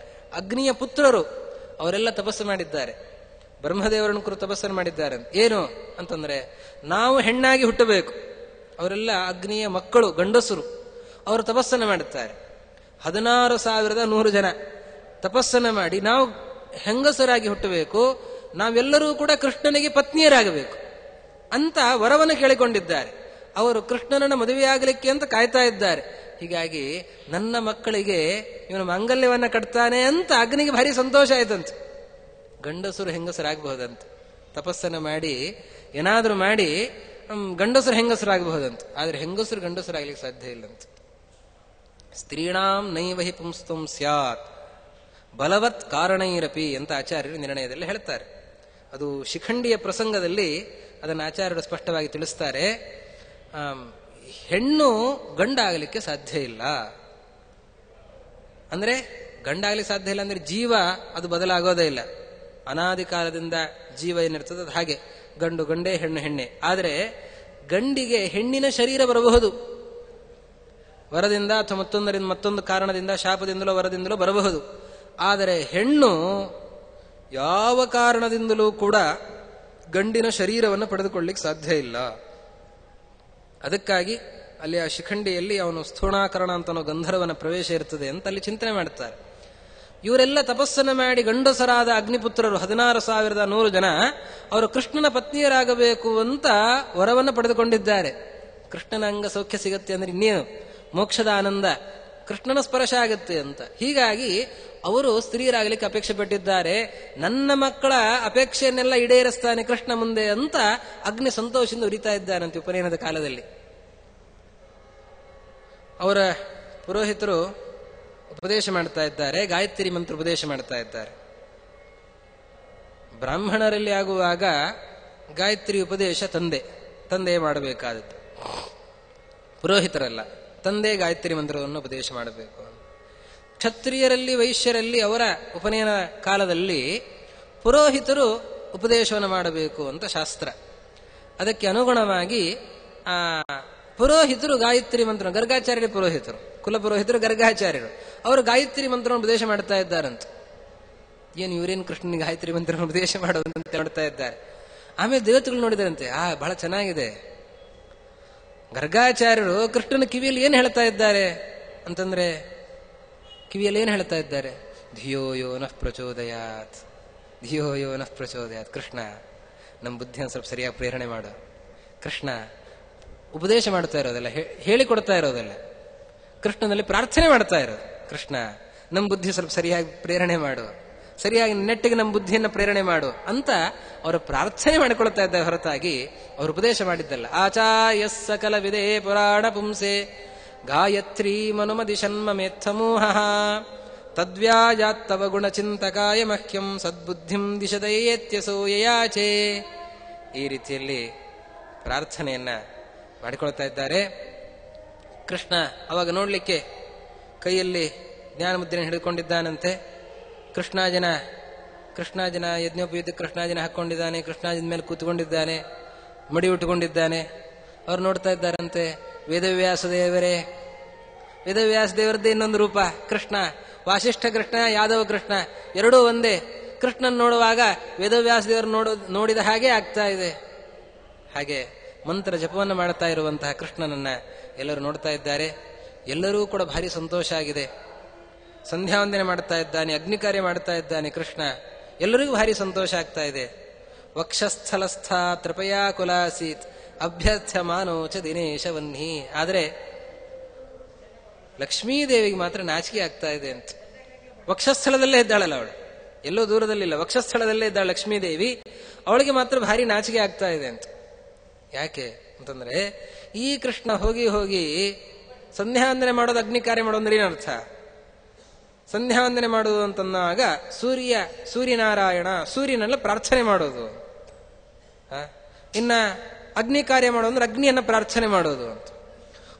ಅಗ್ನಿಯ ಪುತ್ರರು ಅವರೆಲ್ಲ ತಪಸ್ಸು ಮಾಡಿದ್ದಾರೆ. ಬ್ರಹ್ಮದೇವರನ್ನು ಕುರಿತು ತಪಸ್ಸನ್ನು ಮಾಡಿದ್ದಾರೆ. ಏನು ಅಂತಂದ್ರೆ, ನಾವು ಹೆಣ್ಣಾಗಿ ಹುಟ್ಟಬೇಕು. ಅವರೆಲ್ಲ ಅಗ್ನಿಯ ಮಕ್ಕಳು, ಗಂಡಸರು. ಅವರು ತಪಸ್ಸನ್ನು ಮಾಡುತ್ತಾರೆ. 16,100 ಜನ ತಪಸ್ಸನ್ನು ಮಾಡಿ ನಾವು ಹೆಂಗಸರಾಗಿ ಹುಟ್ಟಬೇಕು, ನಾವೆಲ್ಲರೂ ಕೂಡ ಕೃಷ್ಣನಿಗೆ ಪತ್ನಿಯರಾಗಬೇಕು ಅಂತ ವರವನ್ನು ಕೇಳಿಕೊಂಡಿದ್ದಾರೆ. ಅವರು ಕೃಷ್ಣನನ್ನ ಮದುವೆಯಾಗಲಿಕ್ಕೆ ಅಂತ ಕಾಯ್ತಾ ಇದ್ದಾರೆ. ಹೀಗಾಗಿ ನನ್ನ ಮಕ್ಕಳಿಗೆ ಇವನು ಮಾಂಗಲ್ಯವನ್ನ ಕಟ್ತಾನೆ ಅಂತ ಅಗ್ನಿಗೆ ಭಾರಿ ಸಂತೋಷ ಆಯ್ತಂತೆ. ಗಂಡಸರು ಹೆಂಗಸರಾಗಬಹುದಂತೆ. ತಪಸ್ಸನ್ನು ಮಾಡಿ ಏನಾದ್ರೂ ಮಾಡಿ ಗಂಡಸರು ಹೆಂಗಸರಾಗಬಹುದಂತ. ಆದ್ರೆ ಹೆಂಗಸರು ಗಂಡಸರಾಗ್ಲಿಕ್ಕೆ ಸಾಧ್ಯ ಇಲ್ಲಂತ. ಸ್ತ್ರೀಣಾಂ ನೈವಹಿ ಪುಂಸ್ತಂ ಸ್ಯಾತ್ ಬಲವತ್ ಕಾರಣೈರಪಿ ಅಂತ ಆಚಾರ್ಯರು ನಿರ್ಣಯದಲ್ಲಿ ಹೇಳ್ತಾರೆ. ಅದು ಶಿಖಂಡಿಯ ಪ್ರಸಂಗದಲ್ಲಿ ಅದನ್ನು ಆಚಾರ್ಯರು ಸ್ಪಷ್ಟವಾಗಿ ತಿಳಿಸ್ತಾರೆ. ಹೆಣ್ಣು ಗಂಡಾಗಲಿಕ್ಕೆ ಸಾಧ್ಯ ಇಲ್ಲ ಅಂದ್ರೆ, ಗಂಡಾಗಲಿಕ್ಕೆ ಸಾಧ್ಯ ಇಲ್ಲ ಅಂದ್ರೆ ಜೀವ ಅದು ಬದಲಾಗೋದೇ ಇಲ್ಲ. ಅನಾದಿ ಕಾಲದಿಂದ ಜೀವ ಏನಿರ್ತದೆ ಅದು ಹಾಗೆ, ಗಂಡು ಗಂಡೇ, ಹೆಣ್ಣು ಹೆಣ್ಣೆ. ಆದರೆ ಗಂಡಿಗೆ ಹೆಣ್ಣಿನ ಶರೀರ ಬರಬಹುದು, ವರದಿಂದ ಅಥವಾ ಮತ್ತೊಂದು ಕಾರಣದಿಂದ, ಶಾಪದಿಂದಲೋ ವರದಿಂದಲೋ ಬರಬಹುದು. ಆದರೆ ಹೆಣ್ಣು ಯಾವ ಕಾರಣದಿಂದಲೂ ಕೂಡ ಗಂಡಿನ ಶರೀರವನ್ನು ಪಡೆದುಕೊಳ್ಳಿಕ್ಕೆ ಸಾಧ್ಯ ಇಲ್ಲ. ಅದಕ್ಕಾಗಿ ಅಲ್ಲಿ ಆ ಶಿಖಂಡಿಯಲ್ಲಿ ಅವನು ಸ್ಥೂಣಾಕರಣ ಅಂತ ಅನ್ನೋ ಗಂಧರ್ವನ ಪ್ರವೇಶ ಇರ್ತದೆ ಅಂತ ಅಲ್ಲಿ ಚಿಂತನೆ ಮಾಡ್ತಾರೆ. ಇವರೆಲ್ಲ ತಪಸ್ಸನ್ನು ಮಾಡಿ ಗಂಡಸರಾದ ಅಗ್ನಿಪುತ್ರರು 16,100 ಜನ ಅವರು ಕೃಷ್ಣನ ಪತ್ನಿಯರಾಗಬೇಕು ಅಂತ ವರವನ್ನು ಪಡೆದುಕೊಂಡಿದ್ದಾರೆ. ಕೃಷ್ಣನ ಅಂಗ ಸೌಖ್ಯ ಸಿಗತ್ತೆ ಅಂದ್ರೆ ಇನ್ನೇನು, ಮೋಕ್ಷದ ಆನಂದ, ಕೃಷ್ಣನ ಸ್ಪರ್ಶ ಆಗತ್ತೆ ಅಂತ. ಹೀಗಾಗಿ ಅವರು ಸ್ತ್ರೀಯರಾಗಲಿಕ್ಕೆ ಅಪೇಕ್ಷೆ ಪಟ್ಟಿದ್ದಾರೆ. ನನ್ನ ಮಕ್ಕಳ ಅಪೇಕ್ಷೆಯನ್ನೆಲ್ಲ ಈಡೇರಿಸ್ತಾನೆ ಕೃಷ್ಣ ಮುಂದೆ ಅಂತ ಅಗ್ನಿ ಸಂತೋಷದಿಂದ ಉರಿತಾ ಇದ್ದಾನಂತೆ ಉಪನಯನದ ಕಾಲದಲ್ಲಿ. ಅವರ ಪುರೋಹಿತರು ಉಪದೇಶ ಮಾಡ್ತಾ ಇದ್ದಾರೆ, ಗಾಯತ್ರಿ ಮಂತ್ರ ಉಪದೇಶ ಮಾಡ್ತಾ ಇದ್ದಾರೆ. ಬ್ರಾಹ್ಮಣರಲ್ಲಿ ಆಗುವಾಗ ಗಾಯತ್ರಿ ಉಪದೇಶ ತಂದೆ ಮಾಡಬೇಕಾದದ್ದು, ಪುರೋಹಿತರಲ್ಲ. ತಂದೆ ಗಾಯತ್ರಿ ಮಂತ್ರವನ್ನು ಉಪದೇಶ ಮಾಡಬೇಕು. ಕ್ಷತ್ರಿಯರಲ್ಲಿ ವೈಶ್ಯರಲ್ಲಿ ಅವರ ಉಪನಯನ ಕಾಲದಲ್ಲಿ ಪುರೋಹಿತರು ಉಪದೇಶವನ್ನು ಮಾಡಬೇಕು ಅಂತ ಶಾಸ್ತ್ರ. ಅದಕ್ಕೆ ಅನುಗುಣವಾಗಿ ಪುರೋಹಿತರು ಗಾಯತ್ರಿ ಮಂತ್ರ, ಗರ್ಗಾಚಾರ್ಯ ಪುರೋಹಿತರು, ಕುಲಪುರೋಹಿತರು ಗರ್ಗಾಚಾರ್ಯರು, ಅವರು ಗಾಯತ್ರಿ ಮಂತ್ರವನ್ನು ಉಪದೇಶ ಮಾಡ್ತಾ ಇದ್ದಾರಂತ. ಏನು ಇವರೇನು ಕೃಷ್ಣನಿಗೆ ಗಾಯತ್ರಿ ಮಂತ್ರ ಉಪದೇಶ ಮಾಡೋದಂತ ಮಾಡ್ತಾ ಇದ್ದಾರೆ. ಆಮೇಲೆ ದೇವತೆಗಳು ನೋಡಿದರಂತೆ, ಬಹಳ ಚೆನ್ನಾಗಿದೆ. ಗರ್ಗಾಚಾರ್ಯರು ಕೃಷ್ಣನ ಕಿವಿಯಲ್ಲಿ ಏನು ಹೇಳ್ತಾ ಇದ್ದಾರೆ ಅಂತಂದ್ರೆ, ಕಿವಿಯಲ್ಲಿ ಏನು ಹೇಳ್ತಾ ಇದ್ದಾರೆ? ಧಿಯೋ ಯೋ ನಃ ಪ್ರಚೋದಯಾತ್, ಧಿಯೋ ಯೋ ನಃ ಪ್ರಚೋದಯಾತ್. ಕೃಷ್ಣ ನಮ್ಮ ಬುದ್ಧಿಯನ್ನು ಸ್ವಲ್ಪ ಸರಿಯಾಗಿ ಪ್ರೇರಣೆ ಮಾಡು. ಕೃಷ್ಣ ಉಪದೇಶ ಮಾಡ್ತಾ ಇರೋದಲ್ಲ, ಹೇಳಿಕೊಡ್ತಾ ಇರೋದಲ್ಲ, ಕೃಷ್ಣನಲ್ಲಿ ಪ್ರಾರ್ಥನೆ ಮಾಡ್ತಾ ಇರೋದು. ಕೃಷ್ಣ ನಮ್ಮ ಬುದ್ಧಿ ಸ್ವಲ್ಪ ಸರಿಯಾಗಿ ಪ್ರೇರಣೆ ಮಾಡು, ಸರಿಯಾಗಿ ನೆಟ್ಟಿಗೆ ನಮ್ಮ ಬುದ್ಧಿಯನ್ನು ಪ್ರೇರಣೆ ಮಾಡು ಅಂತ ಅವರು ಪ್ರಾರ್ಥನೆ ಮಾಡಿಕೊಳ್ತಾ ಇದ್ದಾರೆ ಹೊರತಾಗಿ ಅವರು ಉಪದೇಶ ಮಾಡಿದ್ದಲ್ಲ. ಆಚಾರ್ಯ ಸಕಲ ವಿದೇ ಪುರಾಣ ಪುಂಸೆ ಗಾಯತ್ರಿ ಮನುಮದಿ ಷಣ್ಮಮೇತ್ಥಮೂಹ ತದ್ವ್ಯಾಜಾತ್ತವ ಗುಣಚಿಂತಕಾಯ ಮಹ್ಯಂ ಸದ್ಬುದ್ಧಿಂ ದಿಶದಯೇತ್ಯಸೋ ಯಯಾಚೆ. ಈ ರೀತಿಯಲ್ಲಿ ಪ್ರಾರ್ಥನೆಯನ್ನ ಮಾಡಿಕೊಳ್ತಾ ಇದ್ದಾರೆ. ಕೃಷ್ಣ ಅವಾಗ ನೋಡ್ಲಿಕ್ಕೆ ಕೈಯಲ್ಲಿ ಜ್ಞಾನ ಮುದ್ರೆಯನ್ನು ಹಿಡಿದುಕೊಂಡಿದ್ದಾನಂತೆ. ಕೃಷ್ಣಾಜನ ಯಜ್ಞೋಪಯುಕ್ತ ಕೃಷ್ಣಾಜನ ಹಾಕೊಂಡಿದ್ದಾನೆ, ಕೃಷ್ಣಾಜನ ಮೇಲೆ ಕೂತ್ಕೊಂಡಿದ್ದಾನೆ, ಮಡಿ ಉಟ್ಟುಕೊಂಡಿದ್ದಾನೆ. ಅವ್ರು ನೋಡ್ತಾ ಇದ್ದಾರಂತೆ, ವೇದವ್ಯಾಸ ದೇವರದ್ದೇ ಇನ್ನೊಂದು ರೂಪ ಕೃಷ್ಣ, ವಾಸಿಷ್ಠ ಕೃಷ್ಣ, ಯಾದವ ಕೃಷ್ಣ ಎರಡೂ ಒಂದೇ. ಕೃಷ್ಣನ್ ನೋಡುವಾಗ ವೇದವ್ಯಾಸ ದೇವರು ನೋಡಿದ ಹಾಗೆ ಆಗ್ತಾ ಇದೆ. ಹಾಗೆ ಮಂತ್ರ ಜಪವನ್ನು ಮಾಡ್ತಾ ಇರುವಂತಹ ಕೃಷ್ಣನನ್ನ ಎಲ್ಲರೂ ನೋಡ್ತಾ ಇದ್ದಾರೆ. ಎಲ್ಲರೂ ಕೂಡ ಭಾರಿ ಸಂತೋಷ ಆಗಿದೆ. ಸಂಧ್ಯಾವಂದನೆ ಮಾಡ್ತಾ ಇದ್ದಾನೆ, ಅಗ್ನಿ ಕಾರ್ಯ ಮಾಡ್ತಾ ಇದ್ದಾನೆ ಕೃಷ್ಣ. ಎಲ್ಲರಿಗೂ ಭಾರಿ ಸಂತೋಷ ಆಗ್ತಾ ಇದೆ. ವಕ್ಷಸ್ಥಲಸ್ಥ ತ್ರಿಪಯಾ ಕುಲಾಸೀತ್ ಅಭ್ಯರ್ಥ್ಯ ಮಾನೋಚ ದಿನೇಶವನ್ಹಿ. ಆದರೆ ಲಕ್ಷ್ಮೀದೇವಿಗೆ ಮಾತ್ರ ನಾಚಿಕೆ ಆಗ್ತಾ ಇದೆ ಅಂತ. ವಕ್ಷಸ್ಥಳದಲ್ಲೇ ಇದ್ದಾಳಲ್ಲ ಅವಳು, ಎಲ್ಲೋ ದೂರದಲ್ಲಿಲ್ಲ, ವಕ್ಷಸ್ಥಳದಲ್ಲೇ ಇದ್ದಾಳೆ ಲಕ್ಷ್ಮೀದೇವಿ. ಅವಳಿಗೆ ಮಾತ್ರ ಭಾರಿ ನಾಚಿಕೆ ಆಗ್ತಾ ಇದೆ ಅಂತ. ಯಾಕೆ ಅಂತಂದ್ರೆ, ಈ ಕೃಷ್ಣ ಹೋಗಿ ಹೋಗಿ ಸಂಧ್ಯಾವಂದನೆ ಮಾಡೋದು, ಅಗ್ನಿ ಕಾರ್ಯ ಮಾಡೋದ್ರೆ ಏನರ್ಥ? ಸಂಧ್ಯಾವಂದನೆ ಮಾಡುವುದು ಅಂತಂದಾಗ ಸೂರ್ಯನಾರಾಯಣ, ಸೂರ್ಯನೆಲ್ಲ ಪ್ರಾರ್ಥನೆ ಮಾಡೋದು. ಇನ್ನ ಅಗ್ನಿ ಕಾರ್ಯ ಮಾಡೋದಂದ್ರೆ ಅಗ್ನಿಯನ್ನ ಪ್ರಾರ್ಥನೆ ಮಾಡೋದು ಅಂತ.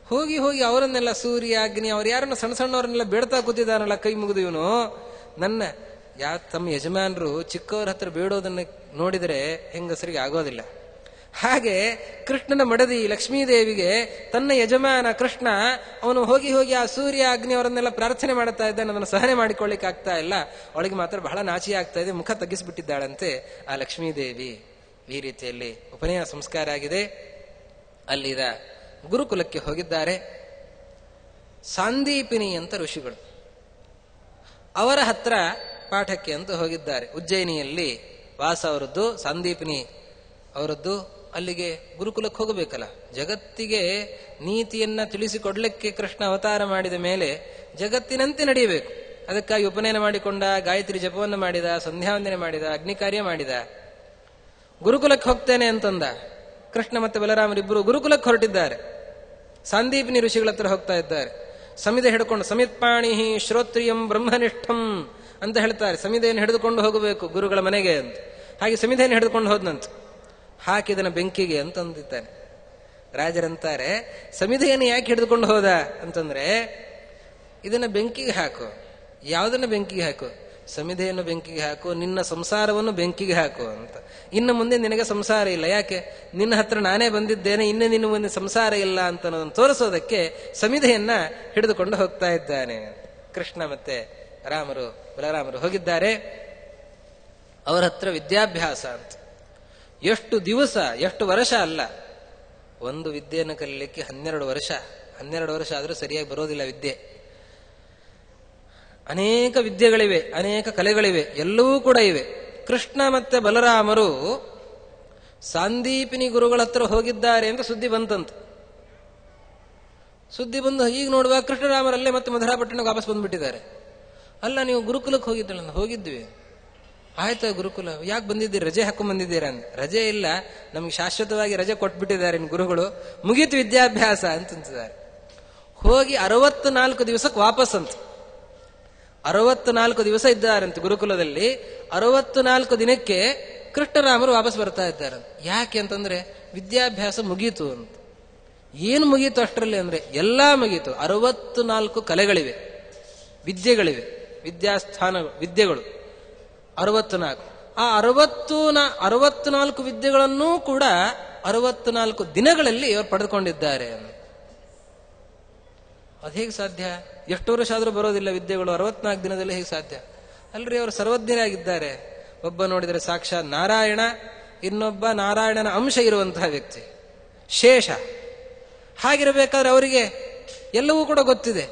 ಹೋಗಿ ಹೋಗಿ ಅವರನ್ನೆಲ್ಲ ಸೂರ್ಯ ಅಗ್ನಿ ಅವ್ರು ಯಾರನ್ನ ಸಣ್ಣ ಸಣ್ಣವ್ರನ್ನೆಲ್ಲ ಬೇಡ್ತಾ ಕೂತಿದ್ದಾರಲ್ಲ ಕೈ ಮುಗಿದು ಇವನು. ತಮ್ಮ ಯಜಮಾನರು ಚಿಕ್ಕವ್ರ ಹತ್ರ ಬೇಡೋದನ್ನ ನೋಡಿದರೆ ಹೆಂಗಸರಿಗೆ ಆಗೋದಿಲ್ಲ. ಹಾಗೆ ಕೃಷ್ಣನ ಮಡದಿ ಲಕ್ಷ್ಮೀದೇವಿಗೆ ತನ್ನ ಯಜಮಾನ ಕೃಷ್ಣ ಅವನು ಹೋಗಿ ಹೋಗಿ ಆ ಸೂರ್ಯ ಅಗ್ನಿ ಅವರನ್ನೆಲ್ಲ ಪ್ರಾರ್ಥನೆ ಮಾಡ್ತಾ ಇದ್ದಾನೆ, ಅದನ್ನು ಸಹನೆ ಮಾಡಿಕೊಳ್ಳಿಕ್ಕೆ ಆಗ್ತಾ ಇಲ್ಲ. ಅವಳಿಗೆ ಮಾತ್ರ ಬಹಳ ನಾಚಿಕೆ ಆಗ್ತಾ ಇದೆ, ಮುಖ ತಗ್ಗಿಸ್ಬಿಟ್ಟಿದ್ದಾಳಂತೆ ಆ ಲಕ್ಷ್ಮೀದೇವಿ. ಈ ರೀತಿಯಲ್ಲಿ ಉಪನಯನ ಸಂಸ್ಕಾರ ಆಗಿದೆ. ಅಲ್ಲಿದ ಗುರುಕುಲಕ್ಕೆ ಹೋಗಿದ್ದಾರೆ. ಸಾಂದೀಪಿನಿ ಅಂತ ಋಷಿಗಳು, ಅವರ ಹತ್ರ ಪಾಠಕ್ಕೆ ಅಂತ ಹೋಗಿದ್ದಾರೆ. ಉಜ್ಜಯಿನಿಯಲ್ಲಿ ವಾಸ ಅವರದ್ದು, ಸಾಂದೀಪಿನಿ ಅವರದ್ದು. ಅಲ್ಲಿಗೆ ಗುರುಕುಲಕ್ಕೆ ಹೋಗಬೇಕಲ್ಲ, ಜಗತ್ತಿಗೆ ನೀತಿಯನ್ನ ತಿಳಿಸಿಕೊಡ್ಲಿಕ್ಕೆ ಕೃಷ್ಣ ಅವತಾರ ಮಾಡಿದ ಮೇಲೆ ಜಗತ್ತಿನಂತೆ ನಡೆಯಬೇಕು. ಅದಕ್ಕಾಗಿ ಉಪನಯನ ಮಾಡಿಕೊಂಡ, ಗಾಯತ್ರಿ ಜಪವನ್ನು ಮಾಡಿದ, ಸಂಧ್ಯಾವಂದನೆ ಮಾಡಿದ, ಅಗ್ನಿ ಕಾರ್ಯ ಮಾಡಿದ. ಗುರುಕುಲಕ್ಕೆ ಹೋಗ್ತೇನೆ ಅಂತಂದ. ಕೃಷ್ಣ ಮತ್ತೆ ಬಲರಾಮರಿಬ್ಬರು ಗುರುಕುಲಕ್ಕೆ ಹೊರಟಿದ್ದಾರೆ. ಸಾಂದೀಪಿನಿ ಋಷಿಗಳ ಹತ್ರ ಹೋಗ್ತಾ ಇದ್ದಾರೆ. ಸಮಿದೆ ಹಿಡ್ಕೊಂಡು, ಸಮಿತ್ಪಾಣಿ ಶ್ರೋತ್ರಿಯಂ ಬ್ರಹ್ಮನಿಷ್ಠಂ ಅಂತ ಹೇಳ್ತಾರೆ. ಸಮಿದೆಯನ್ನು ಹಿಡಿದುಕೊಂಡು ಹೋಗಬೇಕು ಗುರುಗಳ ಮನೆಗೆ ಅಂತ. ಹಾಗೆ ಸಮಿದೆಯನ್ನು ಹಿಡಿದುಕೊಂಡು ಹೋದ್ನಂತ. ಹಾಕಿದನ ಬೆಂಕಿಗೆ ಅಂತ ಅಂದಿದ್ದಾನೆ. ರಾಜರಂತಾರೆ, ಸಮಿದೆಯನ್ನು ಯಾಕೆ ಹಿಡಿದುಕೊಂಡು ಹೋದ ಅಂತಂದ್ರೆ, ಇದನ್ನ ಬೆಂಕಿಗೆ ಹಾಕು. ಯಾವುದನ್ನ ಬೆಂಕಿಗೆ ಹಾಕು? ಸಮಿದೆಯನ್ನು ಬೆಂಕಿಗೆ ಹಾಕು, ನಿನ್ನ ಸಂಸಾರವನ್ನು ಬೆಂಕಿಗೆ ಹಾಕು ಅಂತ. ಇನ್ನು ಮುಂದೆ ನಿನಗೆ ಸಂಸಾರ ಇಲ್ಲ. ಯಾಕೆ? ನಿನ್ನ ಹತ್ರ ನಾನೇ ಬಂದಿದ್ದೇನೆ, ಇನ್ನು ನಿನ್ನ ಮುಂದೆ ಸಂಸಾರ ಇಲ್ಲ ಅಂತ ಅನ್ನೋದನ್ನು ತೋರಿಸೋದಕ್ಕೆ ಸಮಿದೆಯನ್ನ ಹಿಡಿದುಕೊಂಡು ಹೋಗ್ತಾ ಇದ್ದಾನೆ. ಕೃಷ್ಣ ಮತ್ತೆ ಬಲರಾಮರು ಹೋಗಿದ್ದಾರೆ. ಅವರ ಹತ್ರ ವಿದ್ಯಾಭ್ಯಾಸ ಅಂತ. ಎಷ್ಟು ದಿವಸ, ಎಷ್ಟು ವರ್ಷ ಅಲ್ಲ, ಒಂದು ವಿದ್ಯೆಯನ್ನು ಕಲೀಲಿಕ್ಕೆ 12 ವರ್ಷ. 12 ವರ್ಷ ಆದರೂ ಸರಿಯಾಗಿ ಬರೋದಿಲ್ಲ ವಿದ್ಯೆ. ಅನೇಕ ವಿದ್ಯೆಗಳಿವೆ, ಅನೇಕ ಕಲೆಗಳಿವೆ, ಎಲ್ಲವೂ ಕೂಡ ಇವೆ. ಕೃಷ್ಣ ಮತ್ತೆ ಬಲರಾಮರು ಸಾಂದೀಪಿನಿ ಗುರುಗಳ ಹತ್ರ ಹೋಗಿದ್ದಾರೆ ಅಂತ ಸುದ್ದಿ ಬಂತಂತ. ಸುದ್ದಿ ಬಂದು ಈಗ ನೋಡುವಾಗ ಕೃಷ್ಣರಾಮರಲ್ಲೇ ಮತ್ತೆ ಮಧುರಾಪಟ್ಟಣಕ್ಕೆ ವಾಪಸ್ ಬಂದ್ಬಿಟ್ಟಿದ್ದಾರೆ. ಅಲ್ಲ, ನೀವು ಗುರುಕುಲಕ್ಕೆ ಹೋಗಿದ್ದಲ್ಲ. ಹೋಗಿದ್ವಿ. ಆಯ್ತಾ ಗುರುಕುಲ, ಯಾಕೆ ಬಂದಿದ್ದೀರಿ? ರಜೆ ಹಾಕೊಂಡ್ ಬಂದಿದ್ದೀರಾ? ರಜೆ ಇಲ್ಲ, ನಮ್ಗೆ ಶಾಶ್ವತವಾಗಿ ರಜೆ ಕೊಟ್ಬಿಟ್ಟಿದ್ದಾರೆ ಗುರುಗಳು, ಮುಗೀತು ವಿದ್ಯಾಭ್ಯಾಸ ಅಂತಂತಿದ್ದಾರೆ. ಹೋಗಿ 64 ದಿವಸಕ್ಕೆ ವಾಪಸ್ ಅಂತ. 64 ದಿವಸ ಇದ್ದಾರಂತೆ ಗುರುಕುಲದಲ್ಲಿ. 64 ದಿನಕ್ಕೆ ಕೃಷ್ಣರಾಮರು ವಾಪಸ್ ಬರ್ತಾ ಇದ್ದಾರೆ. ಯಾಕೆ ಅಂತಂದ್ರೆ ವಿದ್ಯಾಭ್ಯಾಸ ಮುಗೀತು ಅಂತ. ಏನು ಮುಗೀತು ಅಷ್ಟರಲ್ಲಿ ಅಂದ್ರೆ ಎಲ್ಲಾ ಮುಗೀತು. 64 ಕಲೆಗಳಿವೆ, ವಿದ್ಯೆಗಳಿವೆ, ವಿದ್ಯೆಗಳು 64. ಆ 64 ವಿದ್ಯೆಗಳನ್ನೂ ಕೂಡ 64 ದಿನಗಳಲ್ಲಿ ಇವರು ಪಡೆದುಕೊಂಡಿದ್ದಾರೆ. ಅದು ಹೇಗೆ ಸಾಧ್ಯ? ಎಷ್ಟು ವರ್ಷ ಆದರೂ ಬರೋದಿಲ್ಲ ವಿದ್ಯೆಗಳು, 64 ದಿನದಲ್ಲಿ ಹೇಗೆ ಸಾಧ್ಯ? ಅಲ್ರಿ, ಅವರು ಸರ್ವಜ್ಞರಾಗಿದ್ದಾರೆ. ಒಬ್ಬ ನೋಡಿದರೆ ಸಾಕ್ಷಾತ್ ನಾರಾಯಣ, ಇನ್ನೊಬ್ಬ ನಾರಾಯಣನ ಅಂಶ ಇರುವಂತಹ ವ್ಯಕ್ತಿ ಶೇಷ. ಹಾಗಿರಬೇಕಾದ್ರೆ ಅವರಿಗೆ ಎಲ್ಲವೂ ಕೂಡ ಗೊತ್ತಿದೆ.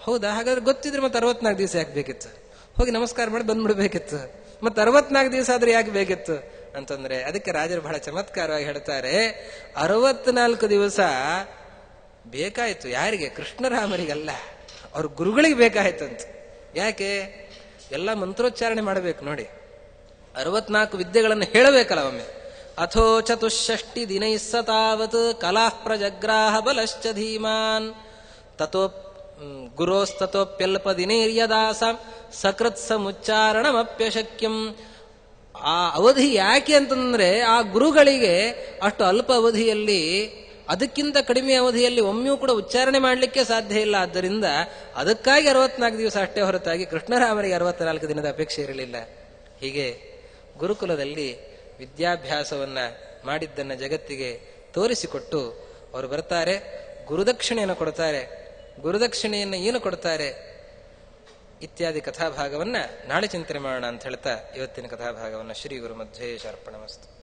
ಹೌದಾ? ಹಾಗಾದ್ರೆ ಗೊತ್ತಿದ್ರೆ ಮತ್ತೆ 64 ದಿವಸ ಯಾಕೆ ಬೇಕಿತ್ತು? ಹೋಗಿ ನಮಸ್ಕಾರ ಮಾಡಿ ಬಂದ್ಬಿಡ್ಬೇಕಿತ್ತು. ಮತ್ತೆ 64 ದಿವಸ ಆದ್ರೆ ಯಾಕೆ ಬೇಕಿತ್ತು ಅಂತಂದ್ರೆ, ಅದಕ್ಕೆ ರಾಜರು ಬಹಳ ಚಮತ್ಕಾರವಾಗಿ ಹೇಳ್ತಾರೆ, 64 ದಿವಸ ಬೇಕಾಯ್ತು. ಯಾರಿಗೆ? ಕೃಷ್ಣರಾಮರಿಗಲ್ಲ, ಅವ್ರ ಗುರುಗಳಿಗೆ ಬೇಕಾಯ್ತಂತ. ಯಾಕೆ? ಎಲ್ಲ ಮಂತ್ರೋಚ್ಚಾರಣೆ ಮಾಡಬೇಕು ನೋಡಿ. 64 ವಿದ್ಯೆಗಳನ್ನು ಹೇಳಬೇಕಲ್ಲ ಒಮ್ಮೆ. ಅಥೋ ಚತುಷ್ಷಷ್ಟಿ ದಿನೈಸ್ಸ ತಾವತ್ ಕಲಾ ಪ್ರಜಗ್ರಾಹ ಬಲಶ್ಚ ಧೀಮಾನ್ ತಥೋ ಗುರೋಸ್ತಥೋಪ್ಯಲ್ಪ ದಿನೈರ್ಯದಾಸ ಸಕೃತ್ ಸಮುಚ್ಚಾರಣಮಪ್ಯಶಕ್ಯಂ. ಆ ಅವಧಿ ಯಾಕೆ ಅಂತಂದ್ರೆ, ಆ ಗುರುಗಳಿಗೆ ಅಷ್ಟು ಅಲ್ಪ ಅವಧಿಯಲ್ಲಿ, ಅದಕ್ಕಿಂತ ಕಡಿಮೆ ಅವಧಿಯಲ್ಲಿ ಒಮ್ಮೆಯೂ ಕೂಡ ಉಚ್ಚಾರಣೆ ಮಾಡಲಿಕ್ಕೆ ಸಾಧ್ಯ ಇಲ್ಲ. ಆದ್ದರಿಂದ ಅದಕ್ಕಾಗಿ 64 ದಿವಸ ಅಷ್ಟೇ ಹೊರತಾಗಿ ಕೃಷ್ಣರಾಮರಿಗೆ 64 ದಿನದ ಅಪೇಕ್ಷೆ ಇರಲಿಲ್ಲ. ಹೀಗೆ ಗುರುಕುಲದಲ್ಲಿ ವಿದ್ಯಾಭ್ಯಾಸವನ್ನ ಮಾಡಿದ್ದನ್ನ ಜಗತ್ತಿಗೆ ತೋರಿಸಿಕೊಟ್ಟು ಅವರು ಬರ್ತಾರೆ. ಗುರುದಕ್ಷಿಣೆಯನ್ನು ಕೊಡ್ತಾರೆ. ಗುರುದಕ್ಷಿಣೆಯನ್ನು ಏನು ಕೊಡ್ತಾರೆ ಇತ್ಯಾದಿ ಕಥಾಭಾಗವನ್ನ ನಾಳೆ ಚಿಂತನೆ ಮಾಡೋಣ ಅಂತ ಹೇಳ್ತಾ ಇವತ್ತಿನ ಕಥಾಭಾಗವನ್ನ ಶ್ರೀ ಗುರು ಮಧ್ವೇಶ ಅರ್ಪಣಮಸ್ತು.